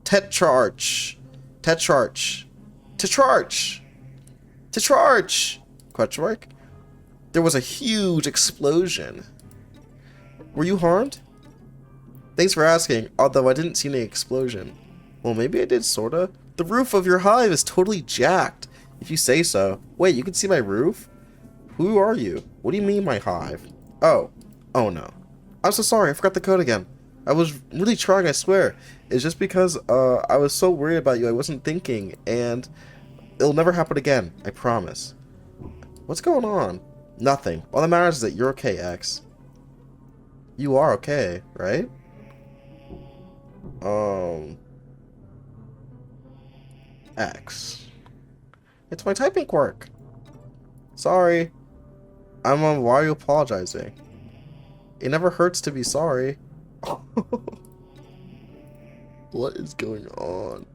Tetrarch. Question mark? There was a huge explosion. Were you harmed? Thanks for asking, although I didn't see any explosion. Well, maybe I did, sorta. The roof of your hive is totally jacked. If you say so. Wait, you can see my roof? Who are you? What do you mean, my hive? Oh. Oh, no. I'm so sorry, I forgot the code again. I was really trying, I swear. It's just because, I was so worried about you, I wasn't thinking, and it'll never happen again, I promise. What's going on? Nothing. All that matters is that you're okay, X. You are okay, right? X. It's my typing quirk. Sorry. Why are you apologizing? It never hurts to be sorry. What is going on?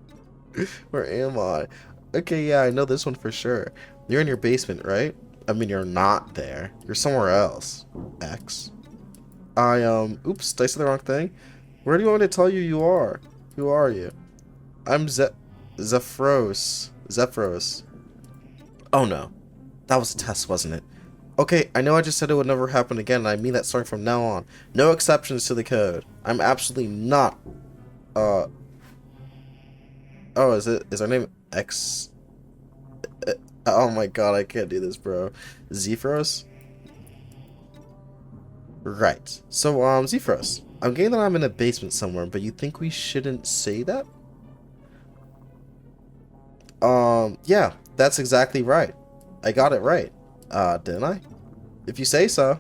Where am I? Okay, yeah, I know this one for sure. You're in your basement, right? I mean, you're not there. You're somewhere else. X. Oops, did I say the wrong thing? Where do you want me to tell you you are? Who are you? I'm Zephyros. Oh no. That was a test, wasn't it? Okay, I know I just said it would never happen again, and I mean that starting from now on. No exceptions to the code. I'm absolutely not, Oh, is our name X? Oh my god, I can't do this, bro. Zephyros? Right. So, Zephyros, I'm getting that I'm in a basement somewhere, but you think we shouldn't say that? Yeah, that's exactly right. I got it right. Didn't I? If you say so.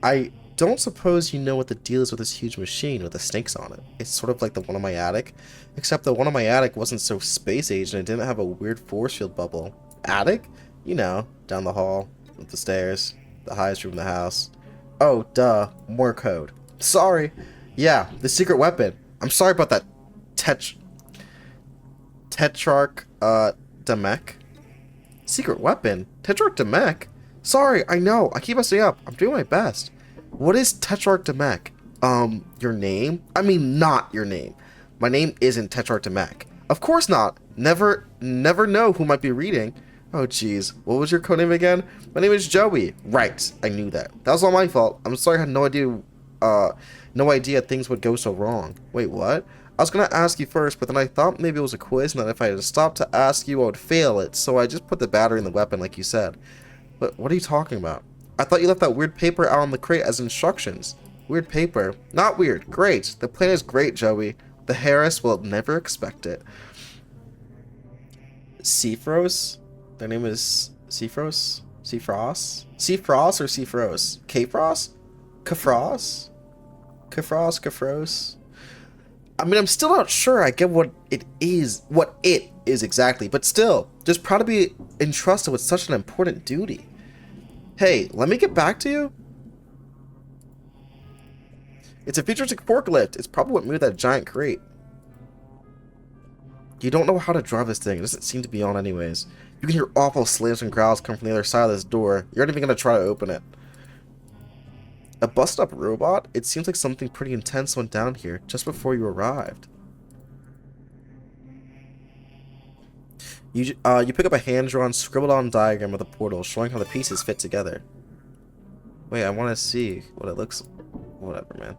I don't suppose you know what the deal is with this huge machine with the snakes on it. It's sort of like the one in my attic, except the one in my attic wasn't so space-age and it didn't have a weird force field bubble. Attic? You know, down the hall, up the stairs, the highest room in the house. Oh, duh, more code. Sorry. Yeah, the secret weapon. I'm sorry about that. Tetrarch, Demek? Secret weapon? Tetrarch Demek? Sorry, I know. I keep messing up. I'm doing my best. What is Tetrarch Demek? Your name? I mean, not your name. My name isn't Tetrarch Demek. Of course not. Never know who might be reading. Oh, jeez. What was your codename again? My name is Joey. Right. I knew that. That was all my fault. I'm sorry I had no idea things would go so wrong. Wait, what? I was gonna ask you first, but then I thought maybe it was a quiz, and that if I had stopped to ask you, I would fail it, so I just put the battery in the weapon like you said. But what are you talking about? I thought you left that weird paper out on the crate as instructions. Weird paper. Not weird. Great. The plan is great, Joey. The Harris will never expect it. Cephros? Their name is Cephros? Cephros? Cephros or Cephros? Kfros? Kafros? Kafros? I mean, I'm still not sure I get what it is exactly, but still, just proud to be entrusted with such an important duty. Hey, let me get back to you. It's a futuristic forklift. It's probably what moved that giant crate. You don't know how to drive this thing. It doesn't seem to be on anyways. You can hear awful slams and growls come from the other side of this door. You're not even going to try to open it. A busted up robot? It seems like something pretty intense went down here just before you arrived. You pick up a hand-drawn, scribbled-on diagram of the portal, showing how the pieces fit together. Wait, I want to see what it looks... Whatever, man.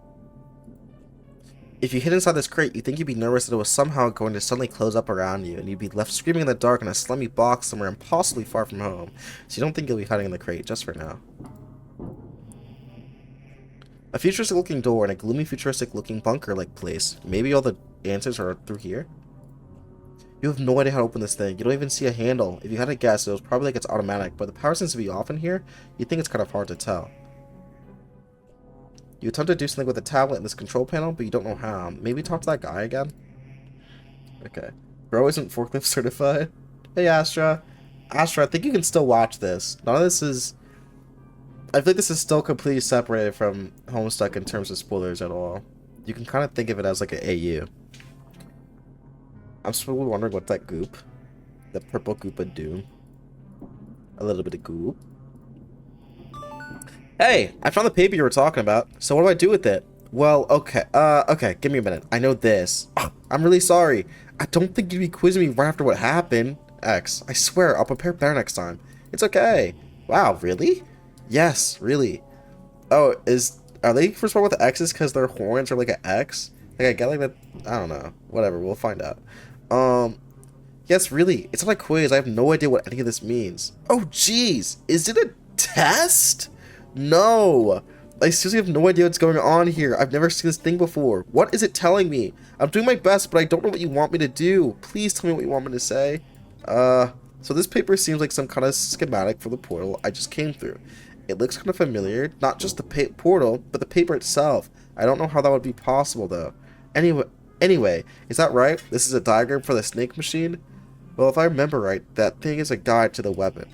If you hid inside this crate, you'd think you'd be nervous that it was somehow going to suddenly close up around you, and you'd be left screaming in the dark in a slimy box somewhere impossibly far from home. So you don't think you'll be hiding in the crate, just for now. A futuristic-looking door in a gloomy, futuristic-looking bunker-like place. Maybe all the answers are through here? You have no idea how to open this thing. You don't even see a handle. If you had to guess, it was probably like it's automatic, but the power seems to be off in here. You think it's kind of hard to tell. You attempt to do something with the tablet in this control panel, but you don't know how. Maybe talk to that guy again? Okay. Bro isn't forklift certified. Hey, Astra. Astra, I think you can still watch this. None of this is... I think this is still completely separated from Homestuck in terms of spoilers at all. You can kind of think of it as like an AU. I'm still wondering what that goop, the purple goop would do. A little bit of goop. Hey, I found the paper you were talking about. So what do I do with it? Well, okay, okay, give me a minute. I know this. Oh, I'm really sorry. I don't think you'd be quizzing me right after what happened. X, I swear, I'll prepare better next time. It's okay. Wow, really? Yes, really. Oh, are they respond with X's because their horns are like an X? Like I get like that. I don't know. Whatever, we'll find out. Yes, really. It's not a quiz. I have no idea what any of this means. Oh, jeez. Is it a test? No. I seriously have no idea what's going on here. I've never seen this thing before. What is it telling me? I'm doing my best, but I don't know what you want me to do. Please tell me what you want me to say. So this paper seems like some kind of schematic for the portal I just came through. It looks kind of familiar. Not just the portal, but the paper itself. I don't know how that would be possible, though. Anyway, is that right? This is a diagram for the snake machine? Well, if I remember right, that thing is a guide to the weapon.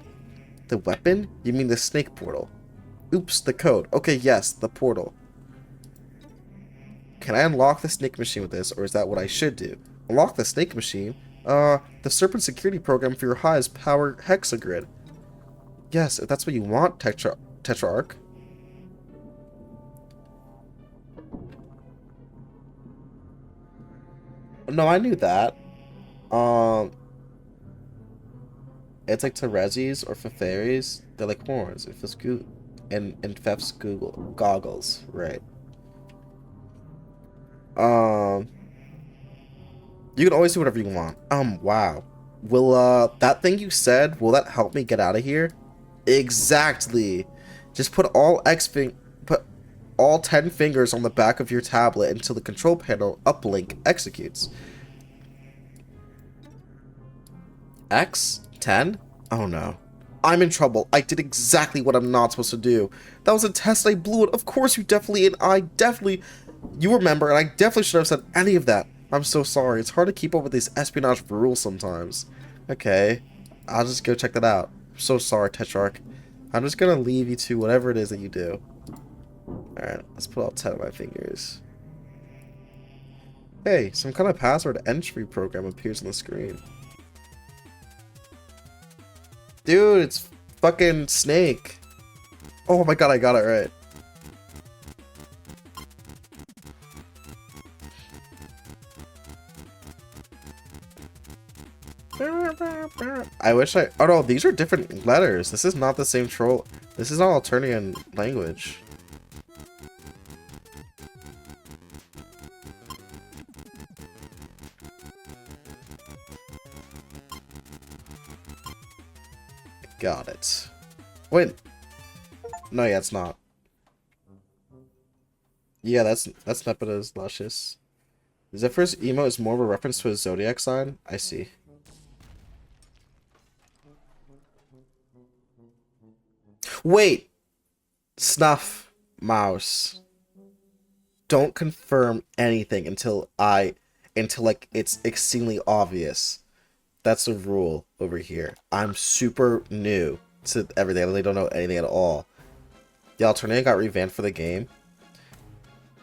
The weapon? You mean the snake portal? Oops, the code. Okay, yes, the portal. Can I unlock the snake machine with this, or is that what I should do? Unlock the snake machine? The Serpent security program for your Hive's power hexagrid. Yes, if that's what you want, Tetrarch. No, I knew that. It's like Terezi's or Feferi's. They're like horns. It feels good. And Fef's goggles, right? You can always do whatever you want. Wow. Will that thing you said, will that help me get out of here? Exactly. Just put all 10 fingers on the back of your tablet until the control panel uplink executes. X? 10? Oh no. I'm in trouble. I did exactly what I'm not supposed to do. That was a test. I blew it. Of course you definitely, and I definitely, you remember, and I definitely should have said any of that. I'm so sorry. It's hard to keep up with these espionage rules sometimes. Okay. I'll just go check that out. I'm so sorry, Tetrarch. I'm just gonna leave you to whatever it is that you do. Alright, let's put all 10 of my fingers. Hey, some kind of password entry program appears on the screen. Dude, it's fucking Snake. Oh my god, I got it right. I wish I... Oh no, these are different letters. This is not the same troll. This is not Alternian language. Got it. Wait. No, yeah, it's not. Yeah, that's Nepida's Luscious. Zephyr's emo is more of a reference to a zodiac sign? I see. Wait! Snuff Mouse. Don't confirm anything until like it's exceedingly obvious. That's the rule over here. I'm super new to everything. I really don't know anything at all. The Alternative got revamped for the game.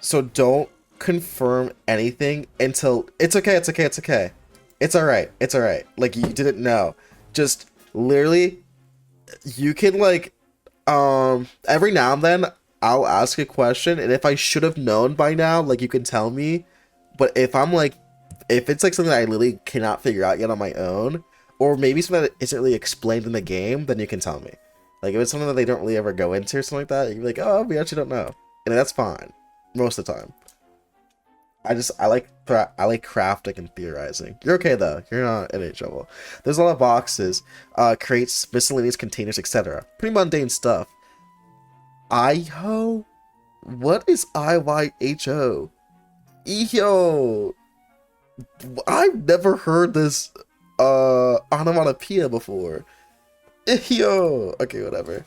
So don't confirm anything until... It's okay, it's okay, it's okay. It's alright, it's alright. Like, you didn't know. Just, literally, you can, like, every now and then, I'll ask a question, and if I should have known by now, like, you can tell me. But if I'm, like, if it's, like, something that I literally cannot figure out yet on my own, Or maybe something that isn't really explained in the game, then you can tell me. Like, if it's something that they don't really ever go into or something like that, you'd be like, oh, we actually don't know. And that's fine. Most of the time. I like crafting and theorizing. You're okay, though. You're not in any trouble. There's a lot of boxes, crates, miscellaneous containers, etc. Pretty mundane stuff. IHO? What is IYHO? Yo! I've never heard this onomatopoeia before. Yo! Okay, whatever.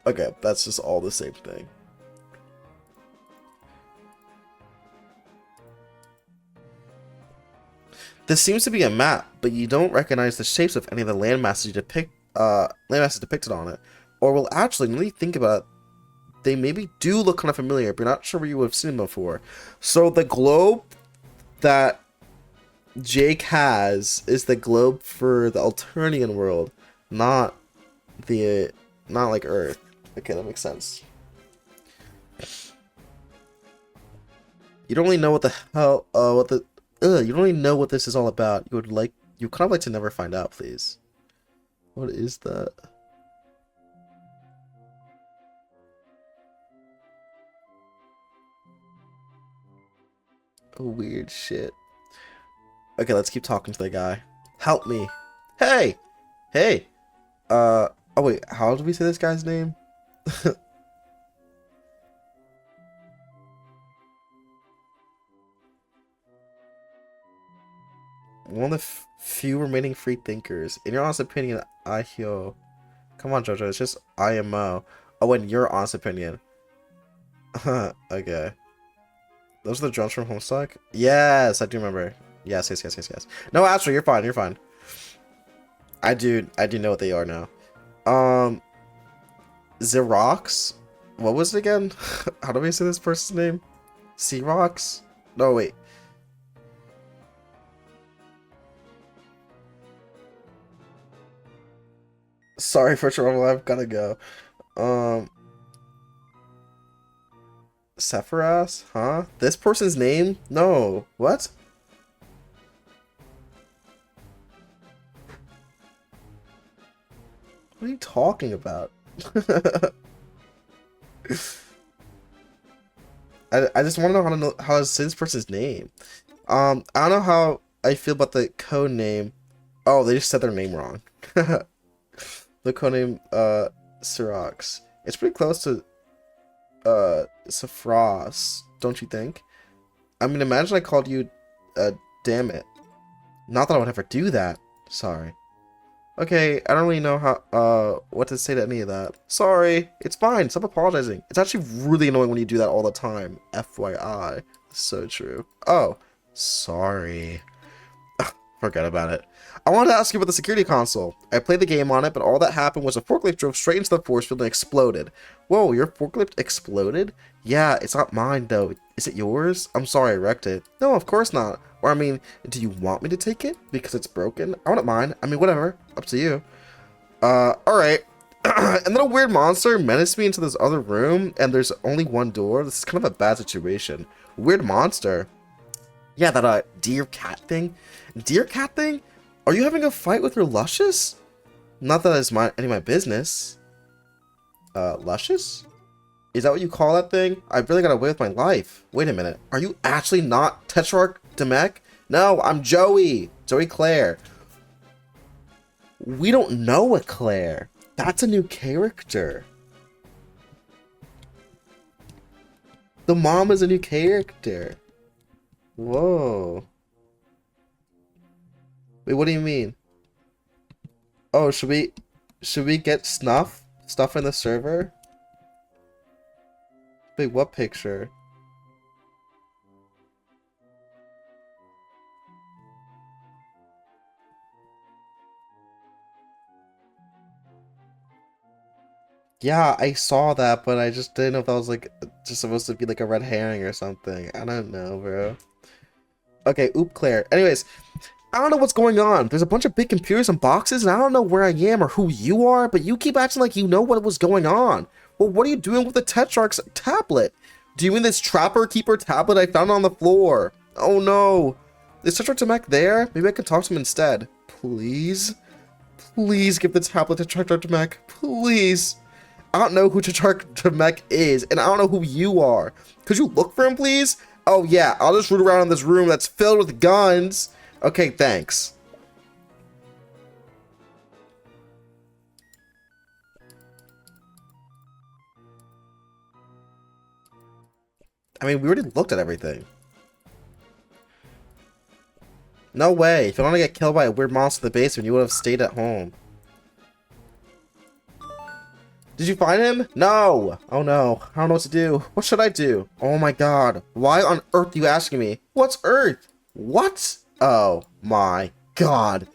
Okay, that's just all the same thing. This seems to be a map, but you don't recognize the shapes of any of the landmasses depicted on it. Or well, actually, when you think about it, they maybe do look kind of familiar, but you're not sure where you would have seen them before. So the globe that Jake has is the globe for the Alternian world, not like Earth. Okay, that makes sense. You don't really know what the hell, you don't really know what this is all about. You kind of like to never find out, please. What is that? Oh, weird shit. Okay, let's keep talking to the guy. Help me. Hey! Hey! Oh wait, how did we say this guy's name? One of the few remaining free thinkers. In your honest opinion, IHO. Come on, Jojo, it's just IMO. Oh, in your honest opinion. Okay. Those are the drums from Homestuck? Yes, I do remember. Yes. No, actually, you're fine, you're fine. I do know what they are now. Xerox? What was it again? How do we say this person's name? Xerox? No, wait. Sorry for trouble, I've gotta go. Sephiroth? Huh? This person's name? No. What? What are you talking about? I just want to know how to say this person's name. I don't know how I feel about the code name. Oh, they just said their name wrong. The code name, Xerox. It's pretty close to, Sephiroth, don't you think? I mean, imagine I called you, damn it. Not that I would ever do that. Sorry. Okay, I don't really know how, what to say to any of that. Sorry. It's fine. Stop apologizing. It's actually really annoying when you do that all the time. FYI. So true. Oh. Sorry. Forget about it. I wanted to ask you about the security console. I played the game on it, but all that happened was a forklift drove straight into the force field and exploded. Whoa, your forklift exploded? Yeah, it's not mine, though. Is it yours? I'm sorry I wrecked it. No, of course not. Or, I mean, do you want me to take it? Because it's broken? I wouldn't mind. I mean, whatever. Up to you. Alright. And then a weird monster menaced me into this other room, and there's only one door. This is kind of a bad situation. Weird monster. Yeah, that, deer cat thing? Deer cat thing? Are you having a fight with your Luscious? Not that it's any of my business. Luscious? Is that what you call that thing? I really got away with my life. Wait a minute. Are you actually not Tetrarch Demek? No, I'm Joey. Joey Claire. We don't know a Claire. That's a new character. The mom is a new character. Whoa. Wait, what do you mean? Oh, should we get stuff in the server? Wait, what picture? Yeah, I saw that, but I just didn't know if that was like just supposed to be like a red herring or something. I don't know, bro. Okay, oop, Claire. Anyways, I don't know what's going on. There's a bunch of big computers and boxes, and I don't know where I am or who you are, but you keep acting like you know what was going on. Well, what are you doing with the Tetrarch's tablet? Do you mean this Trapper Keeper tablet I found on the floor? Oh no. Is Tetrarch Demek there? Maybe I can talk to him instead. Please? Please give the tablet to Tetrarch Demek. Please. I don't know who Tetrarch Demek is, and I don't know who you are. Could you look for him, please? Oh yeah, I'll just root around in this room that's filled with guns. Okay, thanks. I mean, we already looked at everything. No way. If you want to get killed by a weird monster in the basement, you would have stayed at home. Did you find him? No. Oh no. I don't know what to do. What should I do? Oh my god. Why on earth are you asking me? What's Earth? What? Oh my god.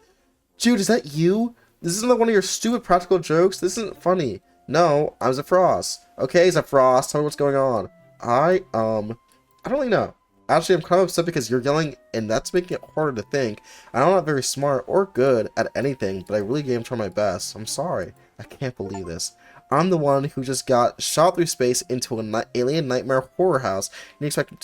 Jude, is that you? This isn't one of your stupid practical jokes. This isn't funny. No, I'm Zafrost. Okay, Zafrost, tell me what's going on. I don't really know. Actually, I'm kind of upset because you're yelling, and that's making it harder to think. I'm not very smart or good at anything, but I really gave try my best. I'm sorry. I can't believe this. I'm the one who just got shot through space into an alien nightmare horror house, and you expect me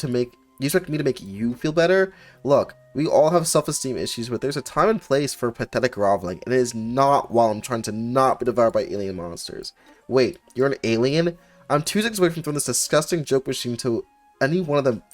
to make you feel better? Look, we all have self-esteem issues, but there's a time and place for pathetic groveling, and it is not while I'm trying to not be devoured by alien monsters. Wait, you're an alien? I'm 2 seconds away from throwing this disgusting joke machine to any one of them,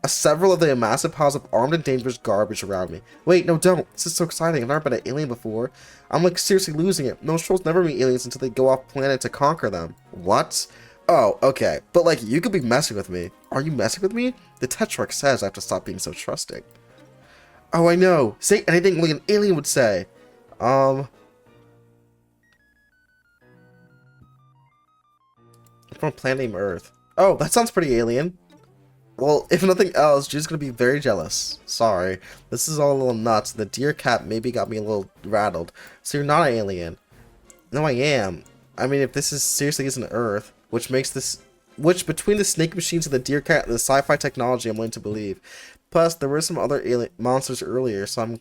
several of the massive piles of armed and dangerous garbage around me. Wait, no, don't. This is so exciting. I've never been an alien before. I'm like seriously losing it. Most trolls never meet aliens until they go off planet to conquer them. What? Oh, okay. But like, you could be messing with me. Are you messing with me? The Tetrarch says I have to stop being so trusting. Oh, I know. Say anything like an alien would say. I'm from a planet named Earth. Oh, that sounds pretty alien. Well, if nothing else, Jude's gonna be very jealous. Sorry. This is all a little nuts. The deer cat maybe got me a little rattled. So you're not an alien. No, I am. I mean, if this is seriously isn't Earth, which between the snake machines and the deer cat and the sci-fi technology I'm willing to believe. Plus, there were some other alien monsters earlier, so I am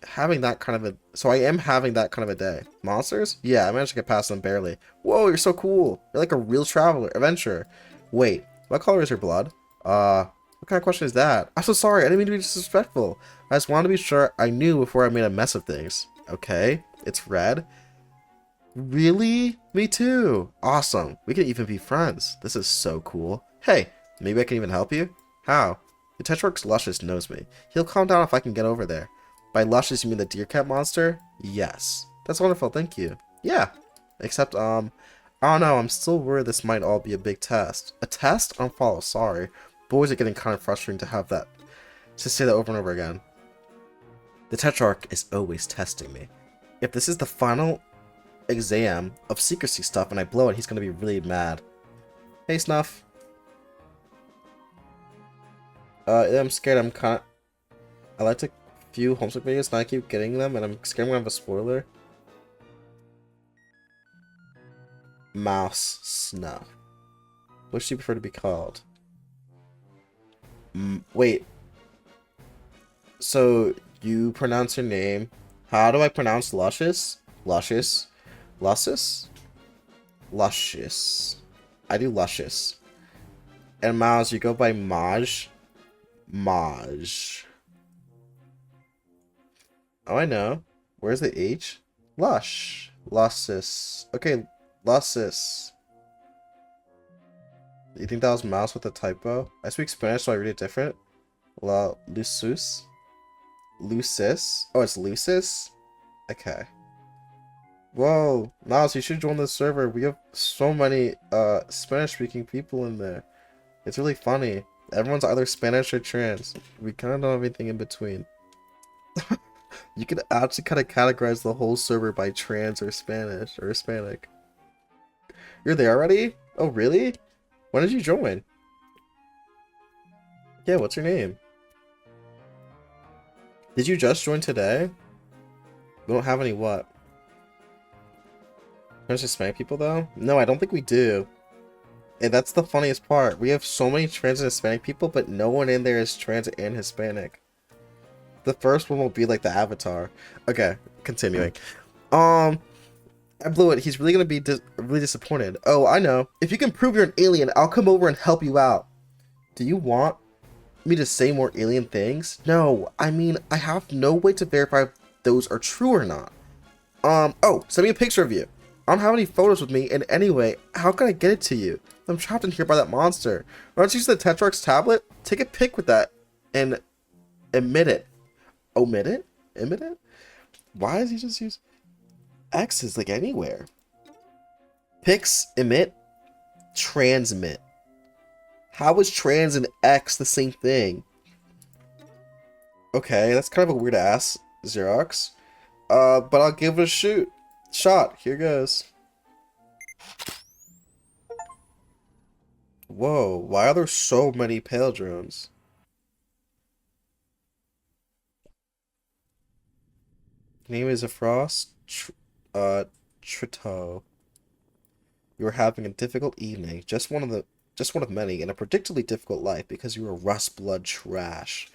having that kind of a day. Monsters? Yeah, I managed to get past them barely. Whoa, you're so cool. You're like a real adventurer. Wait, what color is your blood? What kind of question is that? I'm so sorry, I didn't mean to be disrespectful. I just wanted to be sure I knew before I made a mess of things. Okay, it's red. Really? Me too. Awesome. We can even be friends. This is so cool. Hey, maybe I can even help you? How? The Tetrarch's Luscious knows me. He'll calm down if I can get over there. By Luscious, you mean the deer cat monster? Yes. That's wonderful, thank you. Yeah. Except, I don't know, I'm still worried this might all be a big test. A test? Unfollow, sorry. Boys are getting kind of frustrating to say that over and over again. The Tetrarch is always testing me. If this is the final exam of secrecy stuff and I blow it, he's gonna be really mad. Hey, Snuff. I'm scared. I like to view homesick videos and I keep getting them and I'm scared I'm gonna have a spoiler. Mouse Snuff. What should you prefer to be called? Wait. So, you pronounce your name. How do I pronounce Luscious? Luscious. Luscious? Luscious. I do Luscious. And Miles, you go by Maj. Maj. Oh, I know. Where's the H? Lush. Luscious. Okay, Luscious. You think that was mouse with a typo? I speak Spanish, so I read it different. La Lucis. Lucis. Oh, it's Lucis? Okay. Whoa, Miles, you should join the server. We have so many Spanish-speaking people in there. It's really funny. Everyone's either Spanish or trans. We kind of know everything in between. You could actually kind of categorize the whole server by trans or Spanish or Hispanic. You're there already? Oh, really? When did you join? Yeah, what's your name? Did you just join today? We don't have any what? There's Hispanic people though? No, I don't think we do. And that's the funniest part. We have so many trans and Hispanic people, but no one in there is trans and Hispanic. The first one will be like the avatar. Okay, continuing. I blew it. He's really gonna be really disappointed. Oh, I know. If you can prove you're an alien, I'll come over and help you out. Do you want me to say more alien things? No, I mean, I have no way to verify if those are true or not. Oh, send me a picture of you. I don't have any photos with me, and anyway, how can I get it to you? I'm trapped in here by that monster. Why don't you use the Tetrarch's tablet? Take a pic with that and emit it. Omit it? Emit it? Why does he just use X's like anywhere? Pics, emit, transmit. How is trans and X the same thing? Okay, that's kind of a weird ass, Xerox. But I'll give it a shot. Here goes. Whoa, why are there so many pale drones? Name is Afrost Trito. You are having a difficult evening, just one of many, in a predictably difficult life because you are rust blood trash.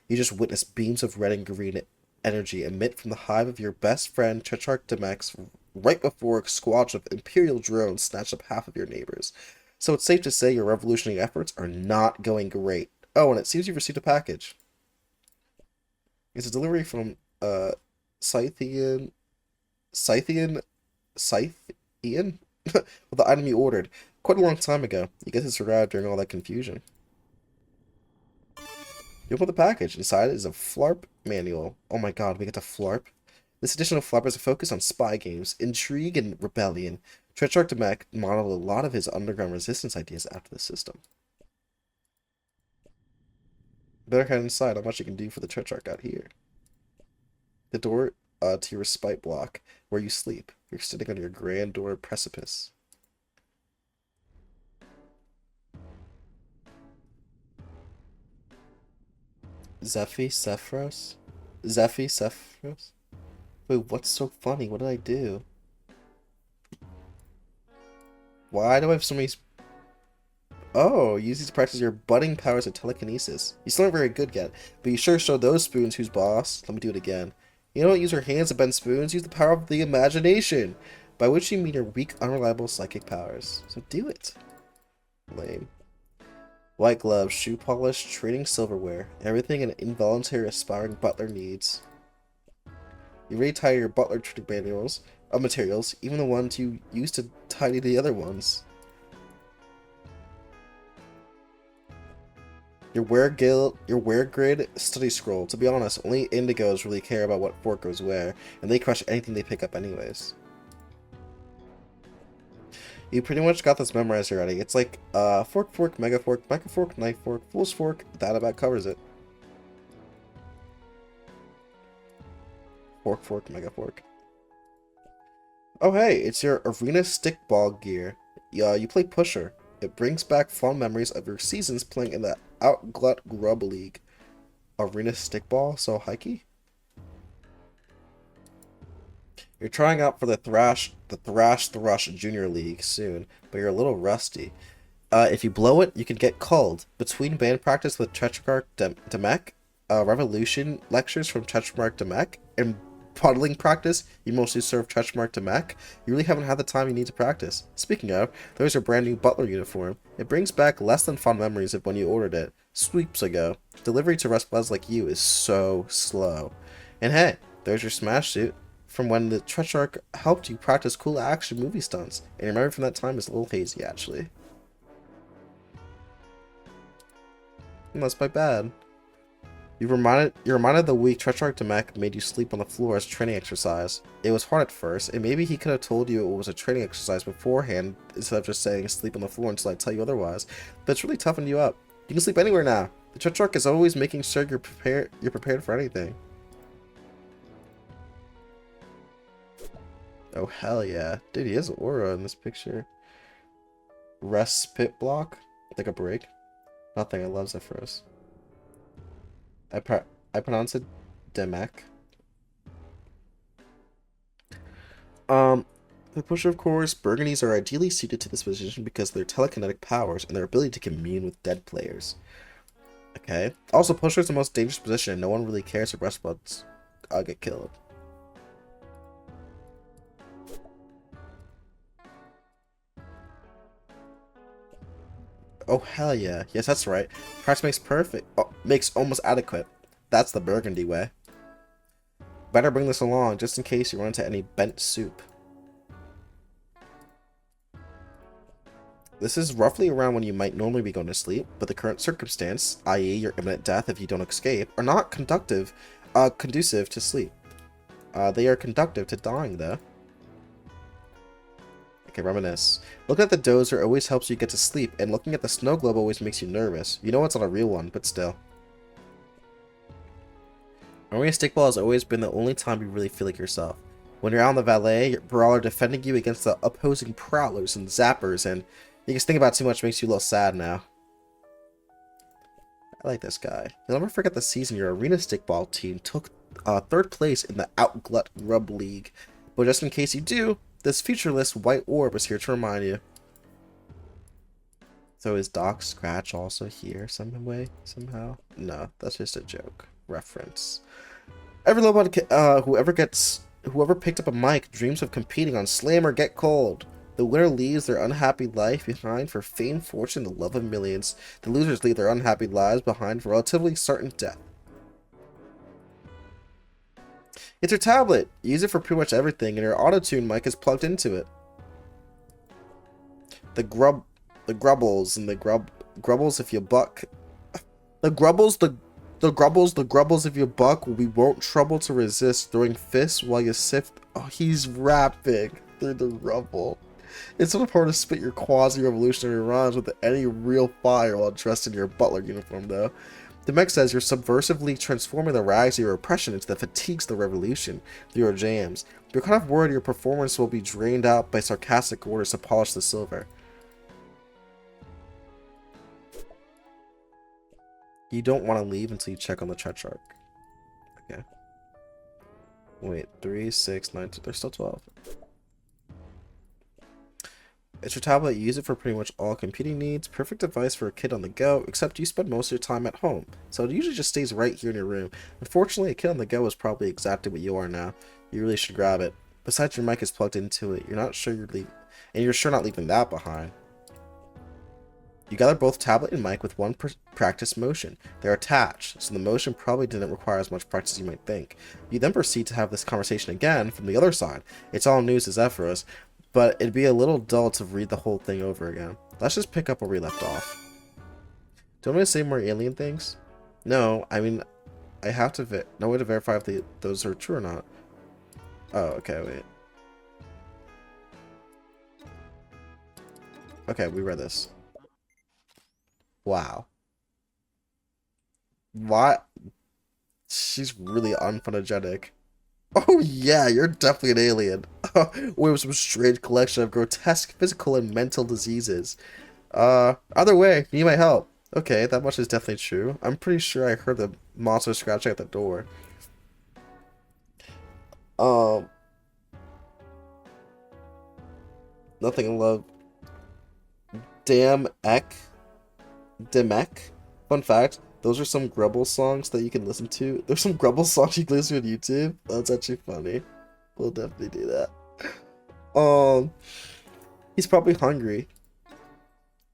You just witnessed beams of red and green energy emit from the hive of your best friend Tetrarch Demek's right before a squadron of Imperial drones snatched up half of your neighbors. So it's safe to say your revolutionary efforts are not going great. Oh, and it seems you've received a package. It's a delivery from Scythian with the item you ordered quite a long time ago. You guess it's arrived during all that confusion. You open the package. Inside is a Flarp manual. Oh my god, we get to Flarp. This edition of Flarp has a focus on spy games, intrigue, and rebellion. Tetrarch Demek modeled a lot of his underground resistance ideas after the system. Better head inside. How much you can do for the Tetrarch out here. The door to your respite block, where you sleep. You're sitting on your grand door precipice. Zephyr? Wait, what's so funny? What did I do? Why do I have so many... Oh, use these to practice your budding powers of telekinesis. You still aren't very good yet, but you sure show those spoons who's boss. Let me do it again. You don't use your hands to bend spoons, use the power of the imagination, by which you mean your weak, unreliable psychic powers. So do it. Lame. White gloves, shoe polish, trading silverware, everything an involuntary aspiring butler needs. You retire your butler trading materials, even the ones you used to tidy the other ones. Your wear grid study scroll. To be honest, only indigos really care about what fork goes where, and they crush anything they pick up anyways. You pretty much got this memorized already. It's like fork, mega fork, knife fork, fool's fork. That about covers it. Fork, mega fork. Oh hey, it's your arena stickball gear. You play Pusher. It brings back fond memories of your seasons playing in the Outglut Grub League. Arena stickball, so hikey. You're trying out for the Thrash Junior League soon, but you're a little rusty. If you blow it, you can get culled. Between band practice with Tetrarch Demek, Revolution lectures from Tetrarch Demek, and puddling practice, you mostly serve Tetrarch Demek. You really haven't had the time you need to practice. Speaking of, there's your brand new butler uniform. It brings back less than fond memories of when you ordered it. Sweeps ago. Delivery to rust bloods like you is so slow. And hey, there's your smash suit from when the Tetrarch helped you practice cool action movie stunts. And your memory from that time is a little hazy, actually. That's my bad. You're reminded the week Tetrarch Demek made you sleep on the floor as training exercise. It was hard at first, and maybe he could have told you it was a training exercise beforehand instead of just saying sleep on the floor until I tell you otherwise. But it's really toughened you up. You can sleep anywhere now. The Tetrarch is always making sure you're prepared for anything. Oh hell yeah. Dude, he has aura in this picture. Respite block? Like a break? Nothing, I love Zephyros. I pronounce it Demek. The Pusher, of course, Burgundies are ideally suited to this position because of their telekinetic powers and their ability to commune with dead players. Okay. Also, Pusher is the most dangerous position and no one really cares if Rustbloods get killed. Oh, hell yeah. Yes, that's right. Price makes perfect. Oh, makes almost adequate. That's the Burgundy way. Better bring this along, just in case you run into any bent soup. This is roughly around when you might normally be going to sleep, but the current circumstance, i.e. your imminent death if you don't escape, are not conducive to sleep. They are conductive to dying, though. Okay, reminisce. Looking at the dozer always helps you get to sleep, and looking at the snow globe always makes you nervous. You know it's not a real one, but still. Arena Stickball has always been the only time you really feel like yourself. When you're out in the valet, your brawler defending you against the opposing prowlers and zappers, and you just think about too much makes you a little sad now. I like this guy. You'll never forget the season your Arena Stickball team took 3rd place in the Outglut Grub League. But just in case you do, this featureless white orb is here to remind you. So is Doc Scratch also here some way, somehow? No, that's just a joke. Reference. Every whoever picked up a mic dreams of competing on Slam or Get Cold. The winner leaves their unhappy life behind for fame, fortune, the love of millions. The losers leave their unhappy lives behind for relatively certain death. It's your tablet. Use it for pretty much everything, and your auto-tune mic is plugged into it. The grubbles if you buck. The grubbles if you buck will be won't trouble to resist, throwing fists while you sift. Oh, he's rapping through the rubble. It's not hard to spit your quasi-revolutionary rhymes with any real fire while dressed in your butler uniform, though. The mech says you're subversively transforming the rags of your oppression into the fatigues of the revolution through your jams. You're kind of worried your performance will be drained out by sarcastic orders to polish the silver. You don't want to leave until you check on the Tetrarch. Okay. Wait, 3, 6, 9, 2, there's still 12. It's your tablet, you use it for pretty much all computing needs. Perfect device for a kid on the go, except you spend most of your time at home. So it usually just stays right here in your room. Unfortunately, a kid on the go is probably exactly what you are now. You really should grab it. Besides, your mic is plugged into it. You're not sure you're sure not leaving that behind. You gather both tablet and mic with one practice motion. They're attached, so the motion probably didn't require as much practice as you might think. You then proceed to have this conversation again from the other side. It's all news to Zephyros, but it'd be a little dull to read the whole thing over again. Let's just pick up where we left off. Do you want me to say more alien things? No, I mean, I have to no way to verify if those are true or not. Oh, okay, wait. Okay, we read this. Wow. What? She's really unphotogenic. Oh yeah, you're definitely an alien. We have some strange collection of grotesque physical and mental diseases. Either way, you need my help. Okay, that much is definitely true. I'm pretty sure I heard the monster scratching at the door. Nothing in love. Damn Ek. Demek. Fun fact, those are some Grubble songs that you can listen to. There's some Grubble songs you can listen to on YouTube. That's actually funny. We'll definitely do that. He's probably hungry.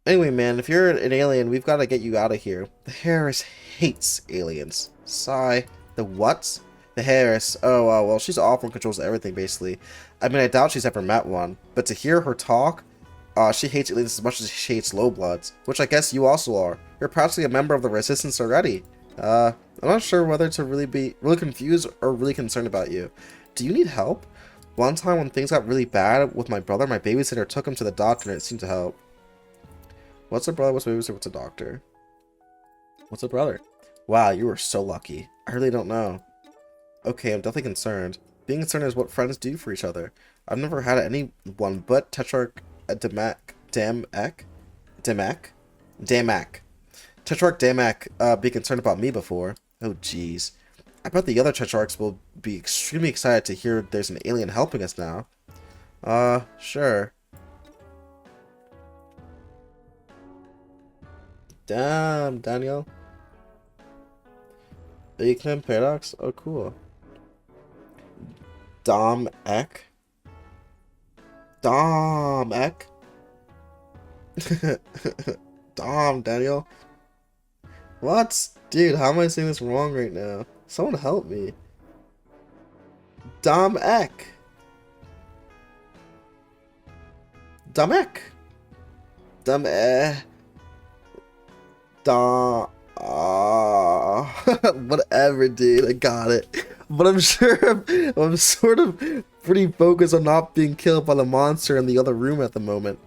Anyway, man, if you're an alien, we've got to get you out of here. The Harris hates aliens. Sigh. The what? The Harris. Oh, well, she's awful and controls everything, basically. I mean, I doubt she's ever met one. But to hear her talk, she hates aliens as much as she hates lowbloods, which I guess you also are. You're practically a member of the Resistance already. I'm not sure whether to really be confused or really concerned about you. Do you need help? One time when things got really bad with my brother, my babysitter took him to the doctor and it seemed to help. What's a brother? What's a babysitter? What's a doctor? What's a brother? Wow, you were so lucky. I really don't know. Okay, I'm definitely concerned. Being concerned is what friends do for each other. I've never had anyone but Tetrarch Damak. Tetrarch Damak be concerned about me before. Oh jeez. I bet the other Tetrarchs will be extremely excited to hear there's an alien helping us now. Sure. Damn, Daniel. Bacon Paradox? Oh, cool. Dom Ek. Dom, Daniel. What? Dude, how am I saying this wrong right now? Someone help me. Dom Ek. Dom Ek. Dom Dom. Whatever, dude. I got it. But I'm sure I'm sort of pretty focused on not being killed by the monster in the other room at the moment.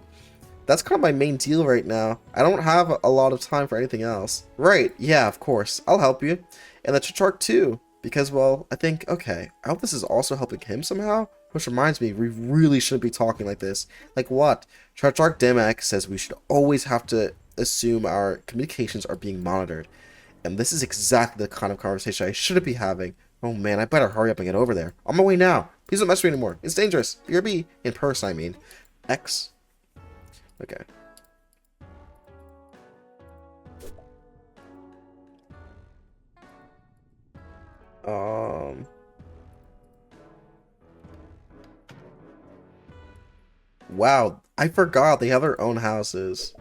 That's kind of my main deal right now. I don't have a lot of time for anything else. Right, yeah, of course. I'll help you. And the Chichark too. Because, well, I think, okay, I hope this is also helping him somehow. Which reminds me, we really shouldn't be talking like this. Like what? Chichark Demek says we should always have to assume our communications are being monitored. And this is exactly the kind of conversation I shouldn't be having. Oh man, I better hurry up and get over there. On my way now. Please don't mess with me anymore. It's dangerous. BRB. In person, I mean. X. Okay. Wow, I forgot they have their own houses.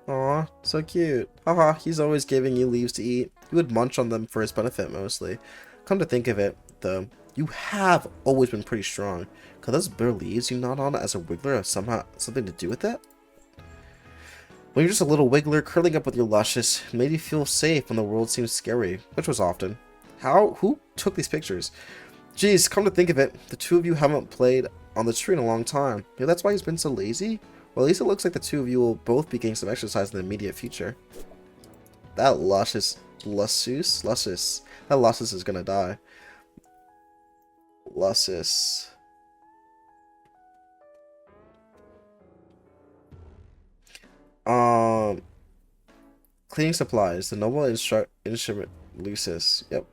Aw, so cute. Haha, he's always giving you leaves to eat. You would munch on them for his benefit mostly. Come to think of it, though, you have always been pretty strong. Could those bitter leaves you gnawed on as a wiggler have somehow something to do with it? When you're just a little wiggler curling up with your luscious, it made you feel safe when the world seemed scary, which was often. Who took these pictures? Jeez, come to think of it, the two of you haven't played on the tree in a long time. Maybe that's why he's been so lazy? Well, at least it looks like the two of you will both be getting some exercise in the immediate future. That luscious is gonna die. Luscious. Cleaning supplies, the noble instrument, Lucis. Yep.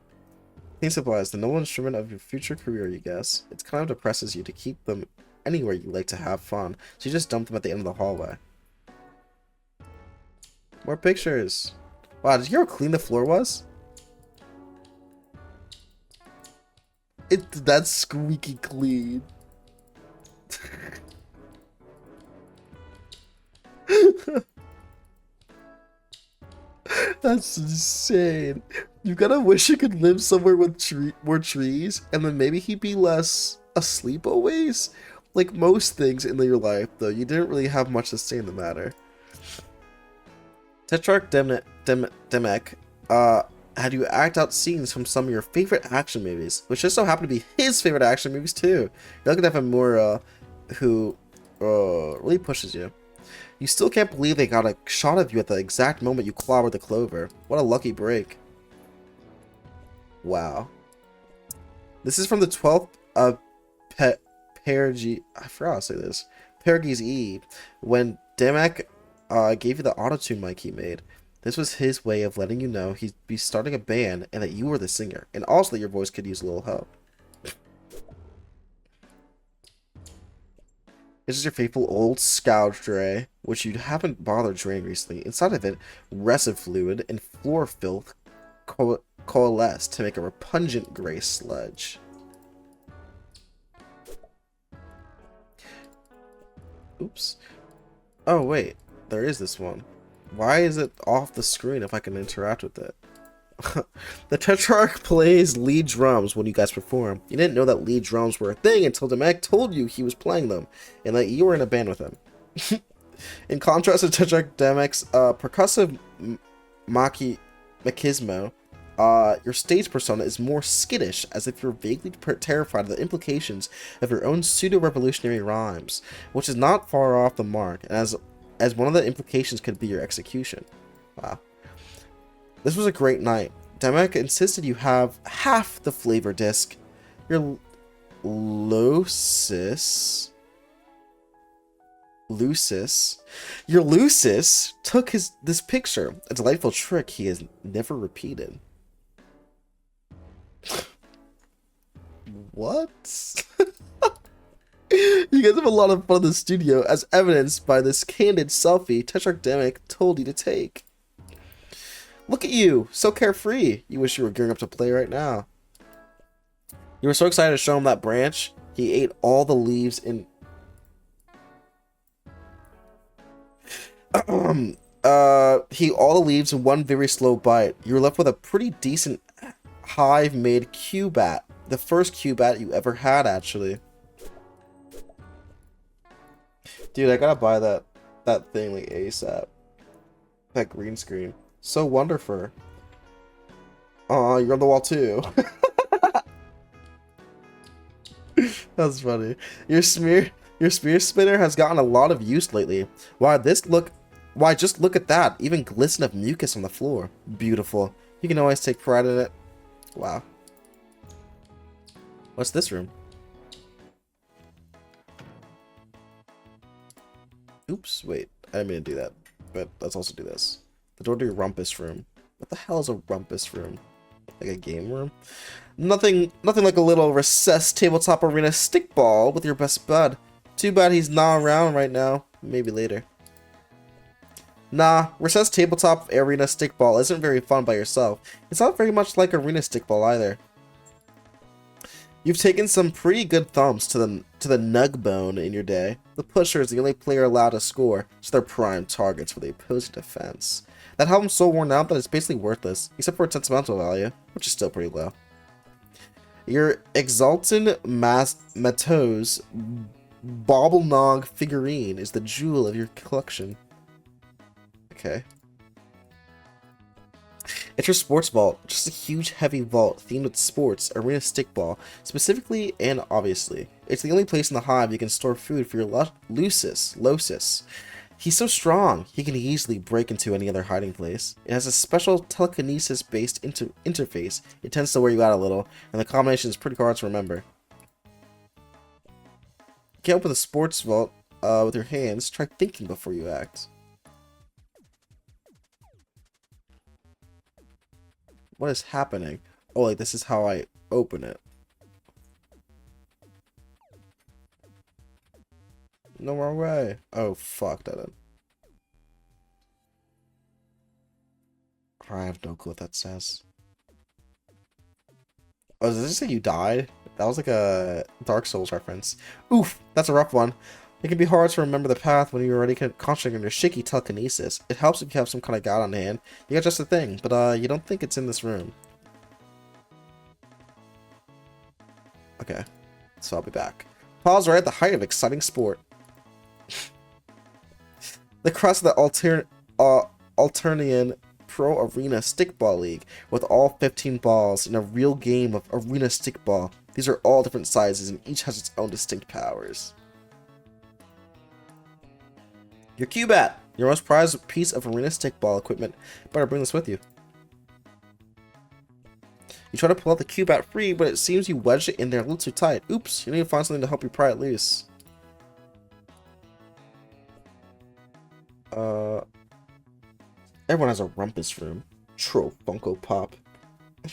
Cleaning supplies, the noble instrument of your future career, you guess. It kind of depresses you to keep them anywhere you like to have fun, so you just dump them at the end of the hallway. More pictures. Wow, did you hear how clean the floor was? That's squeaky clean. That's insane. You gotta wish you could live somewhere with more trees, and then maybe he'd be less asleep always. Like most things in your life, though, you didn't really have much to say in the matter. Tetrarch Demek had you act out scenes from some of your favorite action movies, which just so happen to be his favorite action movies too. You're looking at Famura, who really pushes you. You still can't believe they got a shot of you at the exact moment you clobbered the clover. What a lucky break. Wow. This is from the 12th of Pergi. I forgot how to say this. Pergi's Eve, when Demek gave you the autotune mic he made. This was his way of letting you know he'd be starting a band and that you were the singer, and also that your voice could use a little help. This is your faithful old Scourge Dray, which you haven't bothered draining recently. Inside of it, resin fluid and floor filth coalesce to make a repugnant gray sludge. Oops. Oh wait, there is this one. Why is it off the screen if I can interact with it? The Tetrarch plays lead drums when you guys perform. You didn't know that lead drums were a thing until Demek told you he was playing them, and that you were in a band with him. In contrast to Tetrarch Demek's percussive machismo, your stage persona is more skittish, as if you're vaguely terrified of the implications of your own pseudo-revolutionary rhymes, which is not far off the mark, and as one of the implications could be your execution. Wow. This was a great night. Demek insisted you have half the flavor disc. Your Lucis took this picture, a delightful trick he has never repeated. What? You guys have a lot of fun in the studio, as evidenced by this candid selfie Tetrarch Demek told you to take. Look at you, so carefree. You wish you were gearing up to play right now. You were so excited to show him that branch, he ate all the leaves in... He all leaves in one very slow bite. You're left with a pretty decent hive-made Cubat. The first Cubat you ever had, actually. Dude, I gotta buy that thing like ASAP. That green screen. So wonderful. Aw, you're on the wall too. That's funny. Your spear spinner has gotten a lot of use lately. Why just look at that. Even glisten of mucus on the floor. Beautiful. You can always take pride in it. Wow. What's this room? Oops, wait. I didn't mean to do that. But let's also do this. The door to your rumpus room. What the hell is a rumpus room? Like a game room? Nothing like a little recessed tabletop arena stickball with your best bud. Too bad he's not around right now. Maybe later. Nah, recessed tabletop arena stickball isn't very fun by yourself. It's not very much like arena stickball either. You've taken some pretty good thumps to the nug bone in your day. The pusher is the only player allowed to score, so they're prime targets for the opposing defense. That helmet's so worn out that it's basically worthless, except for its sentimental value, which is still pretty low. Your Exalted Matos Bobblenog figurine is the jewel of your collection. Okay. It's your sports vault, just a huge heavy vault themed with sports, arena stickball, specifically and obviously. It's the only place in the hive you can store food for your Losis. He's so strong, he can easily break into any other hiding place. It has a special telekinesis-based interface. It tends to wear you out a little, and the combination is pretty hard to remember. You can't open the sports vault with your hands. Try thinking before you act. What is happening? Oh, like this is how I open it. No wrong way. Oh, fuck that up. I have no clue what that says. Oh, does this say you died? That was like a Dark Souls reference. Oof, that's a rough one. It can be hard to remember the path when you're already concentrating on your shaky telekinesis. It helps if you have some kind of guide on hand. You got just a thing, but you don't think it's in this room. Okay, so I'll be back. Paws are at the height of exciting sport. The crest of the Alternian Pro Arena Stickball League, with all 15 balls in a real game of arena stickball. These are all different sizes and each has its own distinct powers. Your Cubat! Your most prized piece of arena stickball equipment. Better bring this with you. You try to pull out the Cubat free, but it seems you wedged it in there a little too tight. Oops, you need to find something to help you pry it loose. Everyone has a rumpus room. Troll Funko Pop.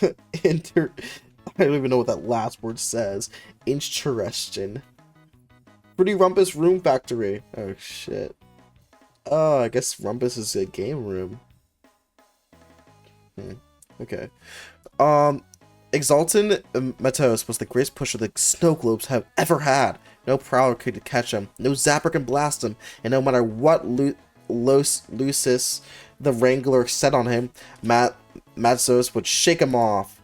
I don't even know what that last word says. Interesting. Pretty Rumpus Room Factory. Oh shit. Oh, I guess Rumpus is a game room. Okay. Exalted Matos was the greatest pusher the snow globes have ever had. No prowler could catch him, no zapper can blast him, and no matter what Lucis the Wrangler set on him, Matos would shake him off.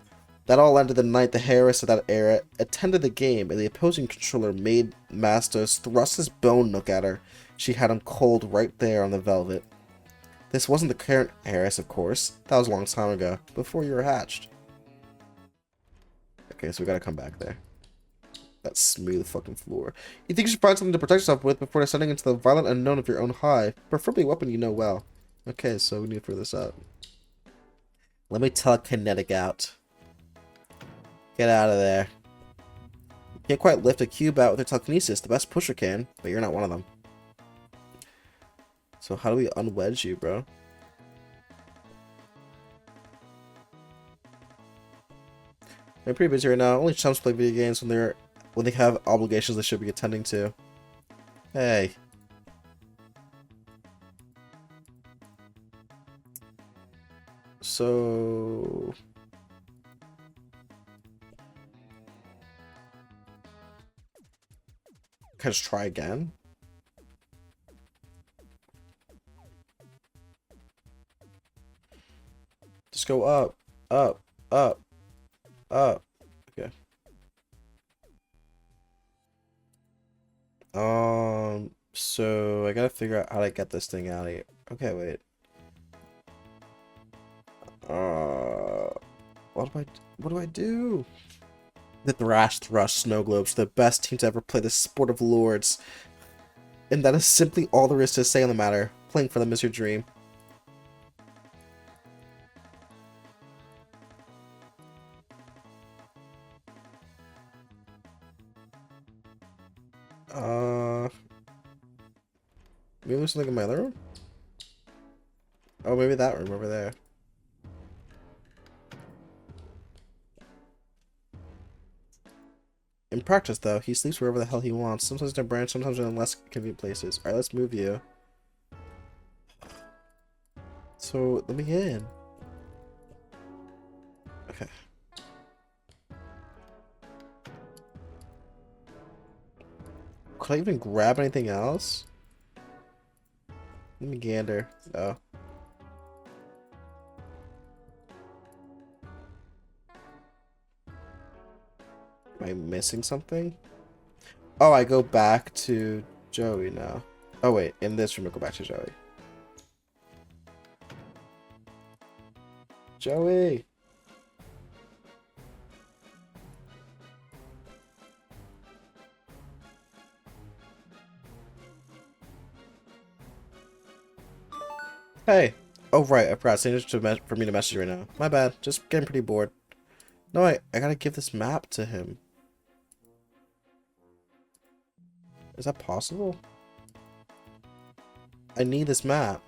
That all ended the night the Harris of that era attended the game, and the opposing controller made Mastos thrust his bone nook at her. She had him cold right there on the velvet. This wasn't the current Harris, of course. That was a long time ago, before you were hatched. Okay, so we gotta come back there. That smooth fucking floor. You think you should find something to protect yourself with before descending into the violent unknown of your own hive, preferably a weapon you know well. Okay, so we need to figure this out. Let me telekinetic out. Get out of there. You can't quite lift a cube out with your telekinesis. The best pusher can, but you're not one of them. So how do we unwedge you, bro? I'm pretty busy right now. Only chumps play video games when they have obligations they should be attending to. Hey. So can I just try again? Just go up, up, up, up. Okay. So I gotta figure out how to get this thing out of here. Okay, wait. What do I do? The Thrash Snow Globes, the best team to ever play the sport of lords. And that is simply all there is to say on the matter. Playing for them is your dream. Maybe there's something in my other room? Oh, maybe that room over there. In practice, though, he sleeps wherever the hell he wants. Sometimes in a branch, sometimes in less convenient places. Alright, let's move you. So, let me in. Okay. Could I even grab anything else? Let me gander. Oh. Am I missing something? Oh, I go back to Joey now. Oh, wait. In this room, I go back to Joey. Joey! Hey! Oh, right. I forgot. It's for me to message you right now. My bad. Just getting pretty bored. No, I gotta give this map to him. Is that possible? I need this map.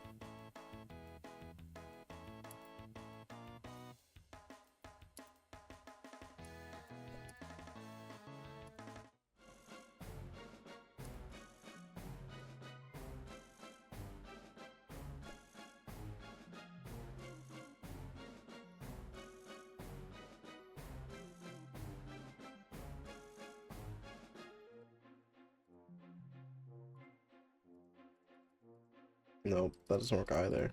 Nope, that doesn't work either.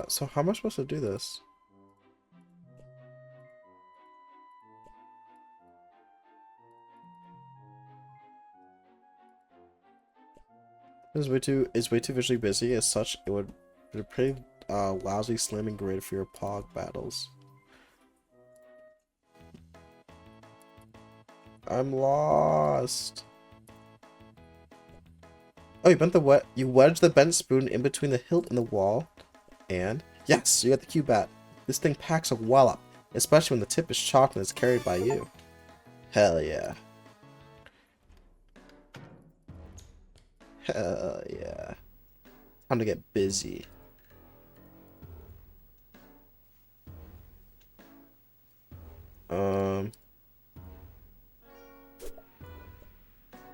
So how am I supposed to do this? It's way too visually busy. As such, it would be a pretty lousy slamming grid for your pog battles. I'm lost. Oh, you wedged the bent spoon in between the hilt and the wall. And yes, you got the Q-bat. This thing packs a wallop, especially when the tip is chopped and it's carried by you. Hell yeah. Hell yeah. Time to get busy.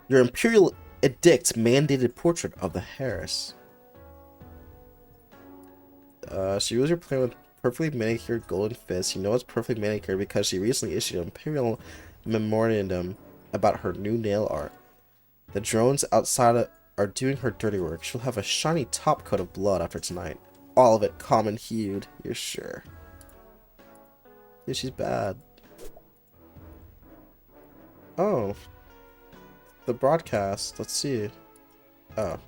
Your Imperial Edict mandated portrait of the Harris. She was playing with perfectly manicured golden fists. You know it's perfectly manicured because she recently issued an Imperial memorandum about her new nail art. The drones outside are doing her dirty work. She'll have a shiny top coat of blood after tonight. All of it common hued, you're sure. Yeah, she's bad. Oh. The broadcast. Let's see. Oh.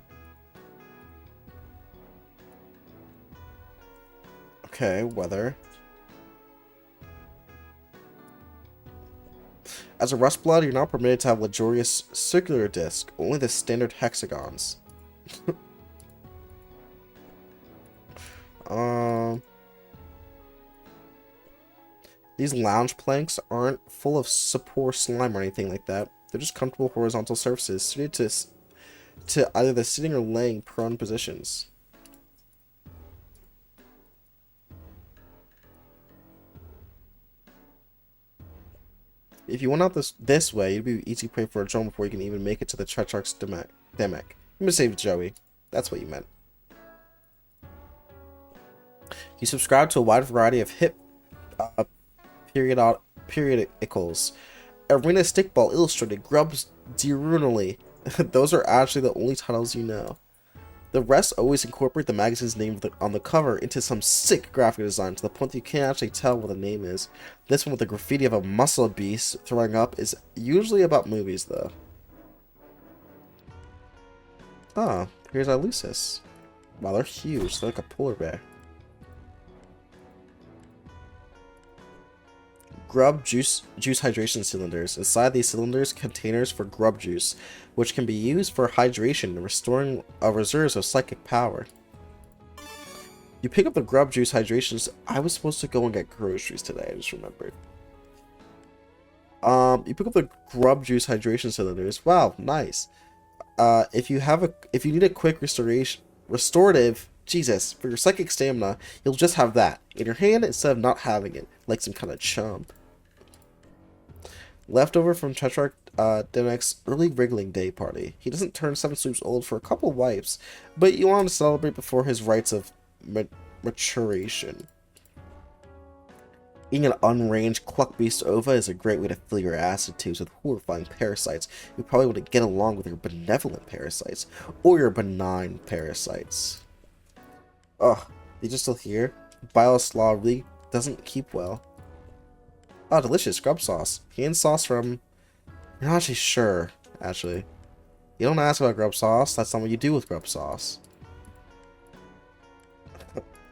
Okay, weather. As a Rustblood, you're not permitted to have luxurious circular disc, only the standard hexagons. These lounge planks aren't full of support slime or anything like that. They're just comfortable horizontal surfaces suited to either the sitting or laying prone positions. If you went out this way, it'd be easy prey for a drone before you can even make it to the Tretrarch's Demek. I'm gonna save Joey. That's what you meant. You subscribe to a wide variety of hip periodicals. Arena Stickball Illustrated grubs diurnally Those are actually the only titles you know. The rest always incorporate the magazine's name on the cover into some sick graphic design to the point that you can't actually tell what the name is. This one with the graffiti of a muscle beast throwing up is usually about movies, though. Ah, here's Lucis. Wow, they're huge. They're like a polar bear. Grub juice hydration cylinders. Inside these cylinders, containers for grub juice, which can be used for hydration and restoring reserves of psychic power. You pick up the grub juice hydrations. I was supposed to go and get groceries today. I just remembered. You pick up the grub juice hydration cylinders. Wow, nice. If you need a quick restorative, Jesus, for your psychic stamina, you'll just have that in your hand instead of not having it, like some kind of chump. Leftover from Tetrarch Denek's early wriggling day party. He doesn't turn 7 swoops old for a couple wipes, but you want to celebrate before his rites of maturation. Eating an unranged cluck beast ova is a great way to fill your acid tubes with horrifying parasites. You probably want to get along with your benevolent parasites, or your benign parasites. Ugh, these are still here? Bile slaw really doesn't keep well. Oh, delicious grub sauce. Hand sauce from... You're not actually sure, actually. You don't ask about grub sauce. That's not what you do with grub sauce.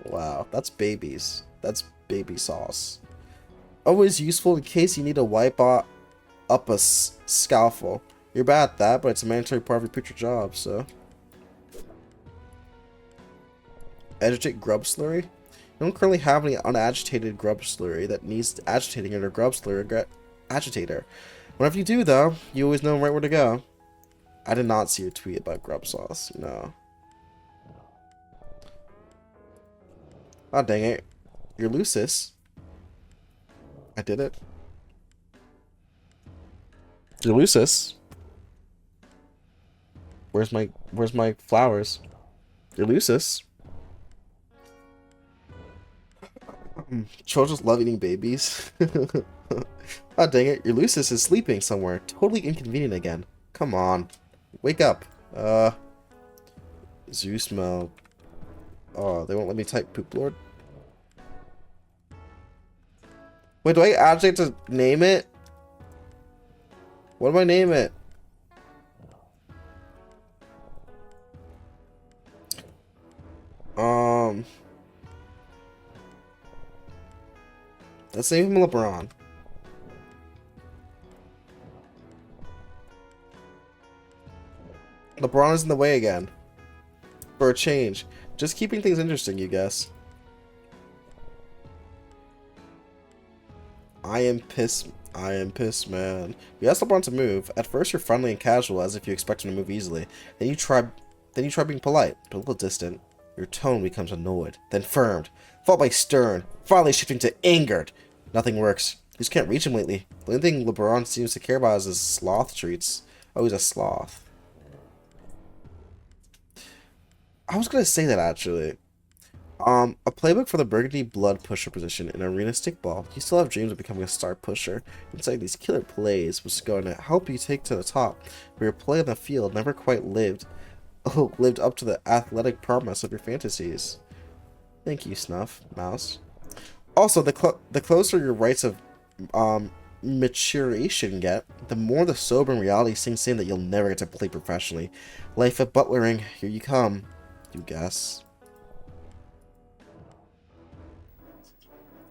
Wow, that's babies. That's baby sauce. Always useful in case you need to wipe up a scalpel. You're bad at that, but it's a mandatory part of your future job, so... Agitate grub slurry? You don't currently have any unagitated grub slurry that needs agitating in a grub slurry agitator. Whenever you do, though, you always know right where to go. I did not see your tweet about grub sauce, no. Oh, dang it. You're Lucis. I did it. You're Lucis. Where's my flowers? You're Lucis. Children love eating babies. Oh, dang it. Your Lucis is sleeping somewhere. Totally inconvenient again. Come on. Wake up. Zoo smell. Oh, they won't let me type poop lord. Wait, do I actually have to name it? What do I name it? Let's name him LeBron. LeBron is in the way again. For a change. Just keeping things interesting, you guess. I am pissed, man. You ask LeBron to move. At first, you're friendly and casual, as if you expect him to move easily. Then you try being polite, but a little distant. Your tone becomes annoyed, then firm, followed by stern, finally shifting to angered. Nothing works. You just can't reach him lately. The only thing LeBron seems to care about is his sloth treats. Oh, he's a sloth. I was gonna say that, actually. A playbook for the Burgundy Blood Pusher position in Arena Stickball. You still have dreams of becoming a star pusher. Inside these killer plays was going to help you take to the top, but your play on the field never quite lived up to the athletic promise of your fantasies. Thank you, Snuff Mouse. Also, the closer your rites of maturation get, the more the sobering reality sinks in that you'll never get to play professionally. Life of butlering, here you come. You guess.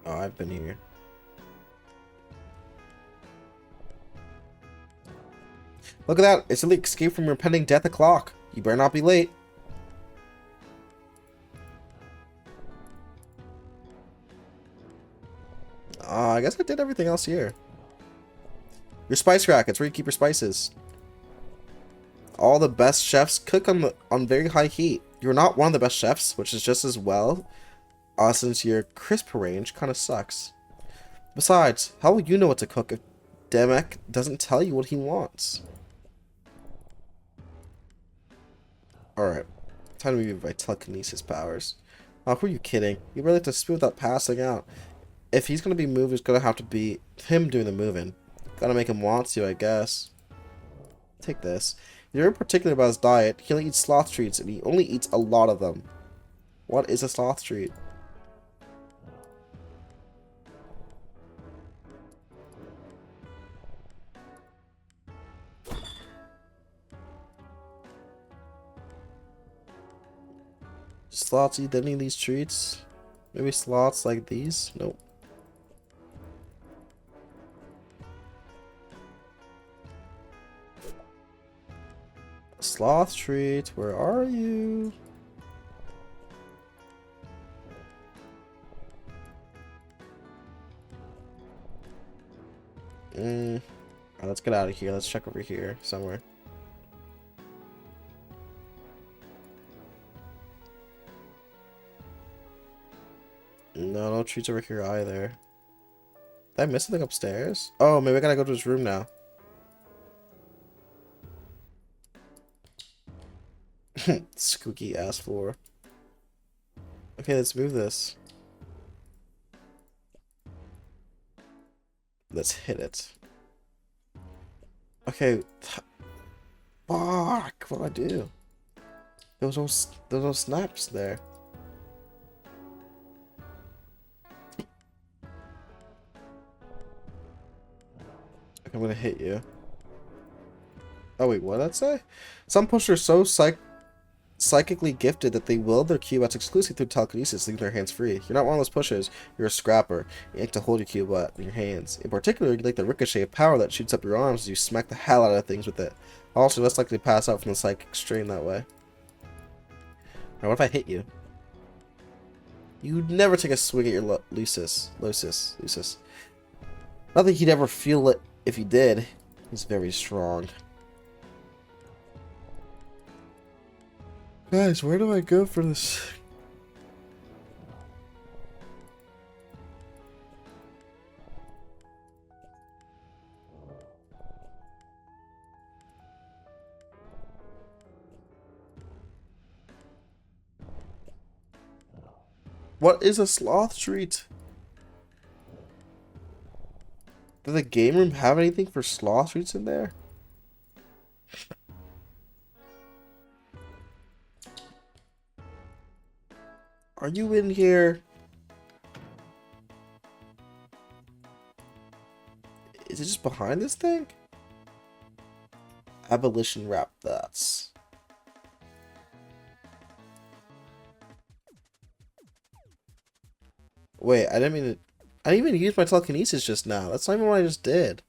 Oh, I've been here. Look at that! It's an escape from your pending death o'clock. You better not be late. I guess I did everything else here. Your spice rack, it's where you keep your spices. All the best chefs cook on very high heat. You're not one of the best chefs, which is just as well, since your crisp range kind of sucks. Besides, how will you know what to cook if Demek doesn't tell you what he wants? Alright, time to move my telekinesis powers. Oh, who are you kidding? You really have to spin without passing out. If he's gonna be moved, it's gonna have to be him doing the moving. Gotta make him want to, I guess. Take this. He's very particular about his diet. He only eats sloth treats, and he only eats a lot of them. What is a sloth treat? Sloths eat any of these treats? Maybe sloths like these? Nope. Sloth treat, where are you? Alright, let's get out of here. Let's check over here somewhere. No, no treats over here either. Did I miss something upstairs? Oh, maybe I gotta go to his room now. Squeaky ass floor. Okay, let's move this. Let's hit it. Okay. Fuck! What do I do? There was no snaps there. I'm gonna hit you. Oh wait, what did that say? Some pushers are so psychically gifted that they wield their cubats exclusively through telekinesis, leaving their hands free. You're not one of those pushers. You're a scrapper. You like to hold your cubot in your hands. In particular, you like the ricochet of power that shoots up your arms as you smack the hell out of things with it. Also, less likely to pass out from the psychic strain that way. Now, what if I hit you? You'd never take a swing at your Lucis. Not that he'd ever feel it if he did. He's very strong. Guys, where do I go for this? What is a sloth treat? Does the game room have anything for sloth treats in there? Are you in here? Is it just behind this thing? Abolition rap thoughts. Wait, I didn't even use my telekinesis just now. That's not even what I just did.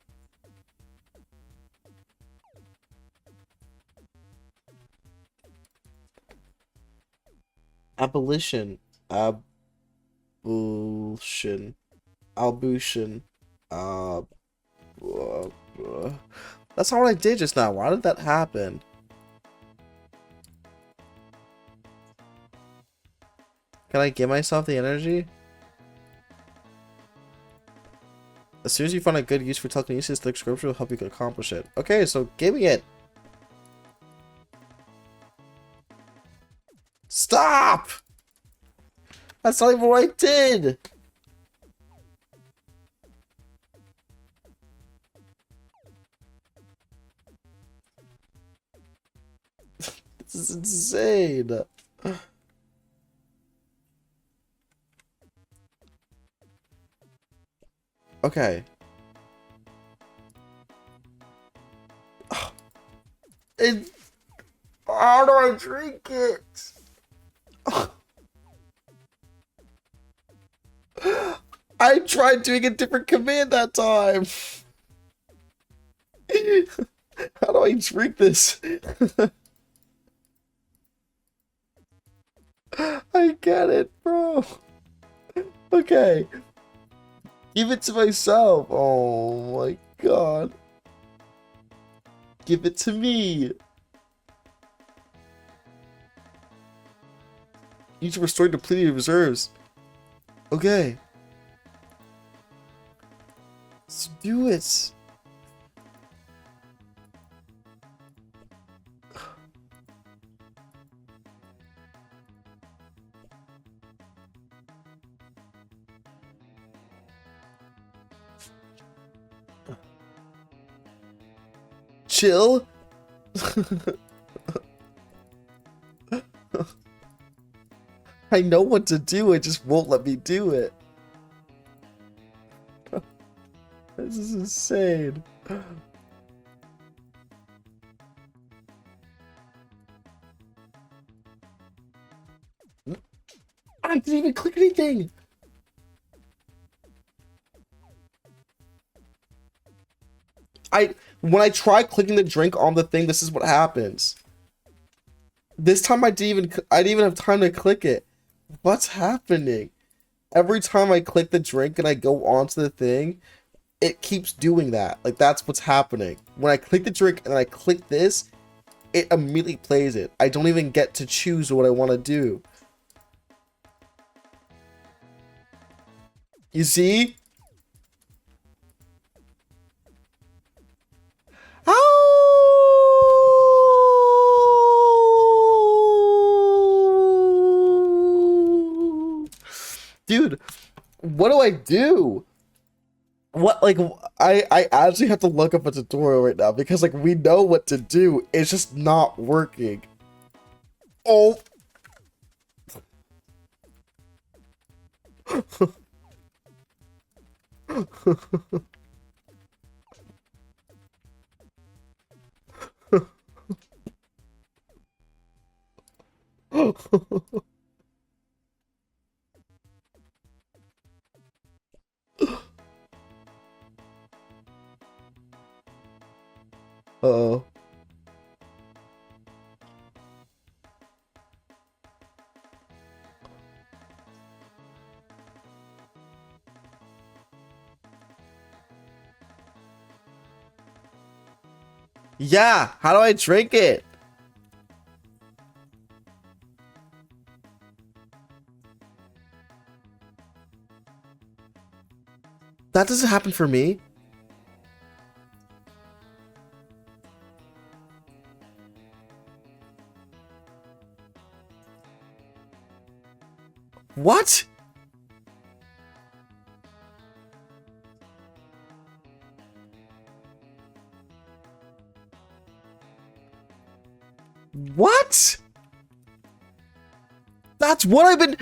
Abolition. Abolition. Albution. That's not what I did just now. Why did that happen? Can I give myself the energy? As soon as you find a good use for telekinesis, the scripture will help you accomplish it. Okay, so give me it. Stop! That's not even what I did! This is insane. Okay. How do I drink it? I tried doing a different command that time. How do I drink this? I get it, bro. Okay. Give it to myself. Oh my god. Give it to me. You need to restore depleted reserves. Okay. Let's do it. Chill. I know what to do, it just won't let me do it. This is insane. I didn't even click anything. When I try clicking the drink on the thing, this is what happens. This time I didn't even have time to click it. What's happening? Every time I click the drink and I go onto the thing, it keeps doing that. Like, that's what's happening. When I click the drink and I click this, it immediately plays it. I don't even get to choose what I want to do. You see? Oh! Dude, what do I do? What, like, I actually have to look up a tutorial right now because, like, we know what to do. It's just not working. Oh. Uh-oh. Yeah, how do I drink it? That doesn't happen for me. What? What? That's what I've been...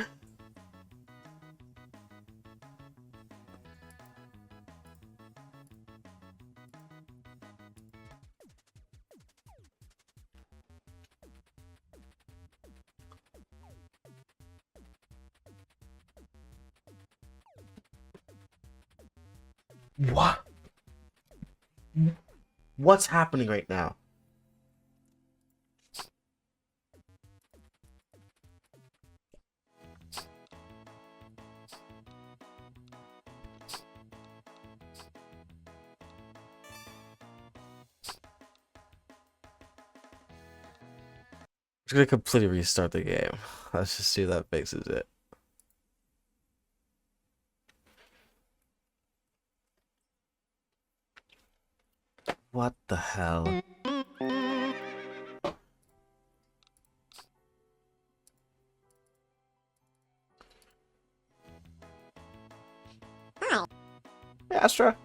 What? What's happening right now? I'm just gonna completely restart the game. Let's just see if that fixes it. What the hell? Hey, Astra.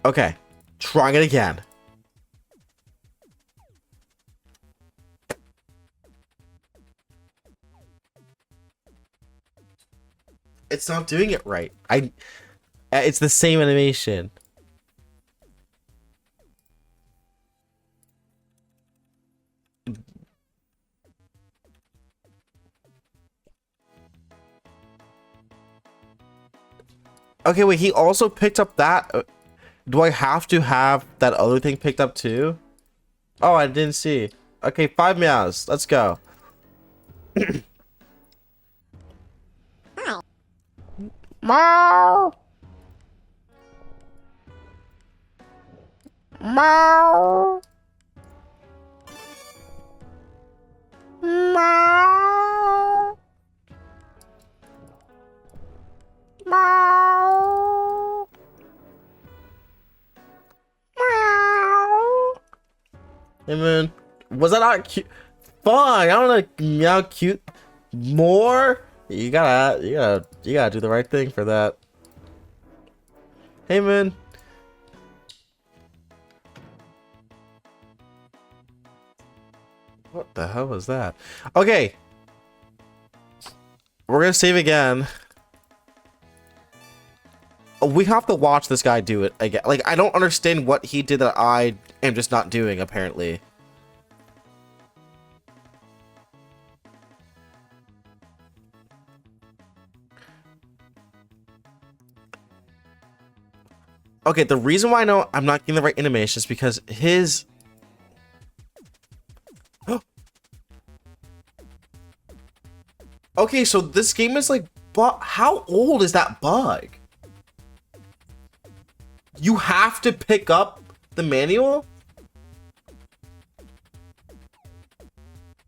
Okay, trying it again. It's not doing it right. It's the same animation. Okay, wait, he also picked up that. Do I have to have that other thing picked up too? Oh, I didn't see. Okay, 5 meows. Let's go. Meow. Meow. Meow. Meow. Meow. Hey man, was that not cute? Fine, I don't know meow cute more. You gotta do the right thing for that. Hey man. What the hell was that? Okay. We're gonna save again. We have to watch this guy do it again. Like, I don't understand what he did that I am just not doing, apparently. Okay, the reason why I know I'm not getting the right animation is because his... Okay, so this game is like... How old is that bug? You have to pick up the manual?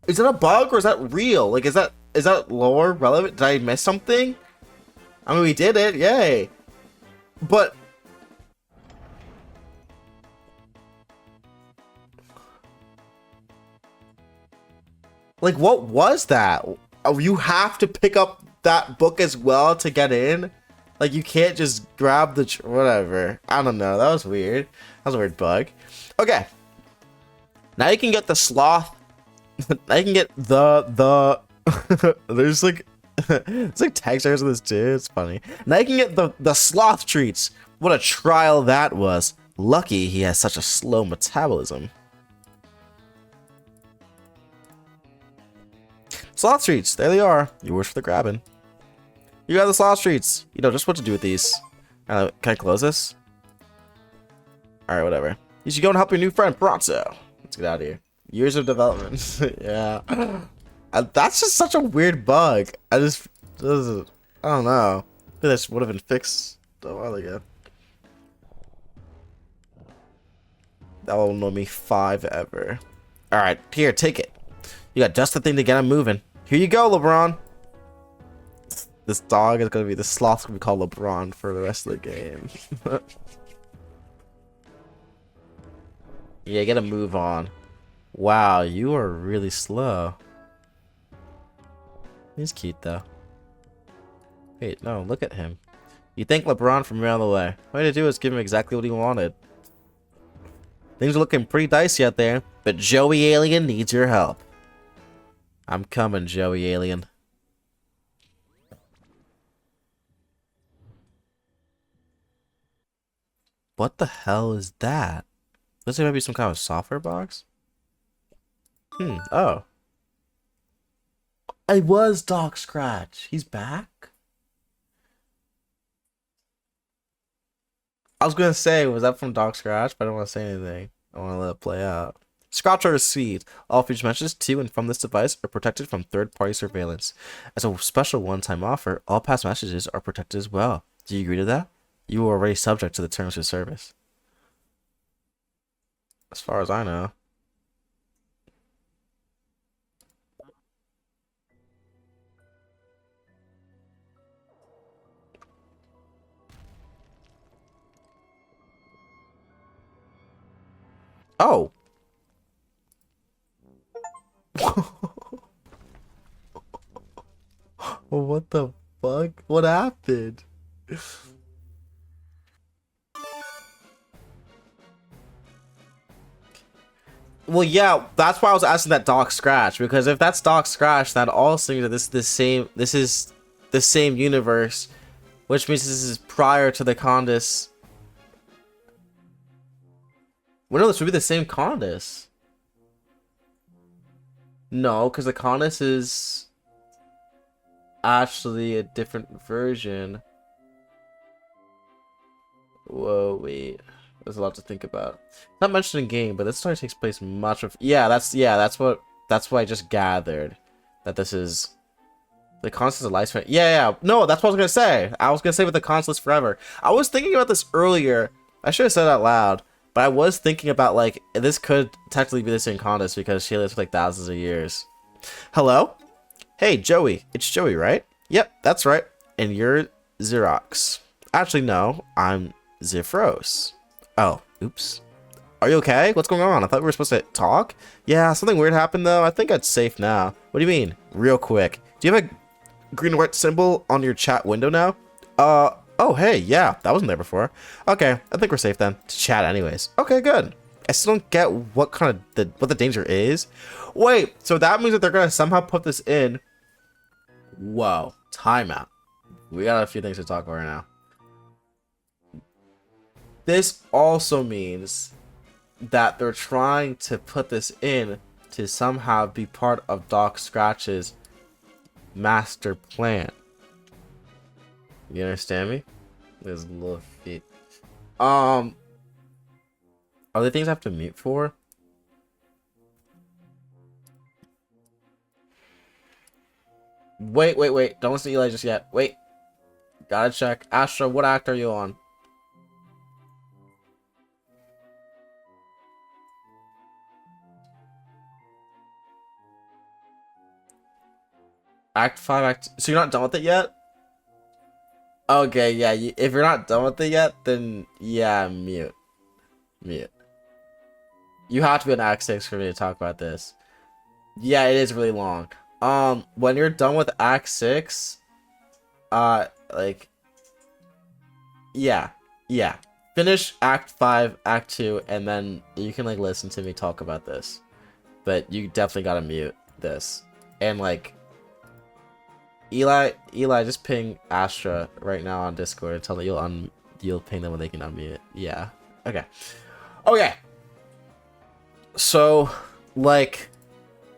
Is that a bug or is that real? Like, is that lore relevant? Did I miss something? I mean, we did it, yay. But... like, what was that? Oh, you have to pick up that book as well to get in? Like, you can't just grab the... whatever. I don't know. That was weird. That was a weird bug. Okay. Now you can get the sloth. Now you can get the... There's like... it's like textures of this too. It's funny. Now you can get the sloth treats. What a trial that was. Lucky he has such a slow metabolism. Sloth treats. There they are. Yours for the grabbing. You got the sloth treats. You know just what to do with these. Can I close this? Alright, whatever. You should go and help your new friend, Bronzo. Let's get out of here. Years of development. Yeah. That's just such a weird bug. I don't know. This would have been fixed a while ago. That will annoy me 5 ever. Alright, here, take it. You got just the thing to get him moving. Here you go, LeBron. This dog is gonna be, the sloth's gonna be called LeBron for the rest of the game. Yeah, get a move on. Wow, you are really slow. He's cute though. Wait, no, look at him. You thank LeBron from around the way. All you had to do is give him exactly what he wanted. Things are looking pretty dicey out there, but Joey Alien needs your help. I'm coming, Joey Alien. What the hell is that? Looks like maybe some kind of software box? Oh. It was Doc Scratch. He's back? I was gonna say, was that from Doc Scratch? But I don't want to say anything. I want to let it play out. Scratch or received. All future messages to and from this device are protected from third-party surveillance. As a special one-time offer, all past messages are protected as well. Do you agree to that? You are already subject to the terms of service. As far as I know. Oh. What the fuck? What happened? Well, yeah, that's why I was asking that Doc Scratch, because if that's Doc Scratch, that all seems that this is the same universe, which means this is prior to the Condis. Well, no, this would be the same Condis. No, because the Condis is actually a different version. Whoa, wait. There's a lot to think about. Not mentioned in game, but this story takes place much of. That's what I just gathered. That this is the Condis is a lifespan. Yeah. No, that's what I was gonna say. I was gonna say with the Condis lives forever. I was thinking about this earlier. I should have said it out loud. But I was thinking about, like, this could technically be the same Condis because she lives for like thousands of years. Hello? Hey, Joey. It's Joey, right? Yep, that's right. And you're Xerox. Actually, no. I'm Zifros. Oh, oops. Are you okay? What's going on? I thought we were supposed to talk? Yeah, something weird happened, though. I think it's safe now. What do you mean? Real quick. Do you have a green and white symbol on your chat window now? Oh, hey, yeah, that wasn't there before. Okay, I think we're safe then. To chat anyways. Okay, good. I still don't get what kind of what the danger is. Wait, so that means that they're gonna somehow put this in. Whoa, timeout. We got a few things to talk about right now. This also means that they're trying to put this in to somehow be part of Doc Scratch's master plan. You understand me? There's little feet. Are there things I have to mute for? Wait. Don't listen to Eli just yet. Wait. Gotta check. Astra, what act are you on? Act 5, so you're not done with it yet? Okay, yeah, if you're not done with it yet, then yeah, mute. You have to be on Act 6 for me to talk about this. Yeah, it is really long. When you're done with Act 6, like, yeah. Finish Act 5, Act 2, and then you can, like, listen to me talk about this. But you definitely gotta mute this. And, like, Eli, just ping Astra right now on Discord and tell them you'll ping them when they can unmute. Yeah. Okay. So, like,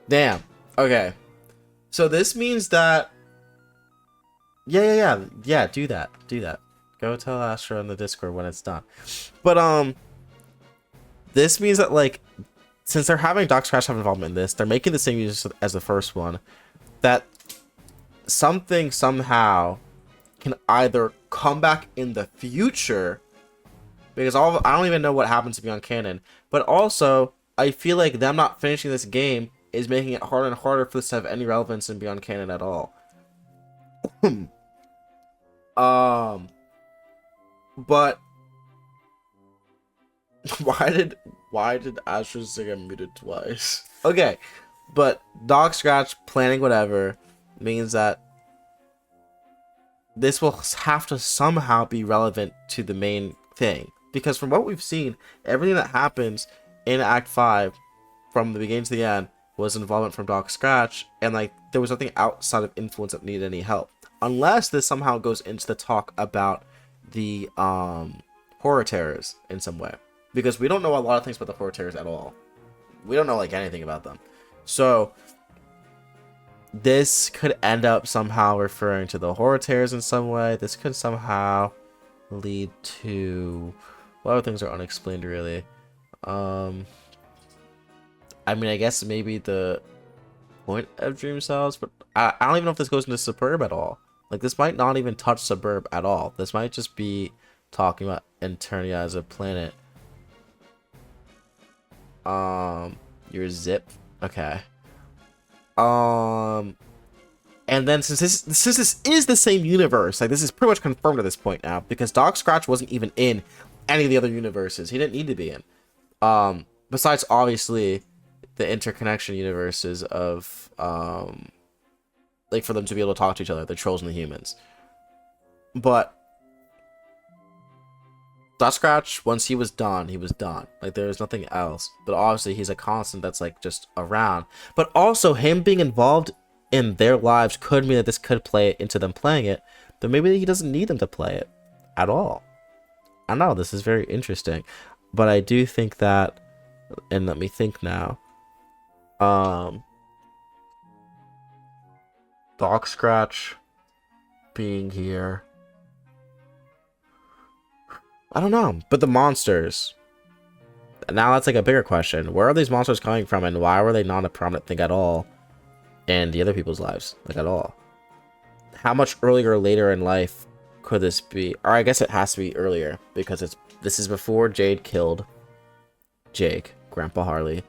damn. Okay. So this means that. Yeah. Do that. Go tell Astra on the Discord when it's done. But this means that, like, since they're having Doc Scratch have involvement in this, they're making the same use as the first one. That something somehow can either come back in the future, because I don't even know what happens to Beyond Canon, but also I feel like them not finishing this game is making it harder and harder for this to have any relevance in Beyond Canon at all. But why did Astra say get muted twice? Okay, but Doc Scratch planning whatever means that this will have to somehow be relevant to the main thing, because from what we've seen, everything that happens in Act 5 from the beginning to the end was involvement from Doc Scratch, and like there was nothing outside of influence that needed any help, unless this somehow goes into the talk about the horror terrors in some way, because we don't know a lot of things about the horror terrors at all. We don't know like anything about them. So this could end up somehow referring to the horror terrors in some way. This could somehow lead to a lot of things are unexplained, really. I mean, I guess maybe the point of dream cells, but I don't even know if this goes into Suburb at all. Like, this might not even touch Suburb at all. This might just be talking about Eternia as a planet. Your zip. Okay. And then since this is the same universe, like this is pretty much confirmed at this point now, because Doc Scratch wasn't even in any of the other universes. He didn't need to be in. Besides obviously the interconnection universes of like for them to be able to talk to each other, the trolls and the humans. But Doc Scratch, once he was done, he was done. Like, there was nothing else. But obviously, he's a constant that's, like, just around. But also, him being involved in their lives could mean that this could play into them playing it. But maybe he doesn't need them to play it at all. I don't know. This is very interesting. But I do think that, and let me think now. Doc Scratch being here. I don't know, but the monsters. Now that's like a bigger question. Where are these monsters coming from, and why were they not a prominent thing at all in the other people's lives? Like, at all. How much earlier or later in life could this be? Or I guess it has to be earlier, because this is before Jade killed Jake, Grandpa Harley.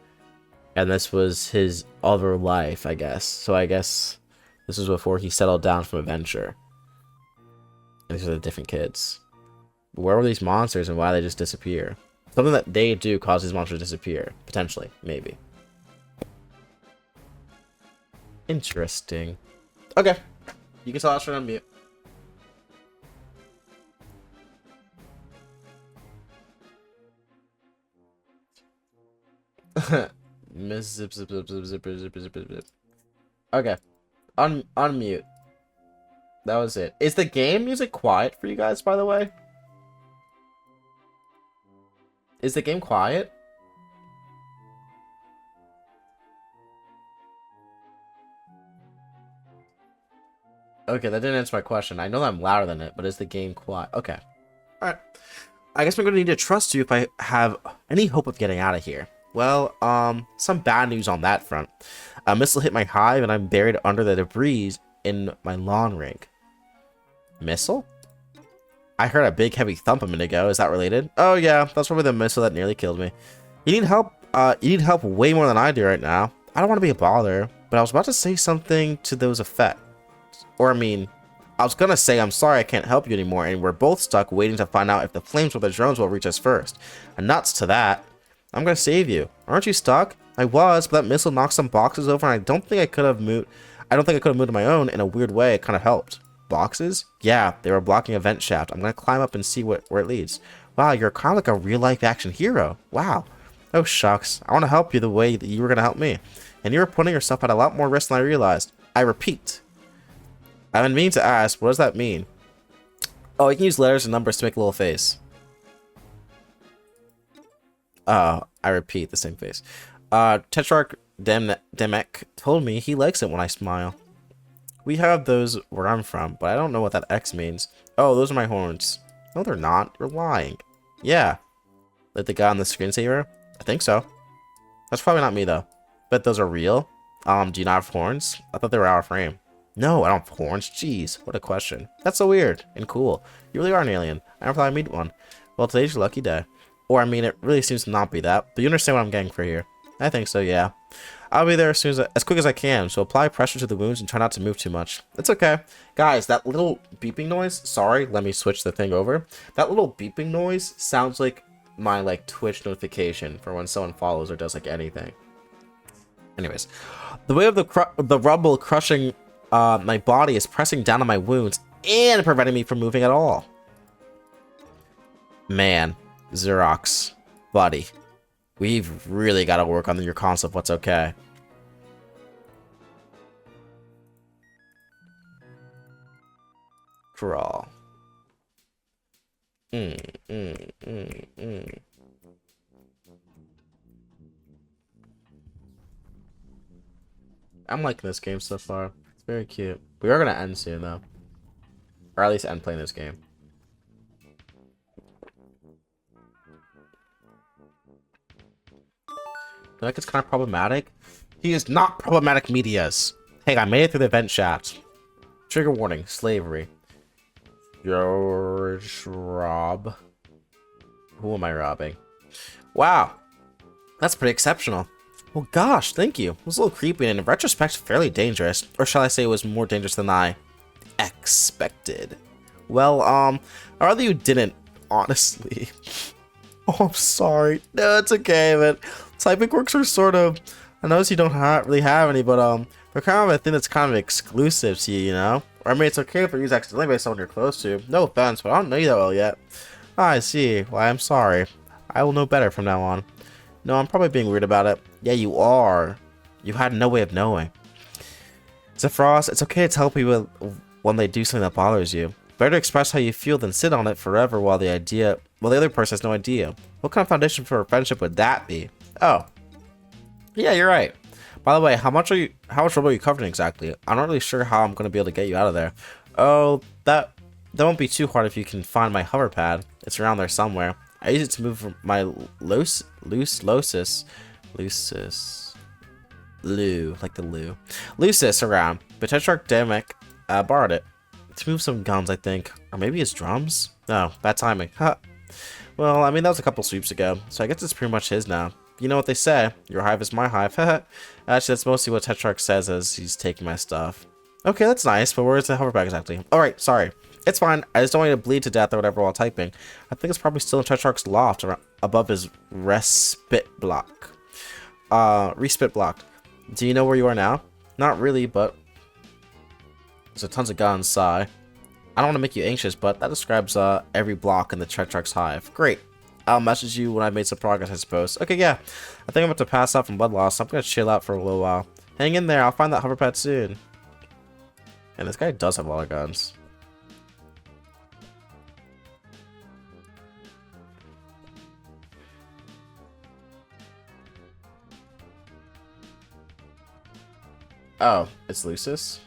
And this was his other life, I guess. So I guess this was before he settled down from adventure. And these are the different kids. Where were these monsters, and why did they just disappear? Something that they do cause these monsters to disappear. Potentially. Maybe. Interesting. Okay. You can tell Astra on mute. Miss zip zip zip zip zip zip zip zip zip. Okay. Unmute. That was it. Is the game music quiet for you guys, by the way? Is the game quiet? Okay, that didn't answer my question. I know that I'm louder than it, but is the game quiet? Okay. Alright. I guess I'm going to need to trust you if I have any hope of getting out of here. Well, some bad news on that front. A missile hit my hive and I'm buried under the debris in my lawn ring. Missile? I heard a big heavy thump a minute ago. Is that related? Oh yeah, that's probably the missile that nearly killed me. You need help way more than I do right now. I don't want to be a bother, but I was about to say something to those effects. Or I mean, I was gonna say I'm sorry I can't help you anymore, and we're both stuck waiting to find out if the flames or the drones will reach us first. And nuts to that. I'm gonna save you. Aren't you stuck? I was, but that missile knocked some boxes over, and I don't think I could have moved on my own. In a weird way, it kind of helped. Boxes? Yeah, they were blocking a vent shaft. I'm gonna climb up and see where it leads. Wow, you're kind of like a real-life action hero. Wow. Oh, shucks. I want to help you the way that you were gonna help me. And you were putting yourself at a lot more risk than I realized. I repeat. I've been meaning to ask, what does that mean? Oh, you can use letters and numbers to make a little face. I repeat, the same face. Tetrarch Demek told me he likes it when I smile. We have those where I'm from, but I don't know what that X means. Oh, those are my horns. No, they're not. You're lying. Yeah. Like the guy on the screensaver? I think so. That's probably not me, though. Bet those are real. Do you not have horns? I thought they were out of frame. No, I don't have horns. Jeez, what a question. That's so weird and cool. You really are an alien. I never thought I'd meet one. Well, today's your lucky day. Or, I mean, it really seems to not be that, but you understand what I'm getting for here. I think so, yeah. I'll be there as quick as I can, so apply pressure to the wounds and try not to move too much. It's okay. Guys, that little beeping noise, sorry, let me switch the thing over. That little beeping noise sounds like my, Twitch notification for when someone follows or does, anything. Anyways, the weight of the rubble crushing my body is pressing down on my wounds and preventing me from moving at all. Man, Xerox, buddy, we've really got to work on your concept of what's okay. Crawl. I'm liking this game so far. It's very cute. We are going to end soon, though. Or at least end playing this game. I think it's kind of problematic. He is not problematic medias. Hey, I made it through the vent shaft. Trigger warning, slavery. George Rob. Who am I robbing? Wow. That's pretty exceptional. Well, gosh, thank you. It was a little creepy and in retrospect, fairly dangerous. Or shall I say it was more dangerous than I expected. Well, I'd rather you didn't, honestly. Oh, I'm sorry. No, it's okay, but typing quirks are sort of... I notice you don't really have any, but they're kind of a thing that's kind of exclusive to you, you know? Or I mean, it's okay if they're used accidentally by someone you're close to. No offense, but I don't know you that well yet. Ah, I see. Why, I'm sorry. I will know better from now on. No, I'm probably being weird about it. Yeah, you are. You had no way of knowing. Zephyros, it's okay to tell people when they do something that bothers you. Better to express how you feel than sit on it forever while the other person has no idea. What kind of foundation for a friendship would that be? Oh. Yeah, you're right. By the way, how much trouble are you covering exactly? I'm not really sure how I'm going to be able to get you out of there. Oh, that won't be too hard if you can find my hover pad. It's around there somewhere. I use it to move my Lucis, around, but Tetrarch Demek borrowed it to move some guns, I think, or maybe his drums. No, bad timing. Huh. Well, I mean that was a couple sweeps ago, so I guess it's pretty much his now. You know what they say, your hive is my hive. Actually, that's mostly what Tetrarch says as he's taking my stuff. Okay, that's nice, but where's the hover bag exactly? Alright, sorry. It's fine. I just don't want you to bleed to death or whatever while typing. I think it's probably still in Tetrarch's loft above his respite block. Respite block. Do you know where you are now? Not really, but there's tons of guns, sigh. I don't want to make you anxious, but that describes every block in the Tetrarch's hive. Great. I'll message you when I made some progress, I suppose. Okay, yeah. I think I'm about to pass out from blood loss, so I'm gonna chill out for a little while. Hang in there, I'll find that hover pad soon. And this guy does have a lot of guns. Oh, it's Lucis?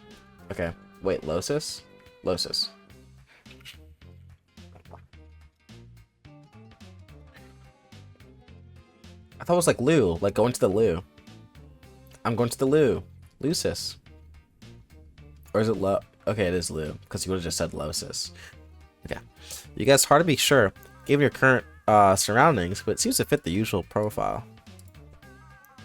Okay. Wait, Losis? Losis. I thought it was like loo, like going to the loo. I'm going to the loo. Lucis. Or is it Lo? Okay, it is loo, because you would have just said Losis. Okay. You guys, hard to be sure, given your current surroundings, but it seems to fit the usual profile.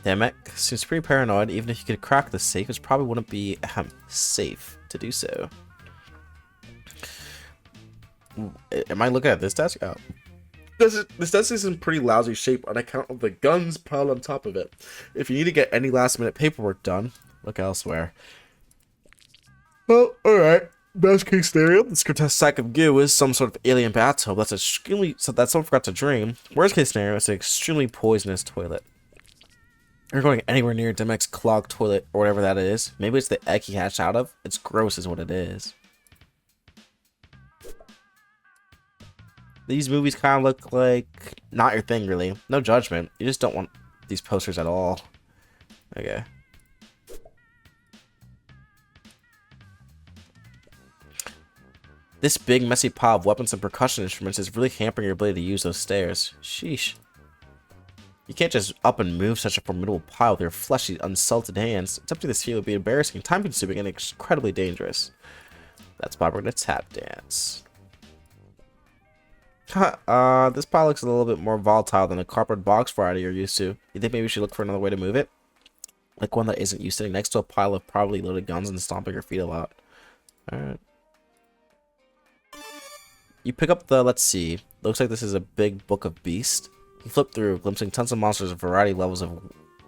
Damn it, seems pretty paranoid. Even if you could crack the safe, it probably wouldn't be safe to do so. Am I looking at this desk? Oh. This desk is in pretty lousy shape on account of the guns piled on top of it. If you need to get any last minute paperwork done, look elsewhere. Well, alright. Best case scenario, this grotesque sack of goo is some sort of alien bathtub that someone forgot to drain. Worst case scenario, it's an extremely poisonous toilet. You're going anywhere near Demek's clogged toilet or whatever that is. Maybe it's the egg he hatched out of. It's gross is what it is. These movies kind of look like not your thing, really. No judgment. You just don't want these posters at all. Okay. This big messy pile of weapons and percussion instruments is really hampering your ability to use those stairs. Sheesh. You can't just up and move such a formidable pile with your fleshy, unsalted hands. Attempting this feat would be embarrassing, time-consuming, and incredibly dangerous. That's why we're gonna tap dance. This pile looks a little bit more volatile than the cardboard box variety you're used to. You think maybe we should look for another way to move it? Like one that isn't you sitting next to a pile of probably loaded guns and stomping your feet a lot. Alright. You pick up the, let's see, looks like this is a big book of beast. You flip through, glimpsing tons of monsters of variety levels of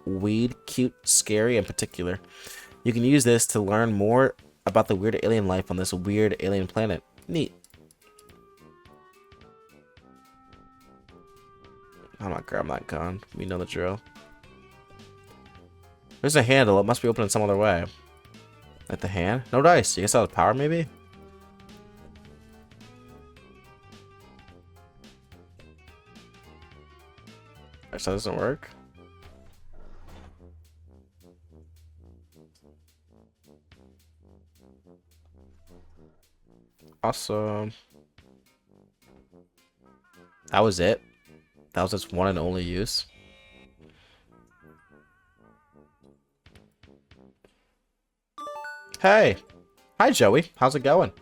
weed, cute, scary, and particular. You can use this to learn more about the weird alien life on this weird alien planet. Neat. I'm not grabbing that gun. We know the drill. There's a handle. It must be opening some other way. Like the hand? No dice. You guess that was power, maybe? That doesn't work. Awesome. That was it. That was its one and only use. Hey! Hi, Joey. How's it going?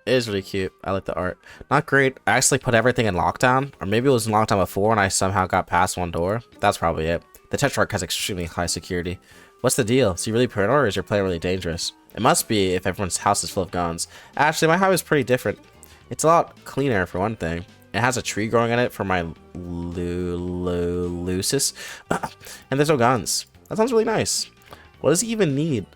It is really cute. I like the art. Not great. I actually put everything in lockdown. Or maybe it was in lockdown before and I somehow got past one door. That's probably it. The Tetrarch has extremely high security. What's the deal? Is he really paranoid or is your play really dangerous? It must be if everyone's house is full of guns. Actually, my house is pretty different. It's a lot cleaner for one thing. It has a tree growing in it for my Lucis. And there's no guns. That sounds really nice. What does he even need?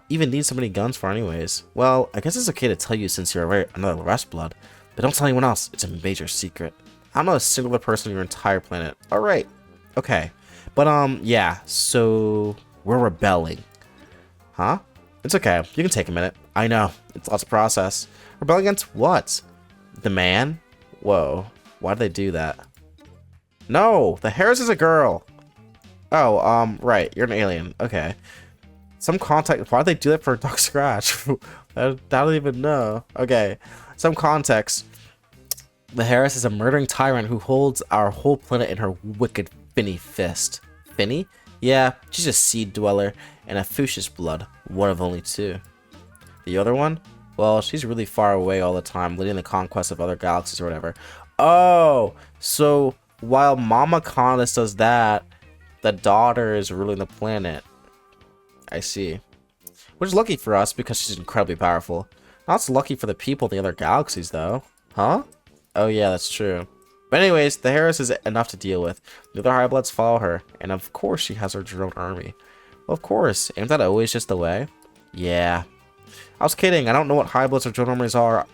Need so many guns for anyways? Well, I guess it's okay to tell you since you're another rest blood. But don't tell anyone else. It's a major secret. I'm not a single person on your entire planet. Alright. Okay. But, yeah. So, we're rebelling. Huh? It's okay. You can take a minute. I know. It's lots of process. Rebel against what? The man? Whoa. Why'd they do that? No! The Harris is a girl! Oh, right. You're an alien. Okay. Some context. Why'd they do that for Doc Scratch? I don't even know. Okay. Some context. The Harris is a murdering tyrant who holds our whole planet in her wicked finny fist. Finny? Yeah, she's a seed dweller and a Fuchsia's blood. One of only two. The other one? Well, she's really far away all the time, leading the conquest of other galaxies or whatever. Oh! So, while Mama Conus does that, the daughter is ruling the planet. I see. Which is lucky for us because she's incredibly powerful. Not so lucky for the people in the other galaxies, though. Huh? Oh yeah, that's true. But anyways, the Harris is enough to deal with. The other High Bloods follow her, and of course she has her drone army. Well, of course. Ain't that always just the way? Yeah. I was kidding. I don't know what High Bloods or drone armies are.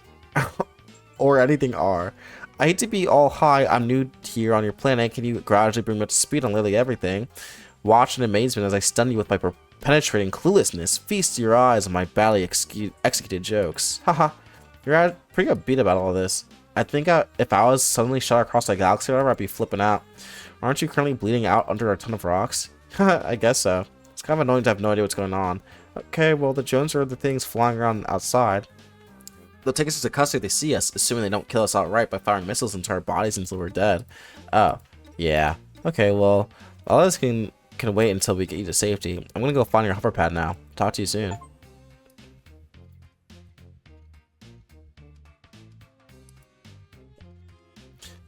Or anything are. I hate to be all high. I'm new here on your planet. Can you gradually bring me up to speed on literally everything? Watch in amazement as I stun you with my penetrating cluelessness. Feast your eyes on my badly executed jokes. Haha. You're pretty upbeat about all this. I think if I was suddenly shot across the galaxy or whatever, I'd be flipping out. Aren't you currently bleeding out under a ton of rocks? I guess so. It's kind of annoying to have no idea what's going on. Okay, well, the Jones are the things flying around outside. They'll take us into custody if they see us, assuming they don't kill us outright by firing missiles into our bodies until we're dead. Oh, yeah. Okay, well, all this can wait until we get you to safety. I'm gonna go find your hover pad now. Talk to you soon.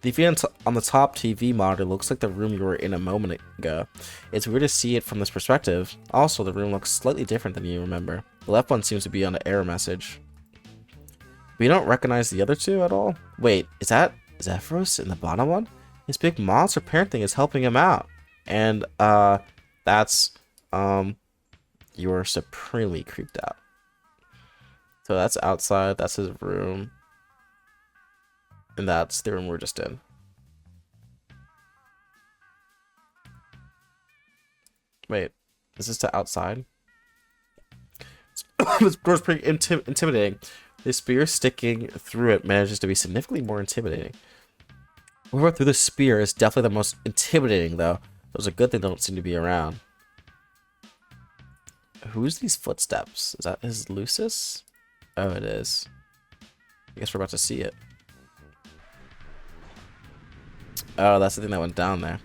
The view on the top TV monitor looks like the room you were in a moment ago. It's weird to see it from this perspective. Also, the room looks slightly different than you remember. The left one seems to be on an error message. But you don't recognize the other two at all? Wait, is that Zephyros in the bottom one? His big monster parent thing is helping him out. And, that's, you're supremely creeped out. So that's outside, that's his room. And that's the room we're just in. Wait, is this to outside? This door's pretty intimidating. The spear sticking through it manages to be significantly more intimidating. Moving through the spear is definitely the most intimidating, though. It was a good thing they don't seem to be around. Who's these footsteps? Is that his Lucis? Oh, it is. I guess we're about to see it. Oh, that's the thing that went down there.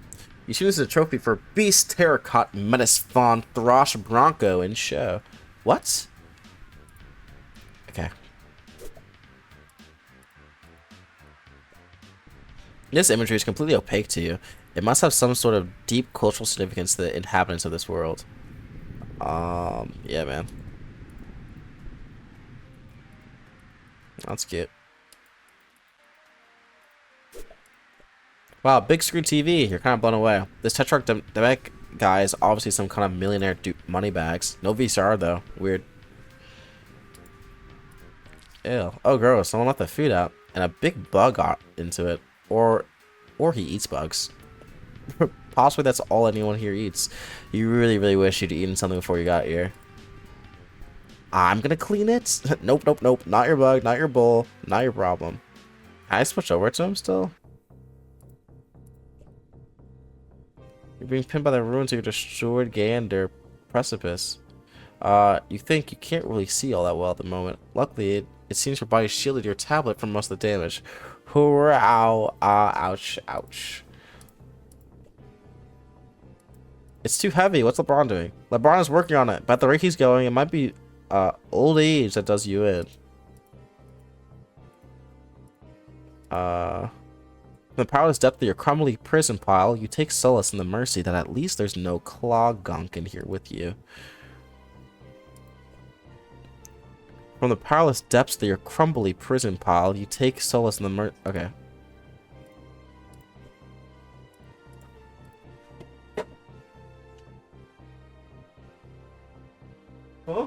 You choose a trophy for Beast, Terracotta, Menace, Fawn, Throsh, Bronco, and Show. What? Okay. This imagery is completely opaque to you. It must have some sort of deep cultural significance to the inhabitants of this world. Yeah, man. That's cute. Wow, big screen TV. You're kind of blown away. This Tetrarch Demek guy is obviously some kind of millionaire money bags. No VCR though. Weird. Ew. Oh, gross. Someone left the food out, and a big bug got into it. Or he eats bugs. Possibly that's all anyone here eats. You really, really wish you'd eaten something before you got here. I'm gonna clean it. Nope, nope, nope. Not your bug. Not your bowl. Not your problem. Can I switch over to him still? You're being pinned by the ruins of your destroyed Gander precipice. You think you can't really see all that well at the moment. Luckily, it seems your body shielded your tablet from most of the damage. Ow, ouch, ouch. It's too heavy. What's LeBron doing? LeBron is working on it. But at the rate he's going, it might be old age that does you in. From the powerless depth of your crumbly prison pile, you take solace in the mercy that at least there's no claw gunk in here with you. From the powerless depths of your crumbly prison pile, you take solace in the okay. Huh?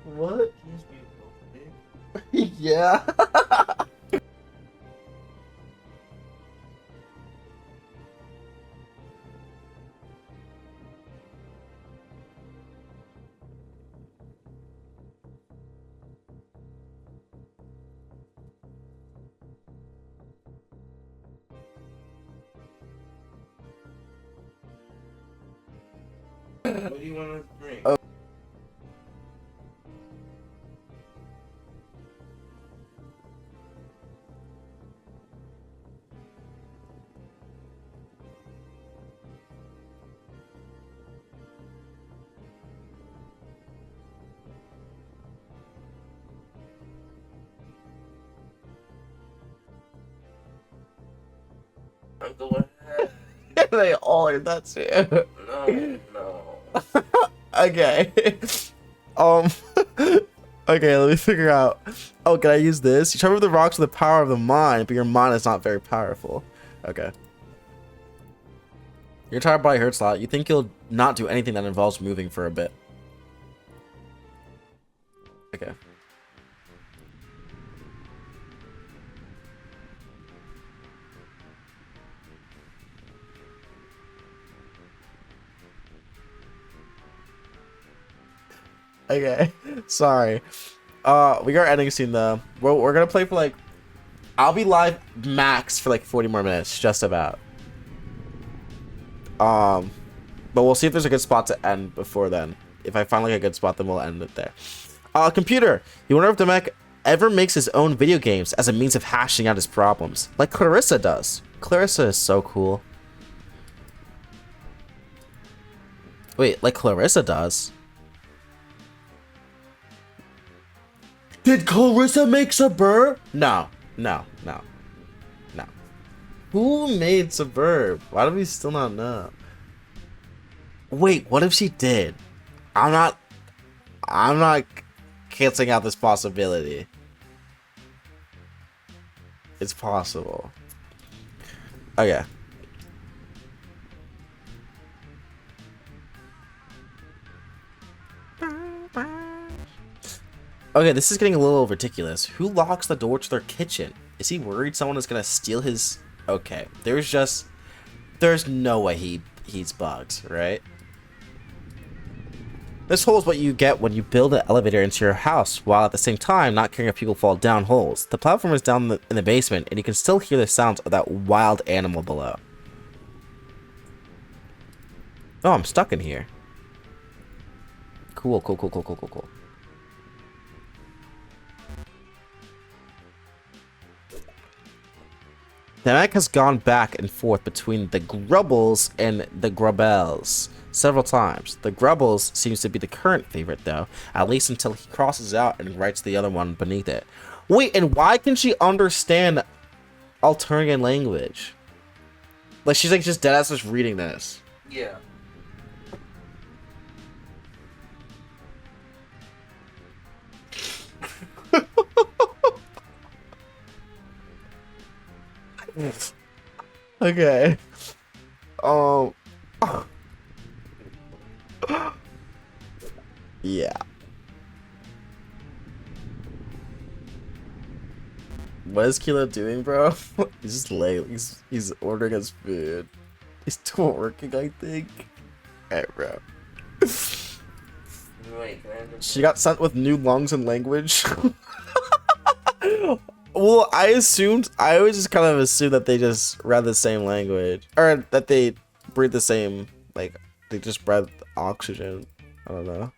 What? Yeah. What do you want to drink? Oh. Go ahead. They all are that too. No, no. Okay. Okay, let me figure out. Oh, can I use this? You try to move the rocks with the power of the mind, but your mind is not very powerful. Okay. Your entire body hurts a lot. You think you'll not do anything that involves moving for a bit. Okay. Okay. Sorry. We are ending soon though. We're gonna play for like, I'll be live max for like 40 more minutes, just about. But we'll see if there's a good spot to end before then. If I find like a good spot, then we'll end it there. Computer, you wonder if Demek ever makes his own video games as a means of hashing out his problems, like Clarissa does. Clarissa is so cool. Wait, like Clarissa does? Did Clarissa make Suburb? No. Who made Suburb? Why do we still not know? Wait, what if she did? I'm not canceling out this possibility. It's possible. Okay. Okay, this is getting a little ridiculous. Who locks the door to their kitchen? Is he worried someone is gonna steal his... Okay, there's no way he's bugged, right? This hole is what you get when you build an elevator into your house, while at the same time not caring if people fall down holes. The platform is down in the basement, and you can still hear the sounds of that wild animal below. Oh, I'm stuck in here. Cool. The mech has gone back and forth between the Grubbles and the Grubbels several times. The Grubbles seems to be the current favorite though, at least until he crosses out and writes the other one beneath it. Wait, and why can she understand Alternate language? Like she's like just deadass just reading this. Yeah. Okay. Yeah. What is Kilo doing, bro? He's just late. He's ordering us food. He's still working, I think. Alright, bro. Wait, She got sent with new lungs and language. Well, I always just kind of assumed that they just read the same language. Or that they breathe the same, like, they just breathe oxygen. I don't know.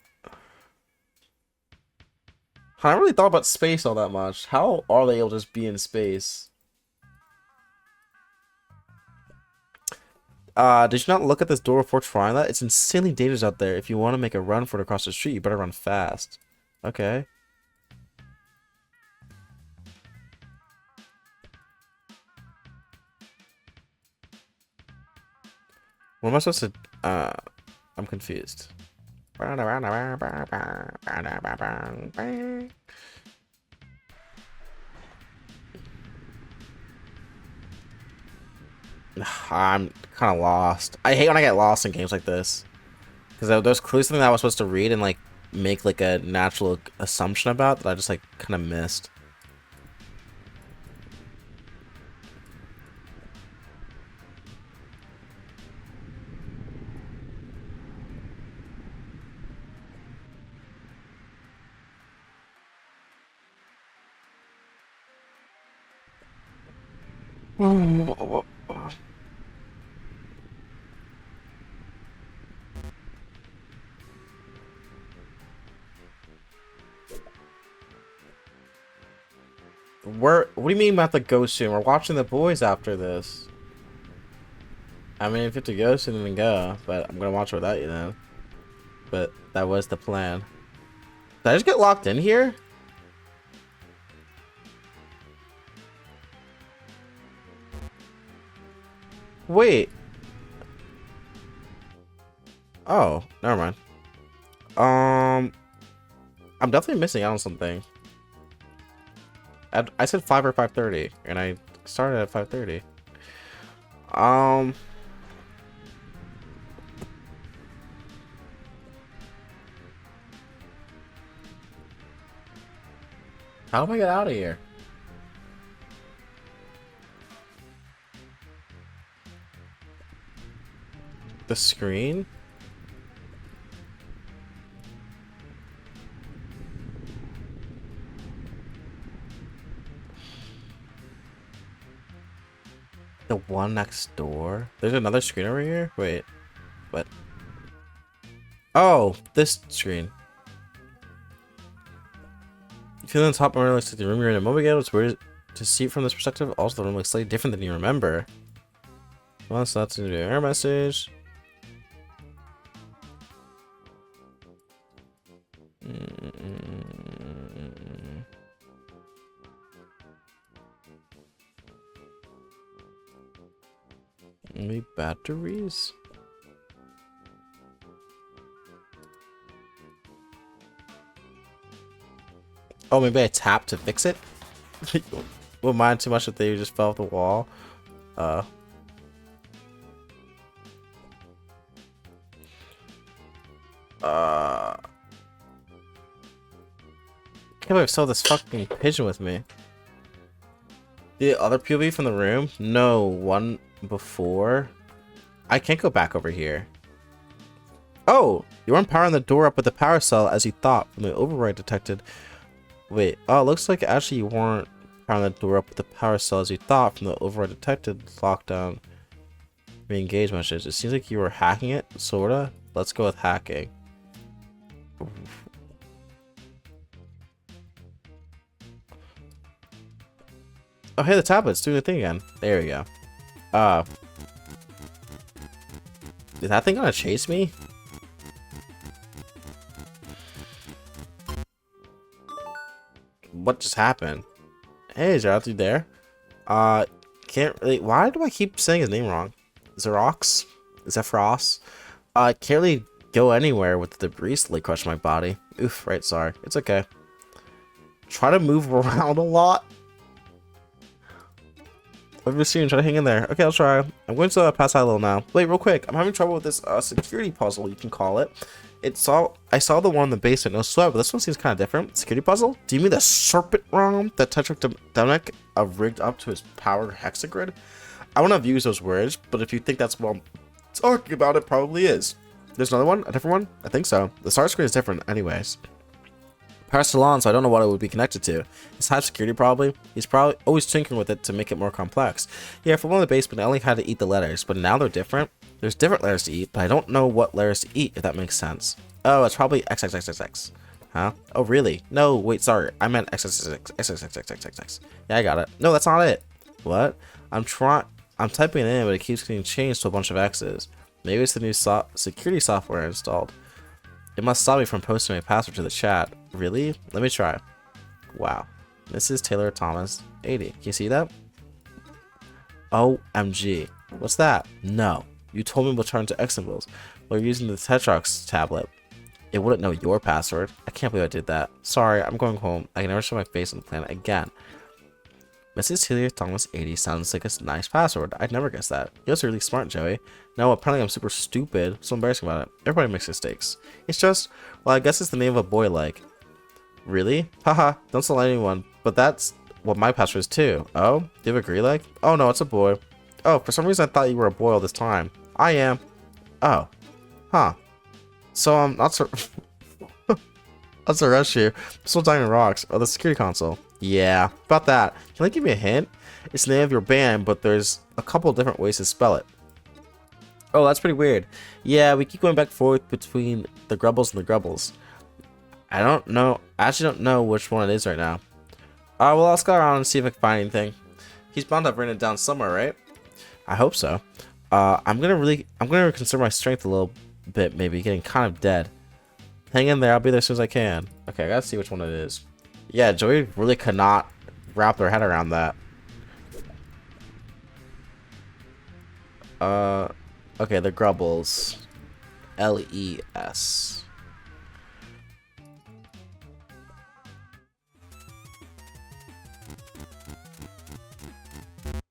I haven't really thought about space all that much. How are they able to just be in space? Did you not look at this door before trying that? It's insanely dangerous out there. If you want to make a run for it across the street, you better run fast. Okay. What am I supposed to... I'm confused. I'm kind of lost. I hate when I get lost in games like this. Because there's clearly something that I was supposed to read and, like, make, like, a natural assumption about that I just, like, kind of missed. What do you mean about the go soon? We're watching The Boys after this. I mean, if you have to go soon, then go. But I'm gonna watch it without you then. But that was the plan. Did I just get locked in here? Wait. Oh, never mind. I'm definitely missing out on something. I said 5 or 5:30, and I started at 5:30. How do I get out of here? The screen? The one next door? There's another screen over here? Wait, what? Oh, this screen. Feeling the top corner looks like the room you're in a moment ago. It's weird to see it from this perspective. Also, the room looks slightly different than you remember. Well, so that's an error message. Maybe batteries? Oh, maybe I tapped to fix it? Wouldn't mind too much if they just fell off the wall. Can't believe I saw this fucking pigeon with me. The other POV from the room? No, one before. I can't go back over here. Oh, you weren't powering the door up with the power cell as you thought from the override detected. Wait, oh, it looks like actually you weren't powering the door up with the power cell as you thought from the override detected lockdown re-engage message. It seems like you were hacking it, sorta. Let's go with hacking. Oh, hey, the tablet's doing the thing again. There we go. Is that thing gonna chase me? What just happened? Hey, is there dude there? Can't really. Why do I keep saying his name wrong? Xerox? Zephyros? Can't really go anywhere with the debris slowly crushing my body. Oof, right, sorry. It's okay. Try to move around a lot. I'm just try to hang in there. Okay, I'll try. I'm going to pass out a little now. Wait, real quick. I'm having trouble with this security puzzle, you can call it. I saw the one in the basement, no sweat, but this one seems kind of different. Security puzzle? Do you mean the serpent realm that Tetrick Demonic rigged up to his powered hexagrid? I wouldn't have used those words, but if you think that's what I'm talking about, it probably is. There's another one? A different one? I think so. The start screen is different anyways. Power salon, so I don't know what it would be connected to. His hive security probably. He's probably always tinkering with it to make it more complex. Yeah, for one of the basement, I only had to eat the letters, but now they're different. There's different letters to eat, but I don't know what letters to eat, if that makes sense. Oh, it's probably XXXXX. Huh? Oh, really? No, wait, sorry. I meant XXXXX. Yeah, I got it. No, that's not it. What? I'm typing it in, but it keeps getting changed to a bunch of X's. Maybe it's the new security software installed. It must stop me from posting my password to the chat. Really? Let me try. Wow. Mrs. Taylor Thomas 80. Can you see that? OMG. What's that? No. You told me to return to X symbols. While you're using the Tetrox tablet. It wouldn't know your password. I can't believe I did that. Sorry, I'm going home. I can never show my face on the planet again. Mrs. Taylor Thomas 80 sounds like a nice password. I'd never guess that. You're really smart, Joey. No, apparently I'm super stupid. So embarrassing about it. Everybody makes mistakes. It's just, well, I guess it's the name of a boy like. Really? Haha, don't tell anyone. But that's what my password is too. Oh? Do you agree like? Oh no, it's a boy. Oh, for some reason I thought you were a boy all this time. I am. Oh. Huh. So I'm not so... That's a rush here. Still Diamond Rocks. Oh, the security console. Yeah, about that. Can I give me a hint? It's the name of your band, but there's a couple different ways to spell it. Oh, that's pretty weird. Yeah, we keep going back and forth between the Grubbles and the Grubbles. I don't know. I actually don't know which one it is right now. Well, I'll scout around and see if I can find anything. He's bound to have written it down somewhere, right? I hope so. I'm gonna consider my strength a little bit, maybe getting kind of dead. Hang in there. I'll be there as soon as I can. Okay, I gotta see which one it is. Yeah, Joey really could not wrap their head around that. Okay, the Grubbles. L-E-S.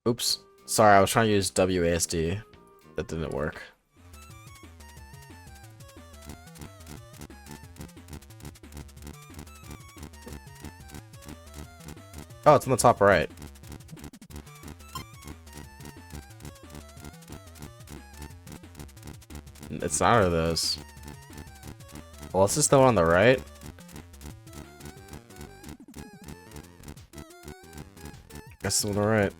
Oops. Sorry, I was trying to use WASD. That didn't work. Oh, it's on the top right. It's not of those. Well, is this the one on the right? Guess the one on the right.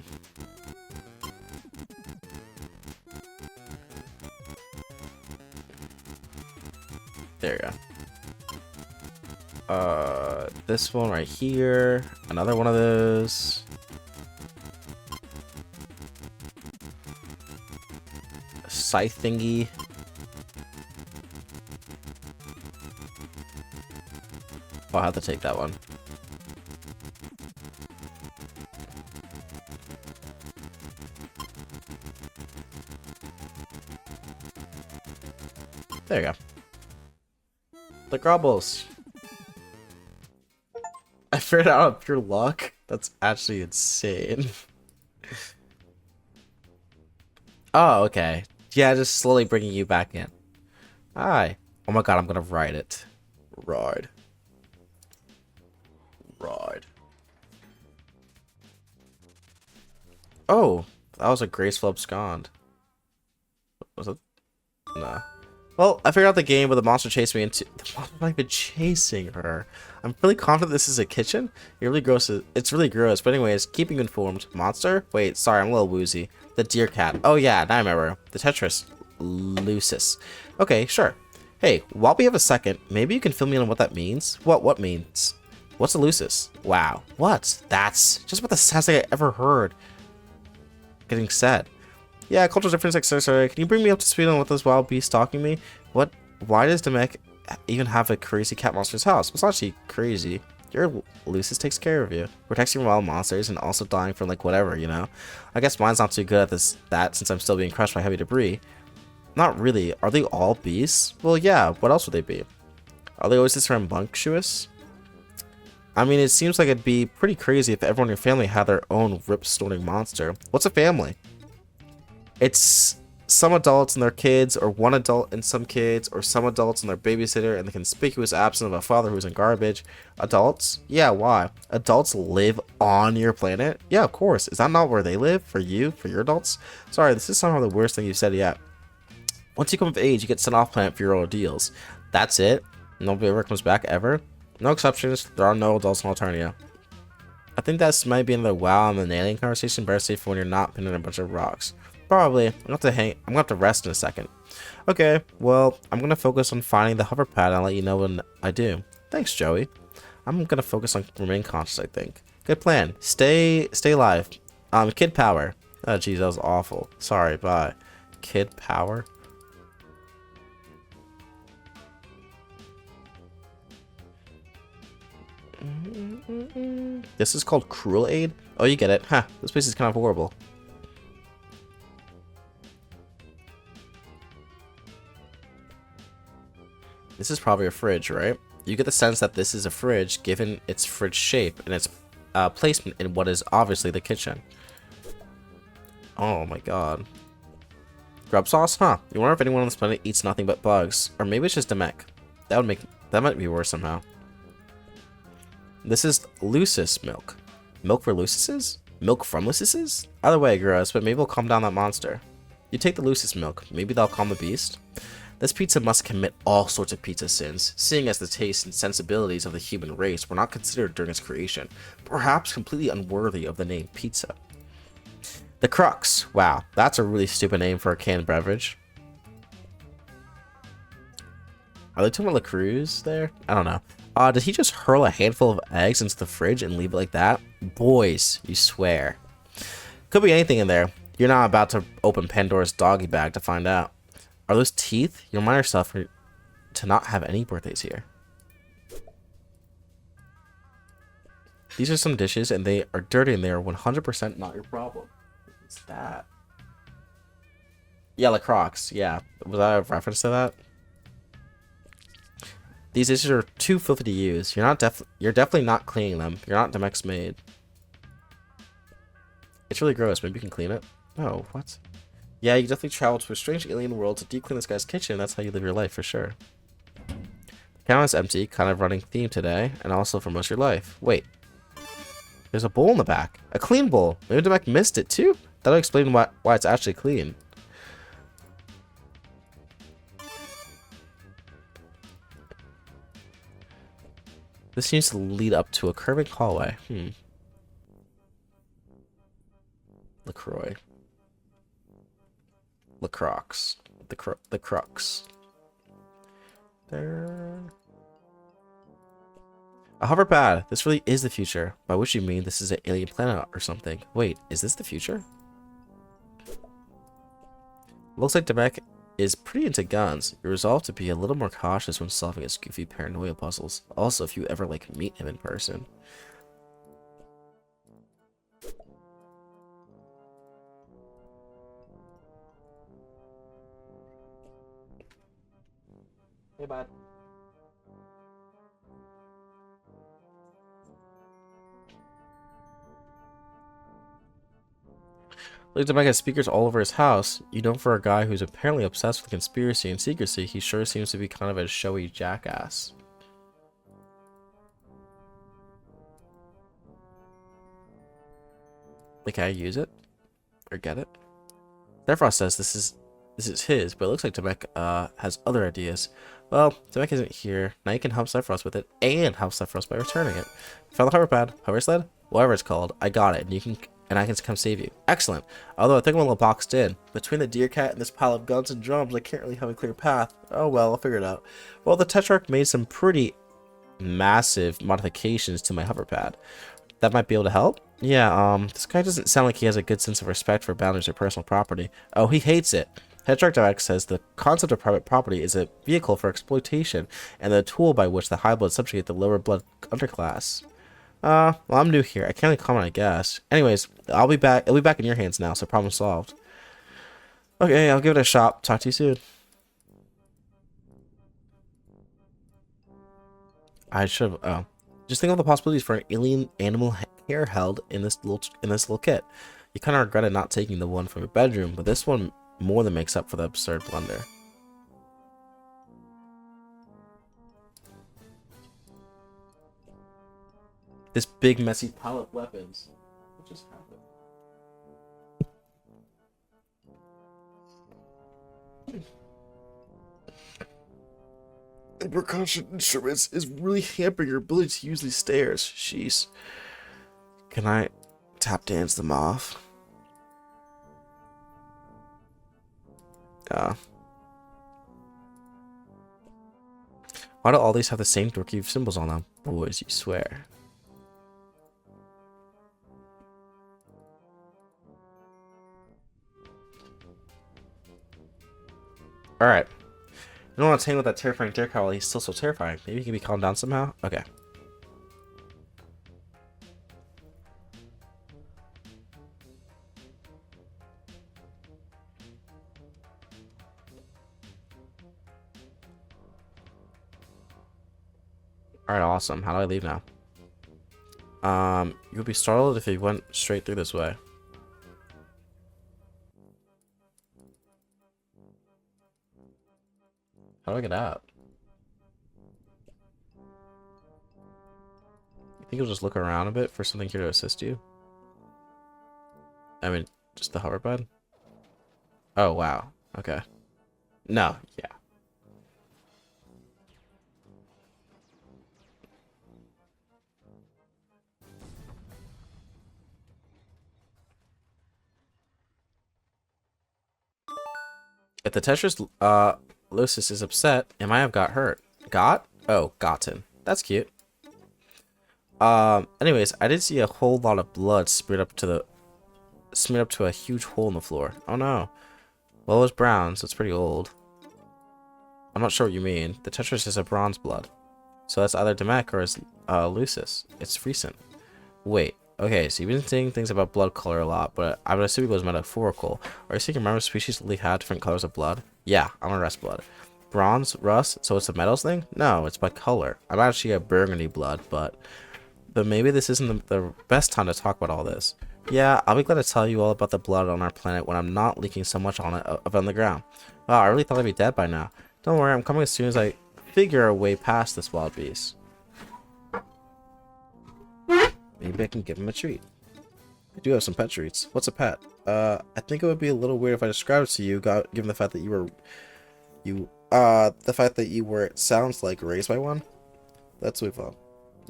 this one right here. Another one of those. A scythe thingy. I'll have to take that one. There you go. The grubbles. I figured out of pure luck. That's actually insane. Oh, okay. Yeah, just slowly bringing you back in. Hi. Oh my god, I'm gonna ride it. Ride. Ride. Oh, that was a graceful abscond. Was it? Nah. Well, I figured out the game, but the monster chased me into. The monster's not even chasing her. I'm really confident this is a kitchen. It really gross. It's really gross. But anyways, keeping you informed. Monster? Wait, sorry, I'm a little woozy. The deer cat. Oh yeah, now I remember. The Tetris Lucis. Okay, sure. Hey, while we have a second, maybe you can fill me in on what that means. What means? What's a Lucis? Wow. What? That's just about the saddest thing I ever heard getting said. Yeah, cultural difference, etc. Can you bring me up to speed on what this wild beast stalking me? What? Why does Demek even have a crazy cat monster's house? It's actually crazy. Your Lucis takes care of you, protects you from wild monsters, and also dying from like whatever, you know. I guess mine's not too good at that since I'm still being crushed by heavy debris. Not really. Are they all beasts? Well, yeah. What else would they be? Are they always this rambunctious? I mean, it seems like it'd be pretty crazy if everyone in your family had their own rip-snorting monster. What's a family? It's some adults and their kids, or one adult and some kids, or some adults and their babysitter, and the conspicuous absence of a father who's in garbage. Adults? Yeah, why? Adults live on your planet? Yeah, of course. Is that not where they live? For you? For your adults? Sorry, this is somehow the worst thing you've said yet. Once you come of age, you get sent off planet for your ordeals. That's it? Nobody ever comes back, ever? No exceptions. There are no adults in Alternia. I think that's might be another wow I'm an alien conversation, better safe for when you're not pinning a bunch of rocks. Probably. I'm gonna have to rest in a second. Okay, well, I'm gonna focus on finding the hover pad and I'll let you know when I do. Thanks, Joey. I'm gonna focus on remaining conscious, I think. Good plan. Stay alive. Kid power. Oh jeez, that was awful. Sorry, bye. Kid power? This is called Cruel Aid? Oh, you get it. Huh, this place is kind of horrible. This is probably a fridge, right? You get the sense that this is a fridge given its fridge shape and its placement in what is obviously the kitchen. Oh my god. Grub sauce? Huh. You wonder if anyone on this planet eats nothing but bugs. Or maybe it's just a mech. That might be worse somehow. This is Lucis milk. Milk for Lucises? Milk from Lucises? Either way, gross, but maybe we'll calm down that monster. You take the Lucis milk. Maybe that'll calm the beast? This pizza must commit all sorts of pizza sins, seeing as the tastes and sensibilities of the human race were not considered during its creation, perhaps completely unworthy of the name pizza. The Crux. Wow, that's a really stupid name for a canned beverage. Are they talking about La Cruz there? I don't know. Did he just hurl a handful of eggs into the fridge and leave it like that? Boys, you swear. Could be anything in there. You're not about to open Pandora's doggy bag to find out. Are those teeth? You'll remind yourself to not have any birthdays here. These are some dishes and they are dirty and they are 100% not your problem. What's that? Yeah, La Crocs. Yeah. Was that a reference to that? These dishes are too filthy to use. You're definitely not cleaning them. You're not Demex made. It's really gross. Maybe you can clean it. Oh, what? Yeah, you definitely traveled to a strange alien world to deep clean this guy's kitchen. That's how you live your life for sure. The counter is empty, kind of running theme today, and also for most of your life. Wait. There's a bowl in the back. A clean bowl. Maybe Demek missed it too? That'll explain why it's actually clean. This seems to lead up to a curving hallway. LaCroix. LaCroix. The Crux. There. A hover pad. This really is the future. By which you mean this is an alien planet or something. Wait, is this the future? Looks like Demek is pretty into guns. You're resolved to be a little more cautious when solving his goofy paranoia puzzles. Also, if you ever, like, meet him in person. Hey, bud. Looks like has speakers all over his house. You know, for a guy who's apparently obsessed with conspiracy and secrecy, he sure seems to be kind of a showy jackass. Like, can I use it? Or get it? Therefrost says this is his, but it looks like Demek has other ideas. Well, Demek isn't here. Now you can help Sephiroth with it, and help Sephiroth by returning it. Found the hover pad, hover sled, whatever it's called. I got it, and I can come save you. Excellent. Although I think I'm a little boxed in. Between the deer cat and this pile of guns and drums, I can't really have a clear path. Oh well, I'll figure it out. Well, the Tetrarch made some pretty massive modifications to my hover pad. That might be able to help? Yeah, this guy doesn't sound like he has a good sense of respect for boundaries or personal property. Oh, he hates it. Tetrarch Direct says the concept of private property is a vehicle for exploitation and the tool by which the high blood subjugate the lower blood underclass. Well, I'm new here. I can't really comment, I guess. Anyways, I'll be back. It'll be back in your hands now, so problem solved. Okay, I'll give it a shot. Talk to you soon. I should have. Oh, just think of the possibilities for an alien animal hair held in this little kit. You kind of regretted not taking the one from your bedroom, but this one more than makes up for the absurd blunder. This big messy pile of weapons. What just happened? The percussion instruments is really hampering your ability to use these stairs. Jeez. Can I tap dance them off? Why do all these have the same dorky symbols on them? Boys, you swear. Alright. I don't want to hang with that terrifying deer cat while he's still so terrifying. Maybe he can be calmed down somehow? Okay. Alright, awesome. How do I leave now? You would be startled if you went straight through this way. How do I get out? You think you'll just look around a bit for something here to assist you? I mean, just the hoverpad? Oh, wow. Okay. No, yeah. If the Tetris Lucis is upset, it might have got hurt. Got? Oh, gotten. That's cute. Anyways, I did see a whole lot of blood smeared up to a huge hole in the floor. Oh no. Well, it was brown, so it's pretty old. I'm not sure what you mean. The Tetris is a bronze blood. So that's either Demek or is Lucis. It's recent. Wait. Okay, so you've been saying things about blood color a lot, but I would assume it was metaphorical. Are you saying remember species literally had different colors of blood? Yeah, I'm a rust blood. Bronze, rust, so it's a metals thing? No, it's by color. I'm actually a burgundy blood, but maybe this isn't the best time to talk about all this. Yeah, I'll be glad to tell you all about the blood on our planet when I'm not leaking so much on it up on the ground. Wow, I really thought I'd be dead by now. Don't worry, I'm coming as soon as I figure a way past this wild beast. Maybe I can give him a treat. I do have some pet treats. What's a pet? I think it would be a little weird if I described it to you, given the fact that it sounds like raised by one. Let's move on.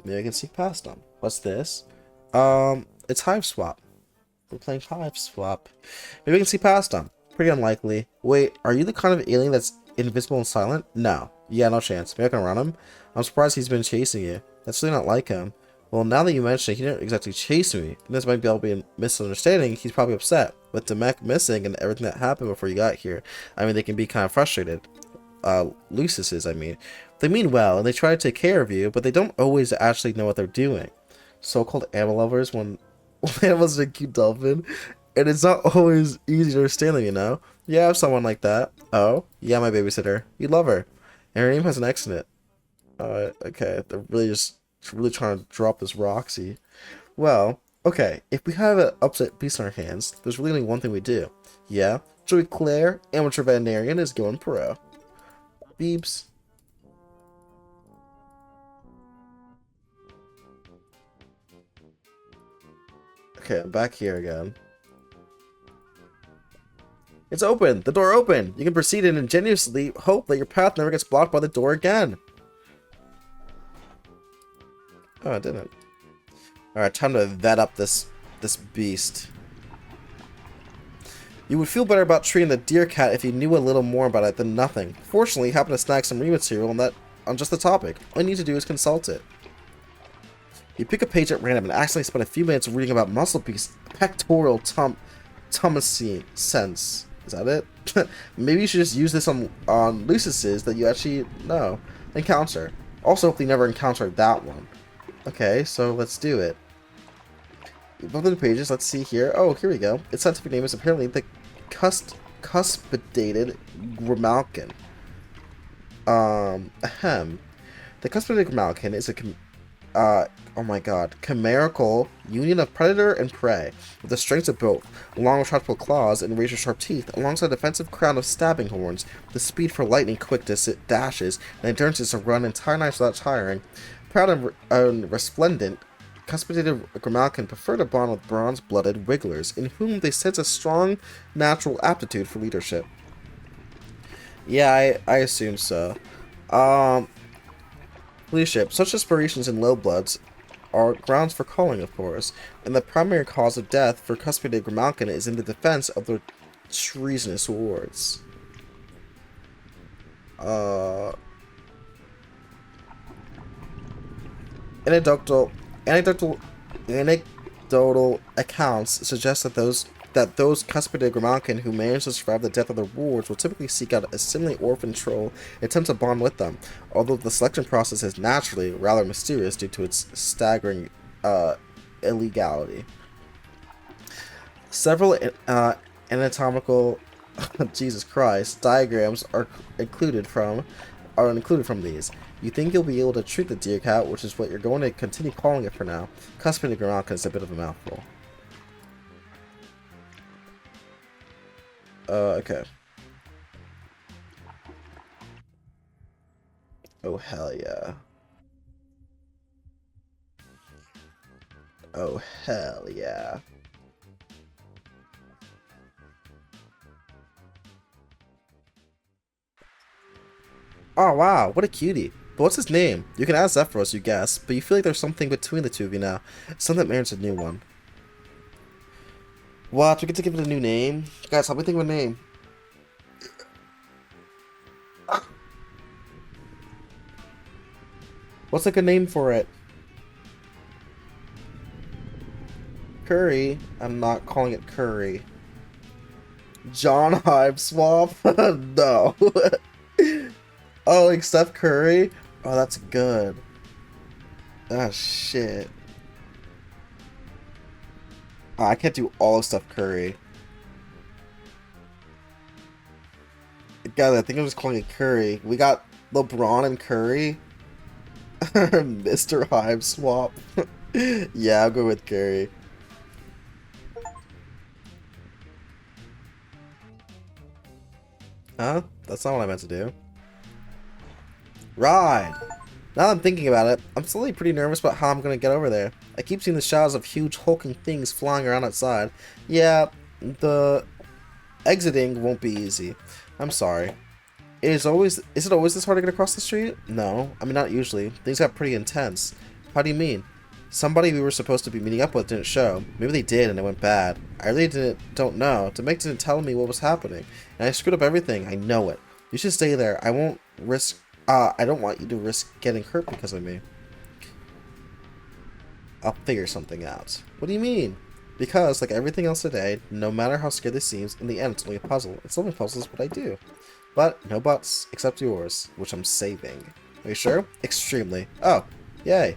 Maybe I can sneak past them. What's this? It's Hiveswap. We're playing Hiveswap. Maybe I can see past them. Pretty unlikely. Wait, are you the kind of alien that's invisible and silent? No. Yeah, no chance. Maybe I can run him? I'm surprised he's been chasing you. That's really not like him. Well, now that you mention it, he didn't exactly chase me. And this might be all be a misunderstanding. He's probably upset. With Demek missing and everything that happened before you got here, I mean, they can be kind of frustrated. Lucis, I mean. They mean well, and they try to take care of you, but they don't always actually know what they're doing. So-called animal lovers, when animals are a cute dolphin, and it's not always easy to understand them, you know? You have someone like that. Oh, yeah, my babysitter. You love her. And her name has an X in it. Okay, they're really trying to drop this Roxy. Well, okay, if we have an upset beast in our hands, there's really only one thing we do. Yeah, Joey Claire, amateur veterinarian, is going pro. Beeps. Okay, I'm back here again. It's open! The door opened! You can proceed and ingenuously hope that your path never gets blocked by the door again. Oh, I didn't. Alright, time to vet up this beast. You would feel better about treating the deer cat if you knew a little more about it than nothing. Fortunately, you happen to snag some material on just the topic. All you need to do is consult it. You pick a page at random and accidentally spend a few minutes reading about muscle beast pectoral tumescence. Sense. Is that it? Maybe you should just use this on Lucis's that you actually know. Encounter. Also, if they never encountered that one. Okay, so let's do it. Above the pages, let's see here. Oh, here we go. Its scientific name is apparently the cuspidated grimalkin. Ahem. The cuspidated grimalkin is a oh my god, chimerical union of predator and prey, with the strengths of both, long retractable claws and razor-sharp teeth, alongside a defensive crown of stabbing horns, the speed for lightning quick dashes, and endurance to run entire nights without tiring. Proud and resplendent, cuspidated grimalkin prefer to bond with bronze-blooded wigglers, in whom they sense a strong natural aptitude for leadership. Yeah, I assume so. Leadership. Such aspirations in low bloods are grounds for calling, of course, and the primary cause of death for cuspidated grimalkin is in the defense of their treasonous wards. Anecdotal accounts suggest that those cuspidated grimalkin who manage to survive the death of their wards will typically seek out a similarly orphan troll and attempt to bond with them, although the selection process is naturally rather mysterious due to its staggering illegality. Several anatomical Jesus Christ diagrams are included from these. You think you'll be able to treat the deer cat, which is what you're going to continue calling it for now. Cuspidated grimalkin is a bit of a mouthful. Okay. Oh, hell yeah. Oh, hell yeah. Oh, wow, what a cutie. But what's his name? You can ask Zephyros, you guess, but you feel like there's something between the two of you now. Something that merits a new one. What? We get to give it a new name? Guys, help me think of a name. What's like a name for it? Curry. I'm not calling it Curry. John Hiveswap? No. Oh, like Steph Curry? Oh, that's good. Ah, shit. Oh, I can't do all of Steph Curry. God, I think I'm just calling it Curry. We got LeBron and Curry. Mr. Hiveswap. Yeah, I'll go with Curry. Huh? That's not what I meant to do. Right. Now that I'm thinking about it, I'm slowly pretty nervous about how I'm going to get over there. I keep seeing the shadows of huge hulking things flying around outside. Yeah, the exiting won't be easy. I'm sorry. Is it always this hard to get across the street? No. I mean, not usually. Things got pretty intense. How do you mean? Somebody we were supposed to be meeting up with didn't show. Maybe they did and it went bad. I really don't know. Demek didn't tell me what was happening. And I screwed up everything. I know it. You should stay there. I don't want you to risk getting hurt because of me. I'll figure something out. What do you mean? Because, like everything else today, no matter how scary this seems, in the end it's only a puzzle. And solving puzzles is what I do. But no buts, except yours, which I'm saving. Are you sure? Extremely. Oh, yay.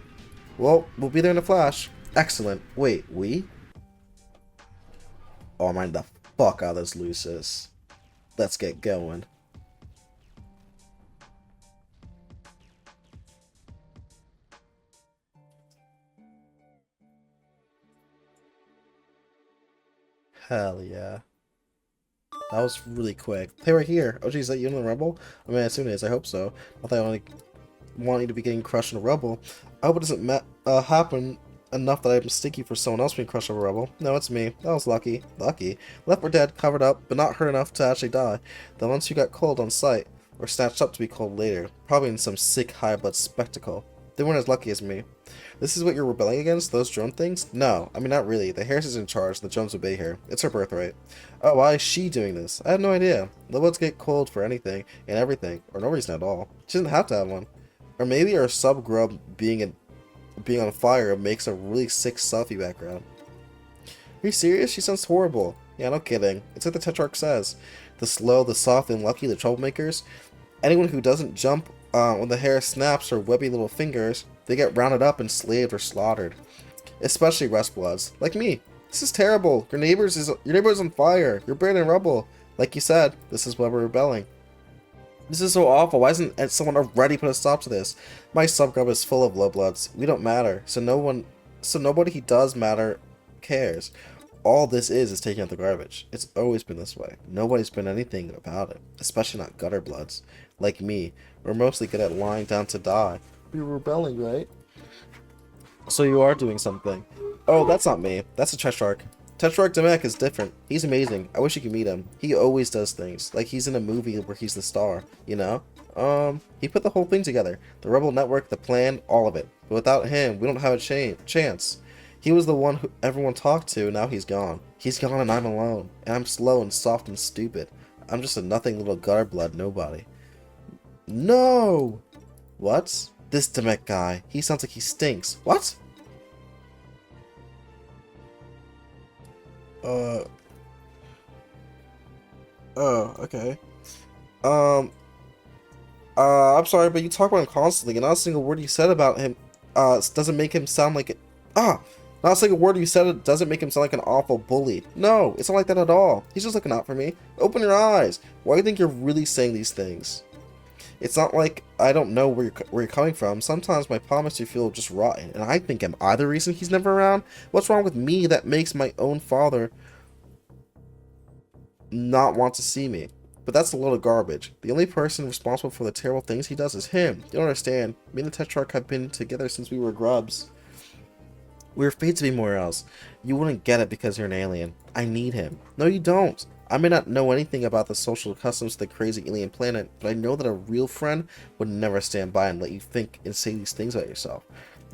Well, we'll be there in a flash. Excellent. Wait, we? Oh, mind the fuck out of this, Lucis. Let's get going. Hell yeah. That was really quick. Hey, we're here. Oh, geez, is that you in the Rumble? I mean, as soon as I hope so. Not that I only want you to be getting crushed in a Rumble. I hope it doesn't happen enough that I'm sticky for someone else being crushed over a Rumble. No, it's me. That was lucky. Lucky. Left for dead, covered up, but not hurt enough to actually die. The ones who got cold on sight were snatched up to be cold later, probably in some sick high blood spectacle. They weren't as lucky as me. This is what you're rebelling against? Those drone things? No, I mean not really. The Harris is in charge, the Jones obey her. It's her birthright. Oh, why is she doing this? I have no idea. The woods get cold for anything and everything, or no reason at all. She doesn't have to have one. Or maybe our sub-grub being on fire makes a really sick selfie background. Are you serious? She sounds horrible. Yeah, no kidding. It's like the Tetrarch says. The slow, the soft, and lucky, the troublemakers. Anyone who doesn't jump when the hair snaps her webby little fingers, they get rounded up and slaved or slaughtered. Especially Rustbloods, like me. This is terrible. Your neighbor is on fire. You're buried in rubble. Like you said, this is why we're rebelling. This is so awful. Why hasn't someone already put a stop to this? My subgrub is full of low bloods. We don't matter. So nobody who does matter cares. All this is taking out the garbage. It's always been this way. Nobody's been anything about it. Especially not gutter bloods. Like me. We're mostly good at lying down to die. We're rebelling, right? So you are doing something. Oh, that's not me. That's a Tetrarch. Tetrarch Demek is different. He's amazing. I wish you could meet him. He always does things. Like he's in a movie where he's the star, you know? He put the whole thing together. The Rebel Network, the plan, all of it. But without him, we don't have a chance. He was the one who everyone talked to, and now he's gone. He's gone and I'm alone. And I'm slow and soft and stupid. I'm just a nothing little gutter blood nobody. No! What? This Demek guy. He sounds like he stinks. What? Oh, okay. I'm sorry, but you talk about him constantly, and not a single word you said about him, doesn't make him sound like it. Not a single word you said it doesn't make him sound like an awful bully. No, it's not like that at all. He's just looking out for me. Open your eyes. Why do you think you're really saying these things? It's not like I don't know where you're coming from. Sometimes my palm makes you feel just rotten, and I think am I the reason he's never around? What's wrong with me that makes my own father not want to see me? But that's a load of garbage. The only person responsible for the terrible things he does is him. You don't understand. Me and the Tetrarch have been together since we were grubs. We were fated to be more else. You wouldn't get it because you're an alien. I need him. No, you don't. I may not know anything about the social customs of the crazy alien planet, but I know that a real friend would never stand by and let you think and say these things about yourself.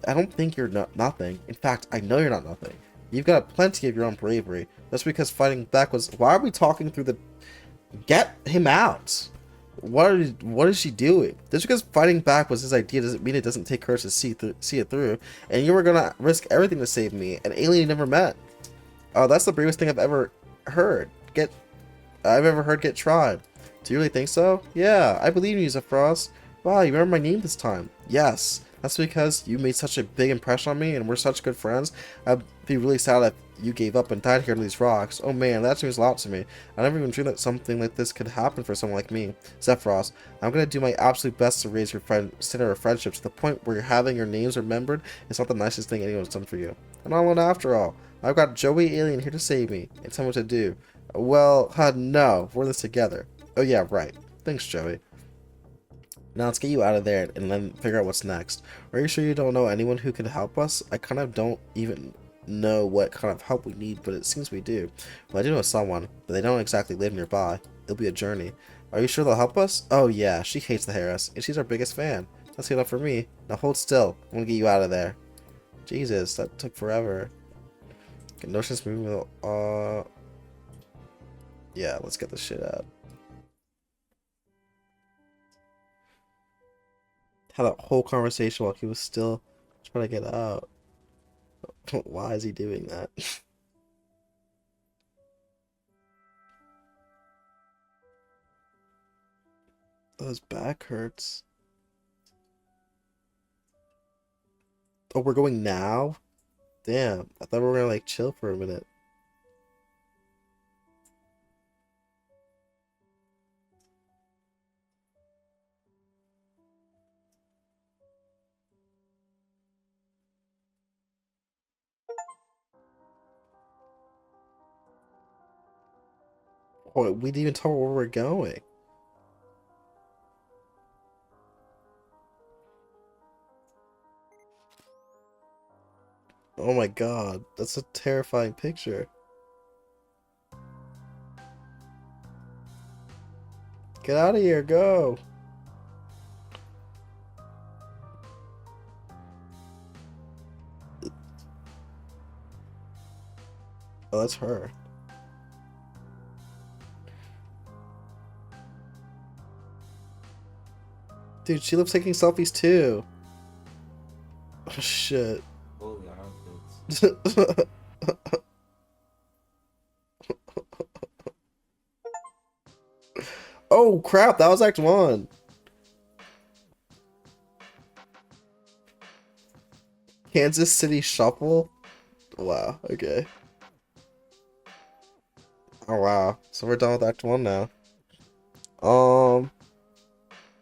I don't think you're nothing. In fact, I know you're not nothing. You've got plenty of your own bravery. That's because fighting back was... Why are we talking through the... Get him out! What is she doing? Just because fighting back was his idea doesn't mean it doesn't take courage to see it through. And you were gonna risk everything to save me, an alien you never met. Oh, that's the bravest thing I've ever heard. Get tried. Do you really think so? Yeah, I believe in you, Zephyros. Wow, you remember my name this time. Yes, that's because you made such a big impression on me and we're such good friends. I'd be really sad if you gave up and died here on these rocks. Oh man, that means a lot to me. I never even dreamed that something like this could happen for someone like me. Zephyros, I'm gonna do my absolute best to raise your standard of friendship to the point where having your names remembered is not the nicest thing anyone's done for you. I'm not alone after all. I've got Joey Alien here to save me and tell me what to do. Well, no, we're in this together. Oh yeah, right. Thanks, Joey. Now let's get you out of there and then figure out what's next. Are you sure you don't know anyone who can help us? I kind of don't even know what kind of help we need, but it seems we do. Well, I do know someone, but they don't exactly live nearby. It'll be a journey. Are you sure they'll help us? Oh yeah, she hates the Harris, and she's our biggest fan. That's enough for me. Now hold still. I'm gonna get you out of there. Jesus, that took forever. Okay, no sense moving. Yeah, let's get this shit out. Had that whole conversation while he was still trying to get out. Why is he doing that? Oh, his back hurts. Oh, we're going now? Damn, I thought we were gonna like chill for a minute. Oh, we didn't even talk where we're going. Oh my god, that's a terrifying picture. Get out of here, go! Oh, that's her. Dude, she loves taking selfies too. Oh shit. Holy armpits. Oh crap, that was Act 1. Kansas City Shuffle? Wow, okay. Oh wow, so we're done with Act 1 now.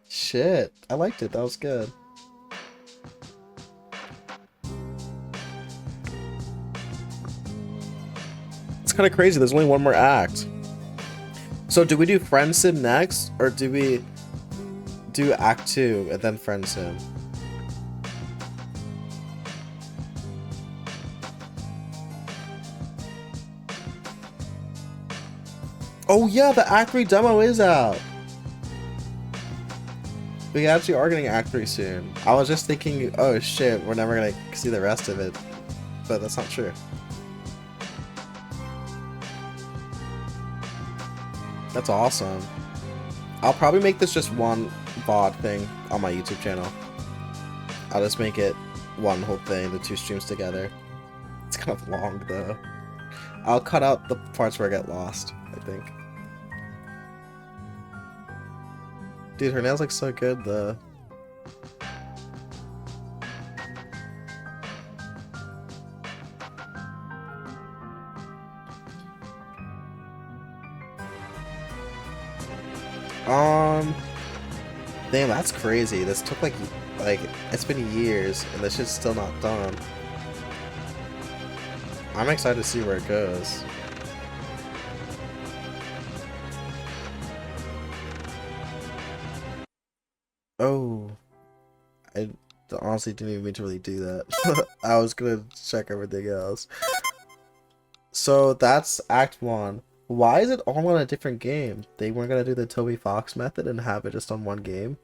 Shit, I liked it, that was good. It's kind of crazy, there's only one more act. So do we do Friend Sim next, or do we do Act 2 and then Friend Sim? Oh yeah, the Act 3 demo is out! We actually are getting Act 3 soon. I was just thinking, oh shit, we're never gonna see the rest of it. But that's not true. That's awesome. I'll probably make this just one VOD thing on my YouTube channel. I'll just make it one whole thing, the two streams together. It's kind of long though. I'll cut out the parts where I get lost, I think. Dude, her nails look so good though. Damn, that's crazy. This took like it's been years and this shit's still not done. I'm excited to see where it goes. Oh, I honestly didn't even mean to really do that. I was gonna check everything else. So that's Act 1. Why is it all on a different game? They weren't gonna do the Toby Fox method and have it just on one game?